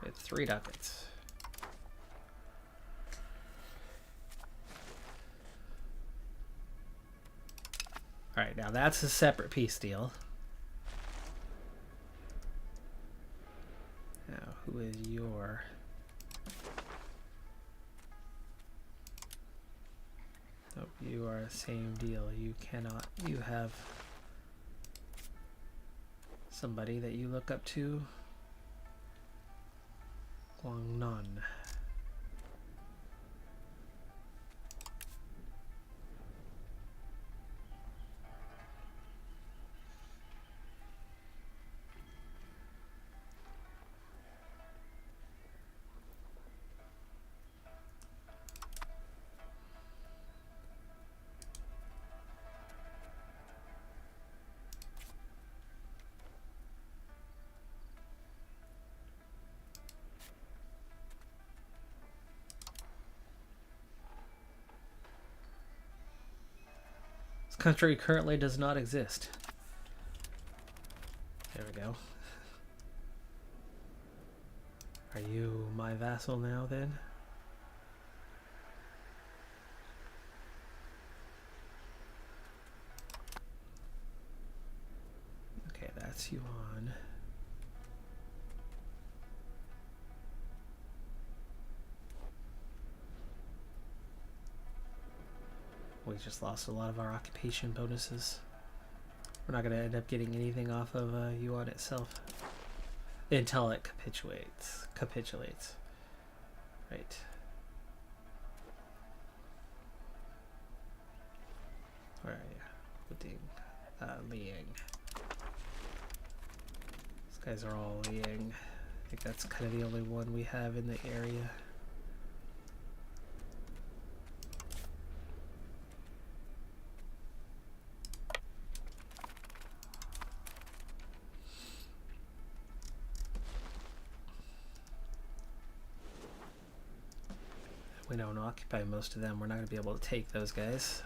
With 3 ducats. Alright, now that's a separate piece deal. Now, who is your... Nope, you are the same deal. You cannot... You have somebody that you look up to. Guangnan. Country currently does not exist. There we go. Are you my vassal now then? Okay, that's Yuan. We just lost a lot of our occupation bonuses. We're not going to end up getting anything off of Yuan itself until it capitulates. Right. Where are you? Liang. These guys are all Liang. I think that's kind of the only one we have in the area. We don't occupy most of them. We're not going to be able to take those guys.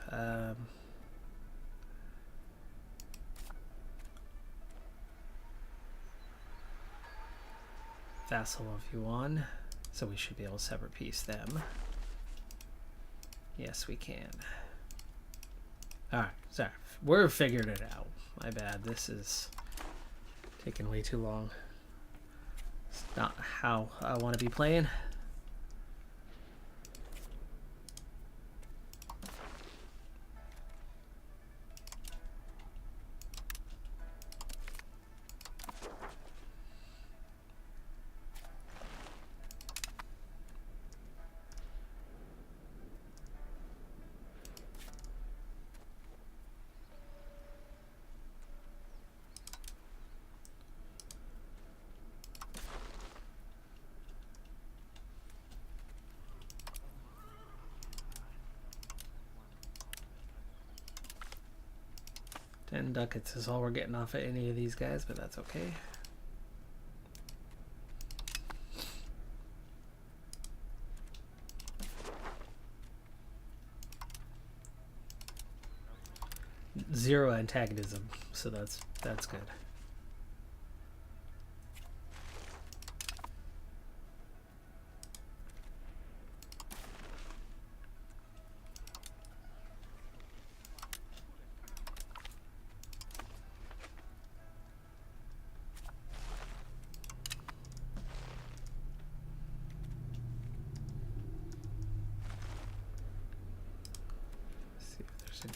Vassal of Yuan. So we should be able to separate piece them. Yes, we can. Alright, sorry. We're figuring it out. My bad. This is taking way too long. It's not how I want to be playing. Ducats is all we're getting off of any of these guys, but that's okay. Zero antagonism, so that's good.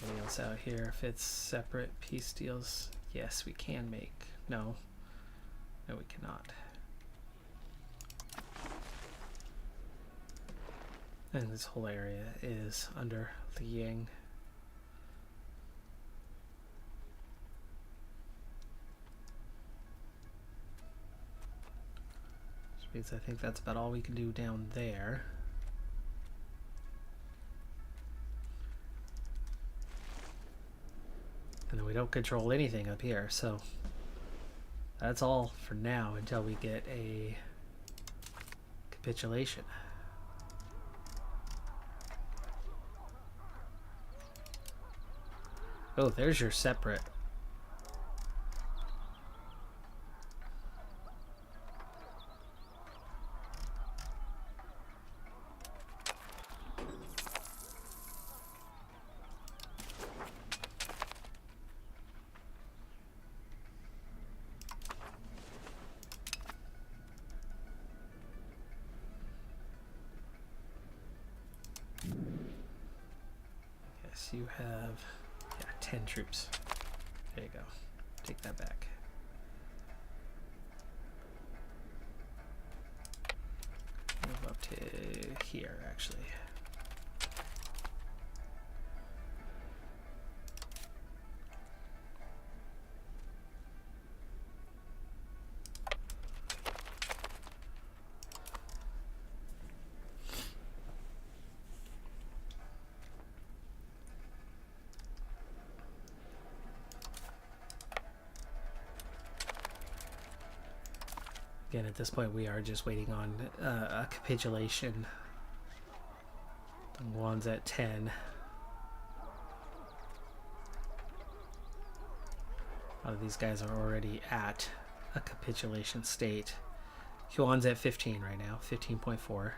Anybody else out here? If it's separate piece deals, yes, we can make. No, we cannot. And this whole area is under Liang. Which means I think that's about all we can do down there. And then we don't control anything up here, so that's all for now until we get a capitulation. Oh, there's your separate. Yes, you have 10 troops. There you go. Take that back. Move up to here, actually. Again, at this point, we are just waiting on a capitulation. Yuan's at 10. A lot of these guys are already at a capitulation state. Yuan's at 15 right now, 15.4.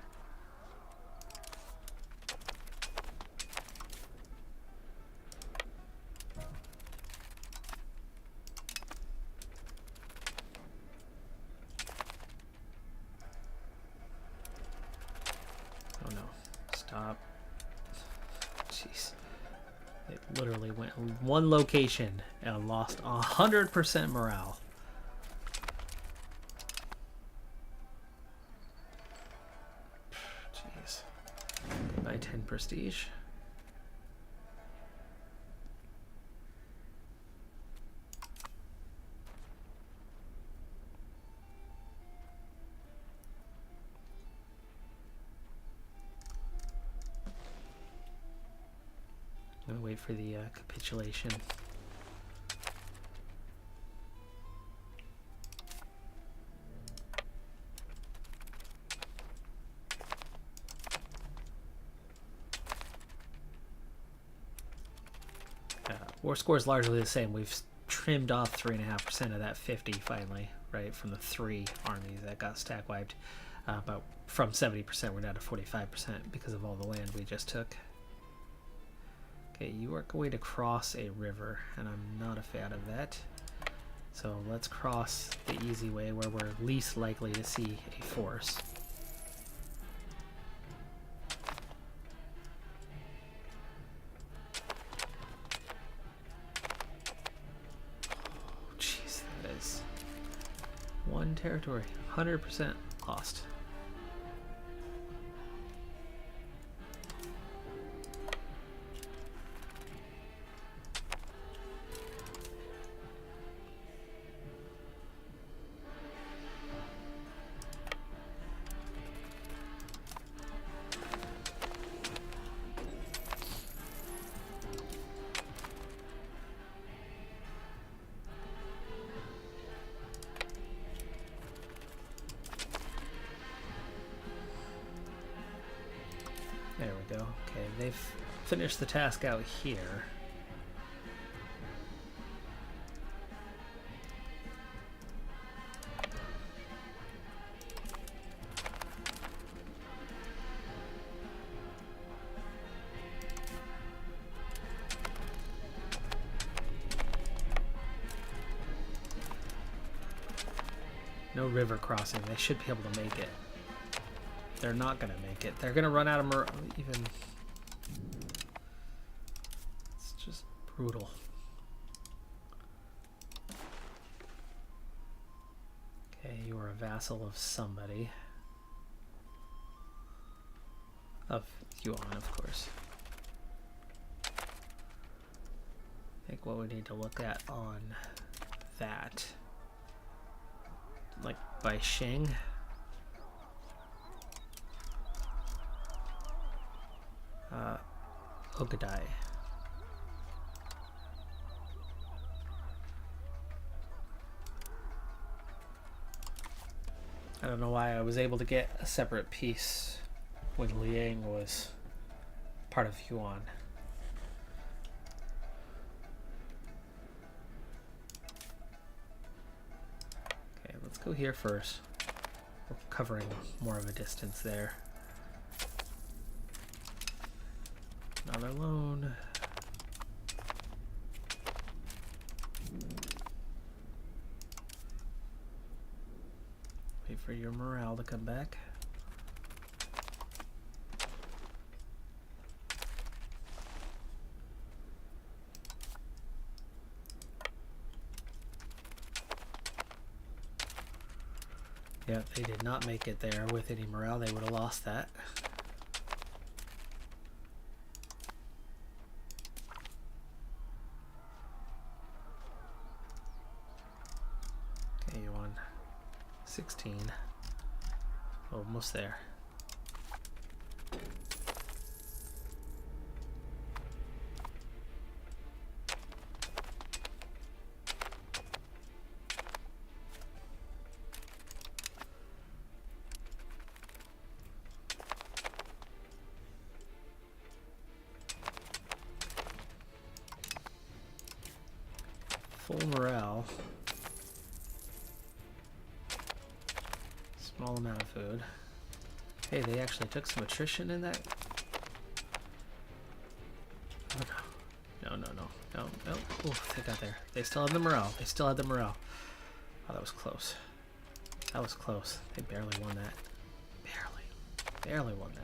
Oh no, stop. Jeez. It literally went one location and lost 100% morale. Jeez. Goodbye 10 prestige. I'm gonna wait for the capitulation. War score is largely the same. We've trimmed off 3.5% of that 50 finally, right, from the 3 armies that got stack wiped. But from 70%, we're down to 45% because of all the land we just took. Okay, you are going to cross a river, and I'm not a fan of that. So let's cross the easy way where we're least likely to see a force. Oh, jeez, that is one territory, 100% lost. There we go. Okay, they've finished the task out here. No river crossing. They should be able to make it. They're not going to make it. They're going to run out of even... It's just brutal. Okay, you are a vassal of somebody. Of Yuan, of course. I think what we need to look at on that, like by Sheng, Ogadai. I don't know why I was able to get a separate piece when Liang was part of Yuan. Okay, let's go here first. We're covering more of a distance there. Another loan. Wait for your morale to come back. Yeah, they did not make it there with any morale. They would have lost that. Okay, Yuan. 16. Almost there. Full morale. Small amount of food. Hey, they actually took some attrition in that. Oh no. No, no, no. No, no. Oh, they got there. They still had the morale. They still had the morale. Oh, that was close. That was close. They barely won that. Barely. Barely won that.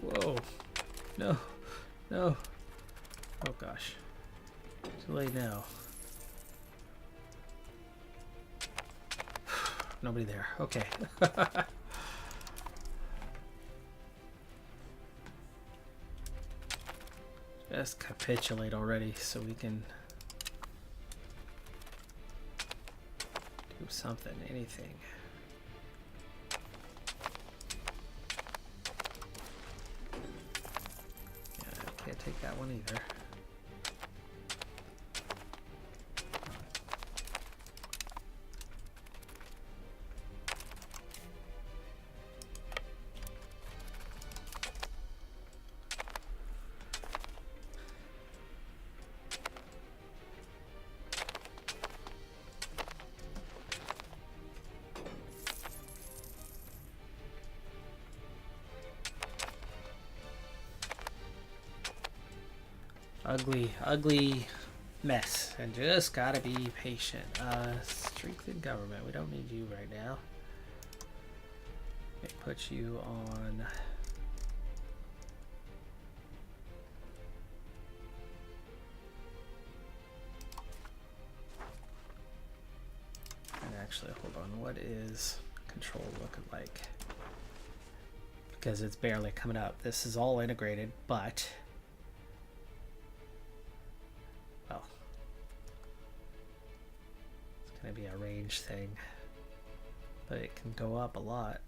Whoa. No. No. Oh gosh. Too late now. Nobody there. Okay. Just capitulate already so we can do something, anything. Can't take that one either. Ugly mess, and just gotta be patient. Strengthen government. We don't need you right now. It puts you on. And actually, hold on. What is control looking like? Because it's barely coming up. This is all integrated, but. Gonna be a range thing, but it can go up a lot.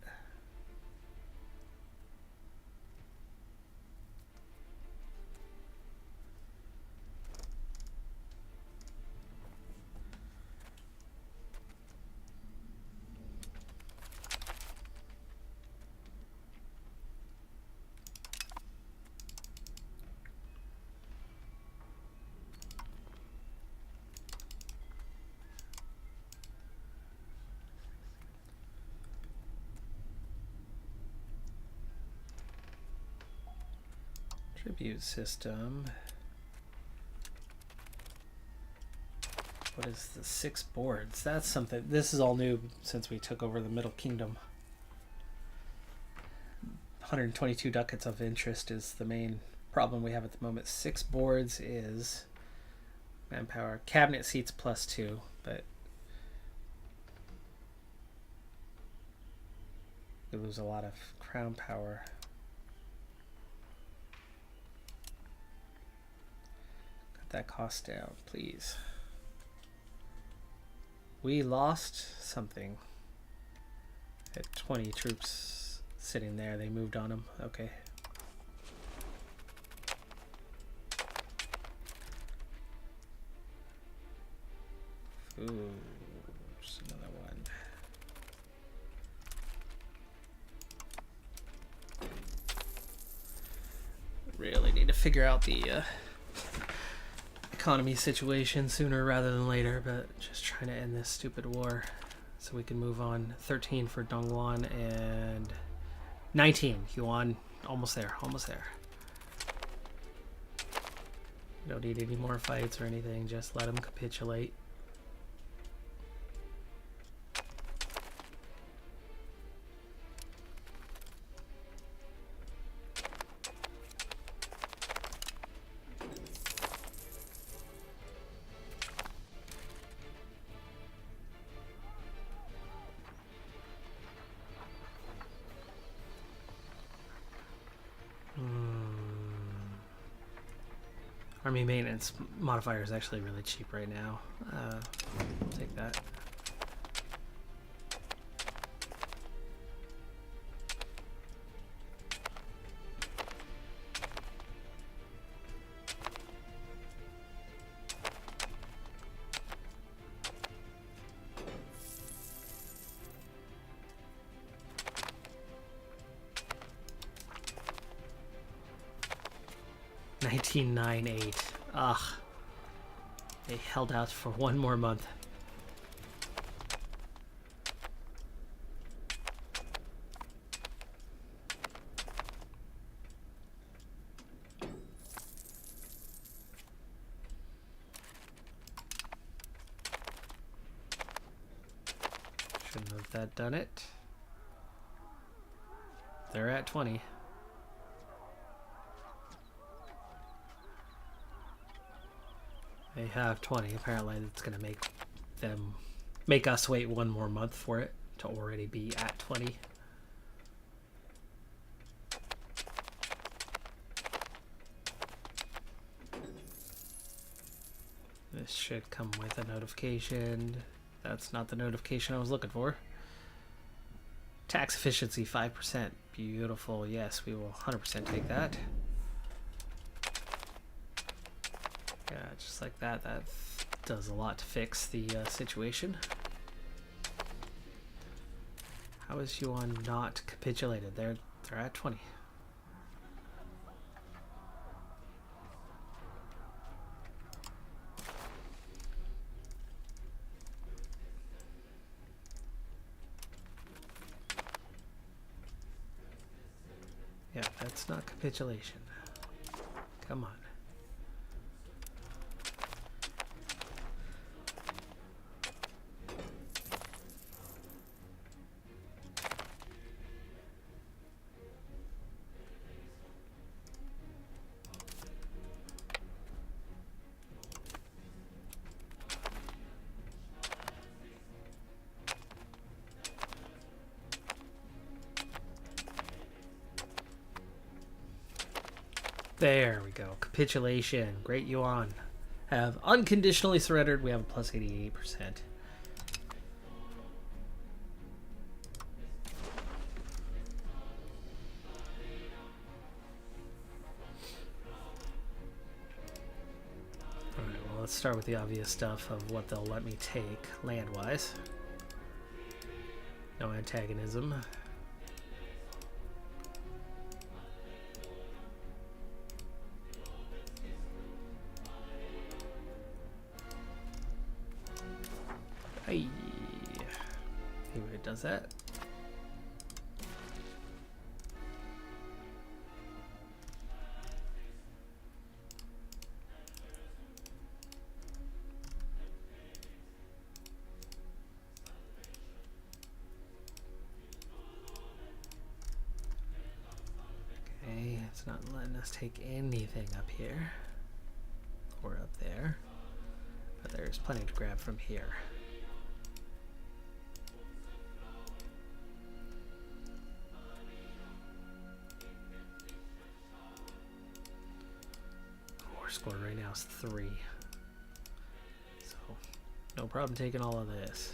Tribute system. What is the 6 boards? That's something. This is all new since we took over the Middle Kingdom. 122 ducats of interest is the main problem we have at the moment. 6 boards is manpower. Cabinet seats +2, but we lose a lot of crown power. that cost down, please. We lost something. Had 20 troops sitting there. They moved on them. Okay. Ooh, just another one. Really need to figure out the economy situation sooner rather than later, but just trying to end this stupid war so we can move on. 13 for Dongguan and 19 Yuan. Almost there, almost there. Don't need any more fights or anything, just let them capitulate. Army maintenance modifier is actually really cheap right now. I'll take that. $19.98. Ugh. They held out for one more month. Shouldn't have that done it. They're at 20. They have 20. Apparently it's going to make us wait one more month for it to already be at 20. This should come with a notification. That's not the notification I was looking for. Tax efficiency 5%. Beautiful. Yes, we will 100% take that. Yeah, just like that. That does a lot to fix the situation. How is Yuan not capitulated? They're at 20. Yeah, that's not capitulation. Come on. There we go. Capitulation. Great Yuan. Have unconditionally surrendered. We have a plus 88%. Alright, well, let's start with the obvious stuff of what they'll let me take land-wise. No antagonism. Hey, see what it does that. Okay, it's not letting us take anything up here or up there, but there's plenty to grab from here. score right now is 3. So, no problem taking all of this.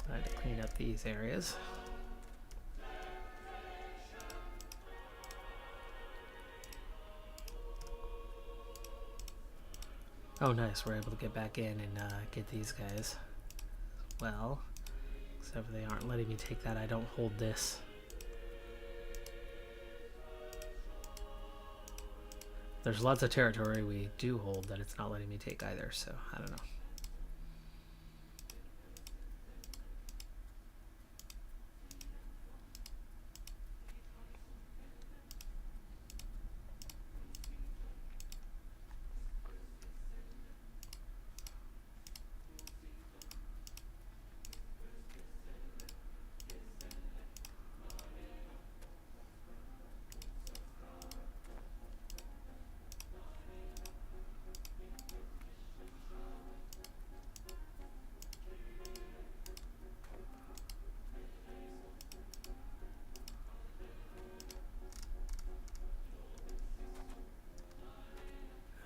I had to clean up these areas. Oh nice, we're able to get back in and get these guys. Well, except for they aren't letting me take that. I don't hold this. There's lots of territory we do hold that it's not letting me take either, so I don't know.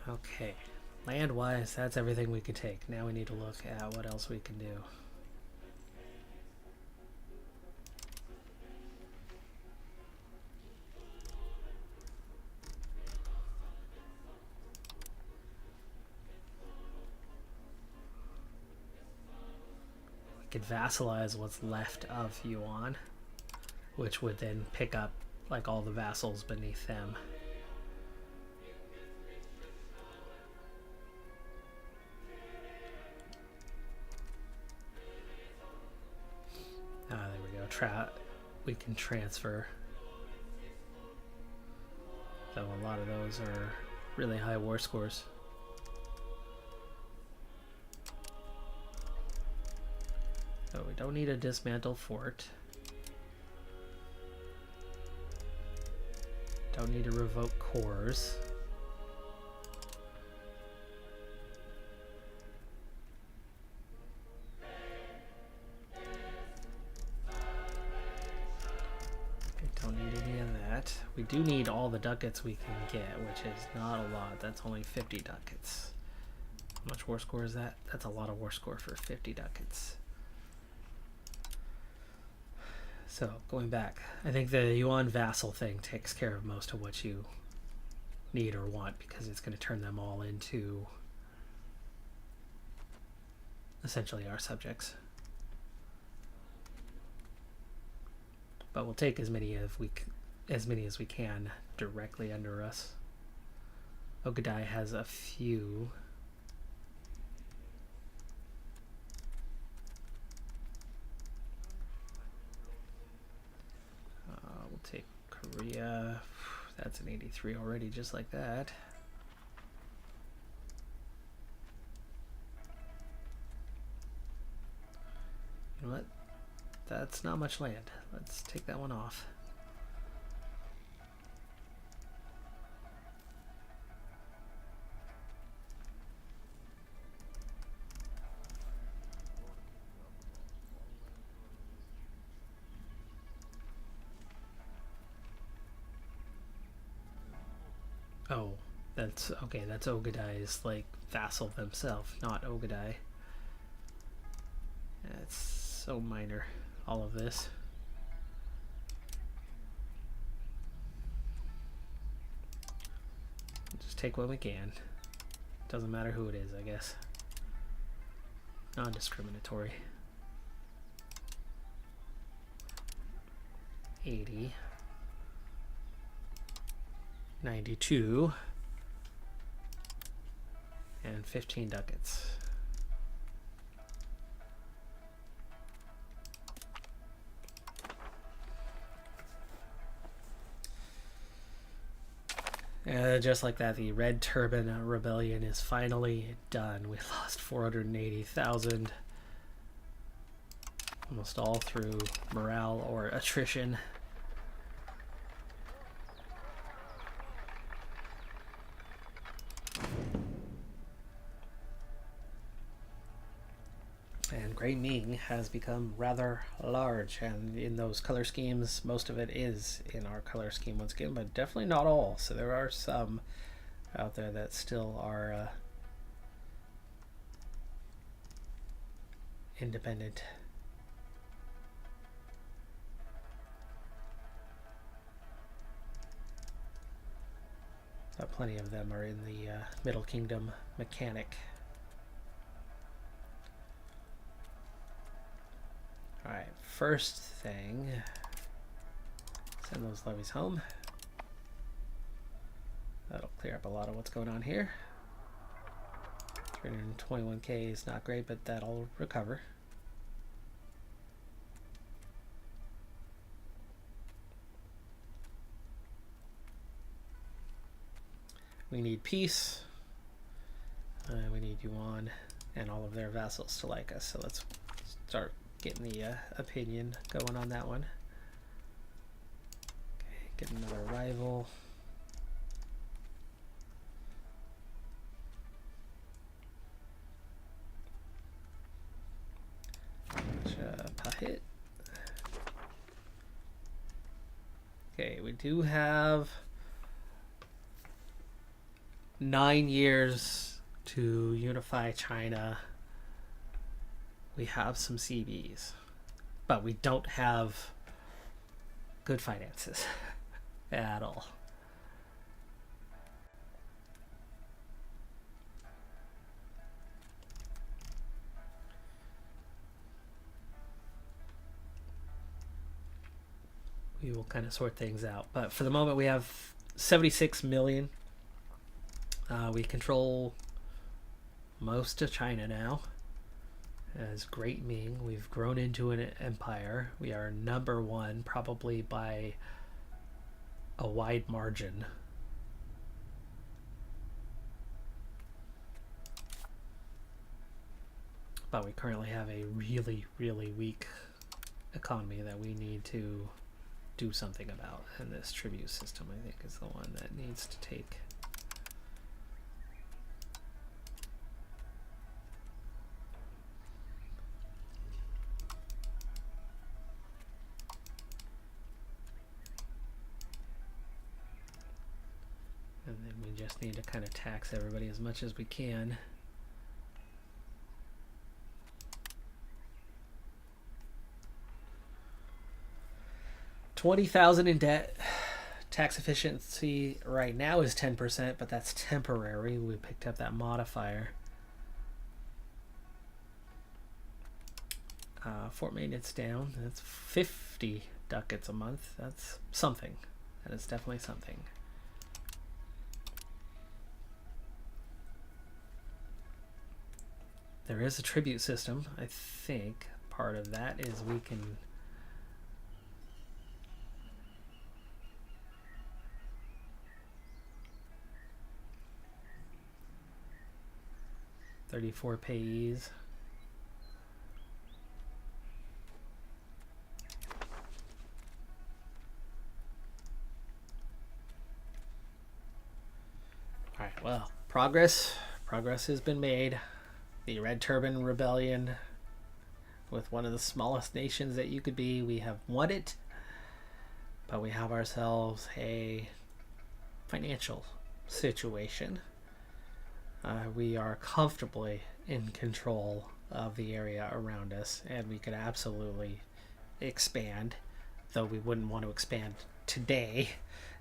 Okay, land-wise, that's everything we could take. Now we need to look at what else we can do. We could vassalize what's left of Yuan, which would then pick up like all the vassals beneath them. There we go. We can transfer. Though a lot of those are really high war scores. So we don't need a dismantle fort. Don't need to revoke cores. We do need all the ducats we can get, which is not a lot. That's only 50 ducats. How much war score is that? That's a lot of war score for 50 ducats. So, going back, I think the Yuan vassal thing takes care of most of what you need or want, because it's going to turn them all into essentially our subjects. But we'll take as many as we can directly under us. Ogadai has a few. We'll take Korea. That's an 83 already, just like that. You know what? That's not much land. Let's take that one off. Oh, that's okay. That's Ogadai's like vassal himself, not Ogadai. That's so minor, all of this. Just take what we can. Doesn't matter who it is, I guess. Non-discriminatory. 80. 92 and 15 ducats. Just like that, the Red Turban Rebellion is finally done. We lost 480,000, almost all through morale or attrition. And Gray Ming has become rather large, and in those color schemes, most of it is in our color scheme once again, but definitely not all. So there are some out there that still are independent. But plenty of them are in the Middle Kingdom mechanic. Alright, first thing, send those levies home. That'll clear up a lot of what's going on here. 321k is not great, but that'll recover. We need peace. We need Yuan and all of their vassals to like us. So let's start getting the opinion going on that one. Okay, get another rival. Pahit. Okay, we do have 9 years to unify China. We have some CBs, but we don't have good finances at all. We will kind of sort things out, but for the moment we have 76 million. We control most of China now as Great Ming. We've grown into an empire. We are number one, probably by a wide margin. But we currently have a really, really weak economy that we need to do something about, and this tribute system, I think, is the one that needs to take. And then we just need to kind of tax everybody as much as we can. $20,000 in debt. Tax efficiency right now is 10%, but that's temporary. We picked up that modifier. Fort maintenance down. That's 50 ducats a month. That's something. That is definitely something. There is a tribute system. I think part of that is we can 34 payees. All right, well, progress has been made. The Red Turban Rebellion, with one of the smallest nations that you could be, we have won it, but we have ourselves a financial situation. We are comfortably in control of the area around us, and we could absolutely expand, though we wouldn't want to expand today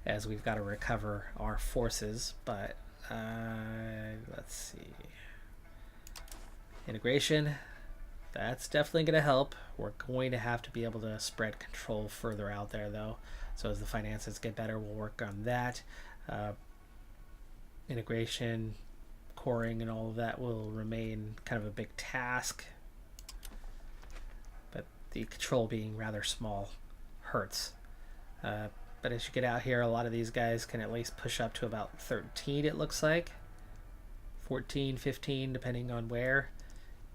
as we've got to recover our forces. But let's see, integration, that's definitely going to help. We're going to have to be able to spread control further out there, though, so as the finances get better, we'll work on that. Integration, coring, and all of that will remain kind of a big task, but the control being rather small hurts. But as you get out here, a lot of these guys can at least push up to about 13, it looks like 14, 15, depending on where.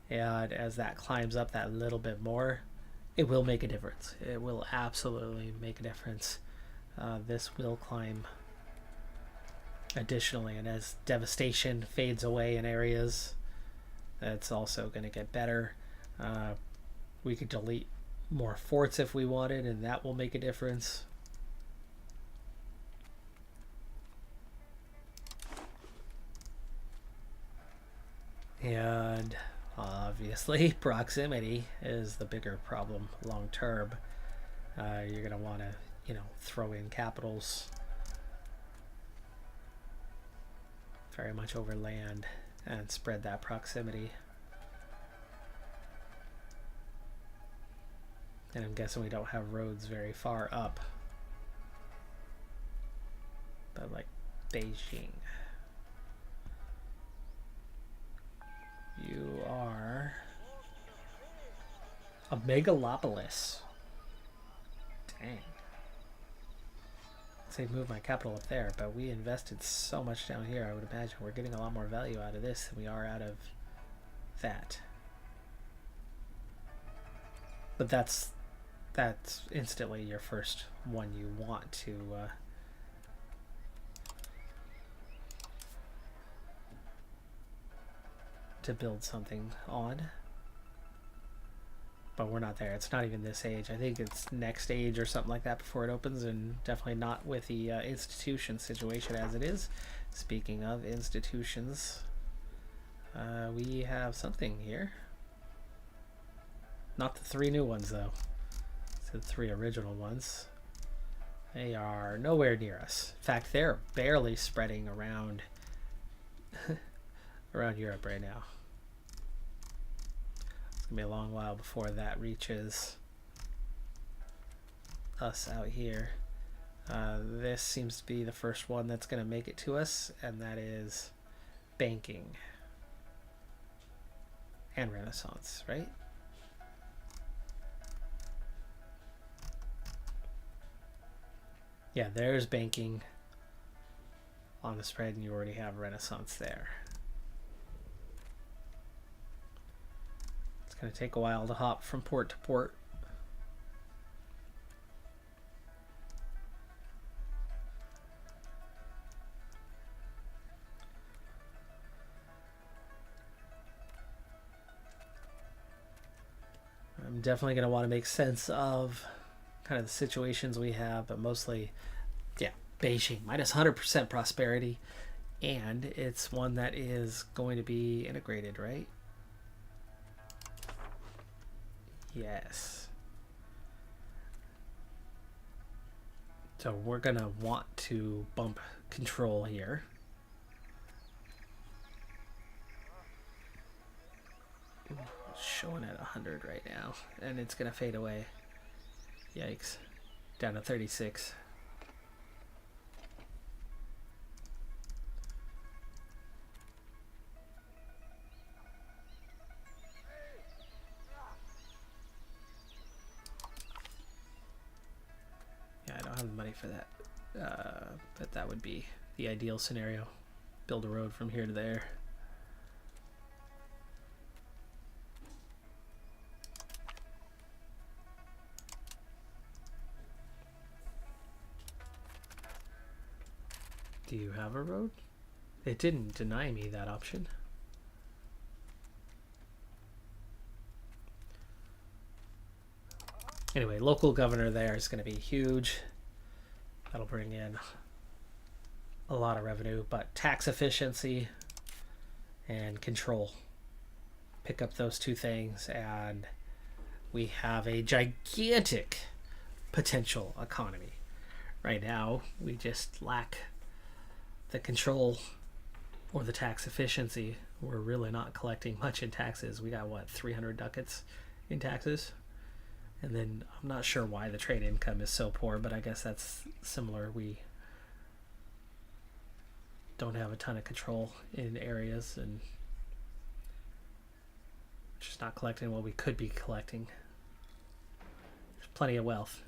And as that climbs up that little bit more, it will make a difference. It will absolutely make a difference. This will climb additionally, and as devastation fades away in areas, that's also going to get better. We could delete more forts if we wanted, and that will make a difference. And obviously, proximity is the bigger problem long term. You're going to want to, throw in capitals very much over land and spread that proximity. And I'm guessing we don't have roads very far up. But like Beijing. You are a megalopolis. Dang. I'd say move my capital up there, but we invested so much down here. I would imagine we're getting a lot more value out of this than we are out of that. But that's instantly your first one you want to build something on. But we're not there. It's not even this age. I think it's next age or something like that before it opens, and definitely not with the institution situation as it is. Speaking of institutions, we have something here. Not the 3 new ones, though. It's the 3 original ones. They are nowhere near us. In fact, they're barely spreading around around Europe right now. It's gonna be a long while before that reaches us out here. This seems to be the first one that's gonna make it to us, and that is banking and Renaissance, right? Yeah, there's banking on the spread, and you already have Renaissance there. It's going to take a while to hop from port to port. I'm definitely going to want to make sense of kind of the situations we have, but mostly, yeah, Beijing minus 100% prosperity, and it's one that is going to be integrated, right? Yes. So we're gonna want to bump control here. It's showing at 100 right now, and it's gonna fade away. Yikes. Down to 36. Yeah, I don't have the money for that. But that would be the ideal scenario. Build a road from here to there. Do you have a road? It didn't deny me that option. Anyway, local governor there is going to be huge. That'll bring in a lot of revenue, but tax efficiency and control. Pick up those 2 things, and we have a gigantic potential economy. Right now, we just lack the control or the tax efficiency. We're really not collecting much in taxes. We got, what, 300 ducats in taxes? And then I'm not sure why the trade income is so poor, but I guess that's similar. We don't have a ton of control in areas, and just not collecting what we could be collecting. There's plenty of wealth.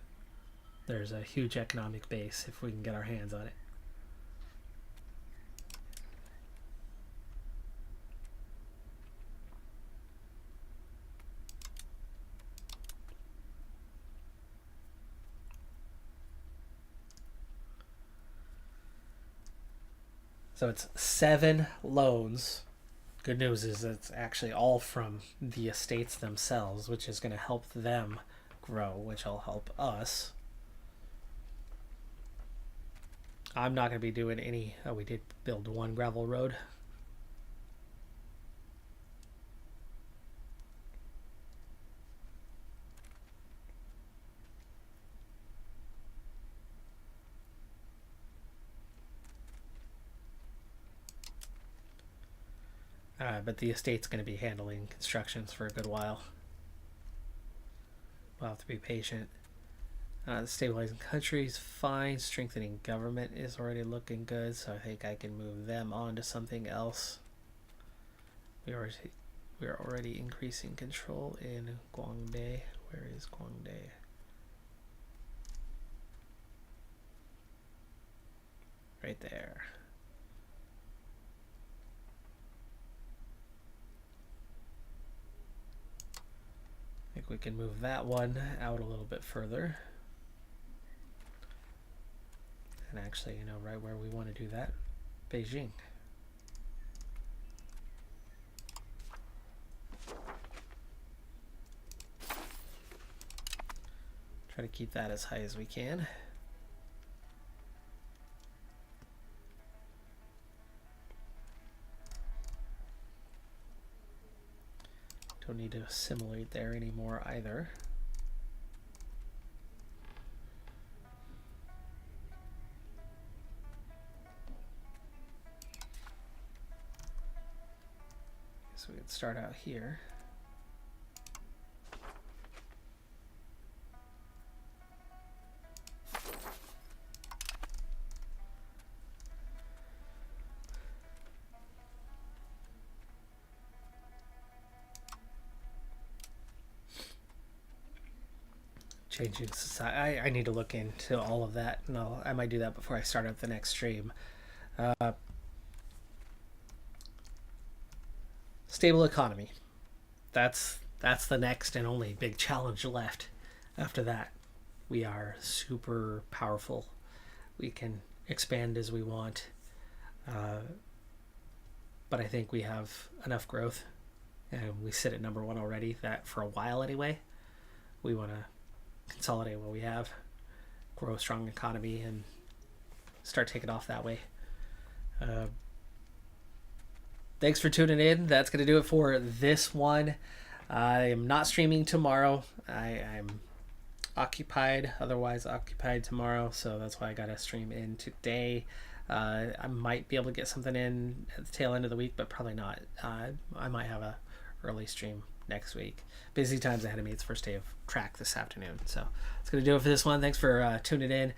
There's a huge economic base if we can get our hands on it. So it's 7 loans good news is it's actually all from the estates themselves, which is going to help them grow, which will help us. I'm not going to be doing any... Oh, we did build one gravel road. But the estate's going to be handling constructions for a good while. We'll have to be patient. Stabilizing countries, fine. Strengthening government is already looking good, so I think I can move them on to something else. We are already increasing control in Guangde. Where is Guangde? Right there. I think we can move that one out a little bit further. And actually, you know, right where we want to do that, Beijing. Try to keep that as high as we can. Don't need to assimilate there anymore either. So we could start out here. Changing society. I need to look into all of that. No, I might do that before I start up the next stream. Stable economy. That's the next and only big challenge left. After that, we are super powerful. We can expand as we want. But I think we have enough growth. And we sit at number 1 already. That for a while anyway. We want to consolidate what we have, grow a strong economy, and start taking off that way. Thanks for tuning in. That's going to do it for this one. I am not streaming tomorrow. I'm otherwise occupied tomorrow, so that's why I got to stream in today. I might be able to get something in at the tail end of the week, but probably not. I might have a early stream next week. Busy times ahead of me. It's first day of track this afternoon. So that's going to do it for this one. Thanks for tuning in.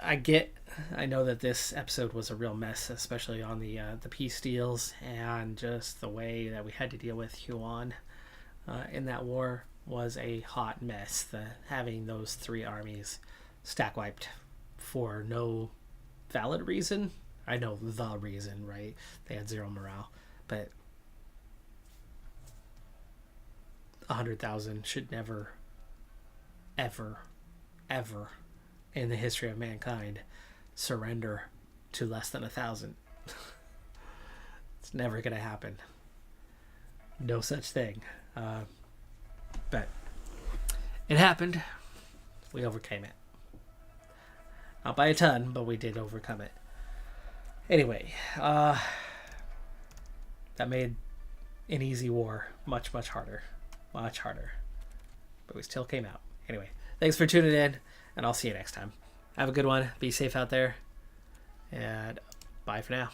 I know that this episode was a real mess, especially on the peace deals and just the way that we had to deal with Yuan in that war was a hot mess. Having those 3 armies stack wiped for no valid reason. I know the reason, right? They had 0 morale, but 100,000 should never, ever, ever in the history of mankind surrender to less than 1,000. It's never going to happen. No such thing. But it happened. We overcame it. Not by a ton, but we did overcome it. Anyway, that made an easy war much, much harder. Much harder. But we still came out. Anyway, thanks for tuning in, and I'll see you next time. Have a good one. Be safe out there. And bye for now.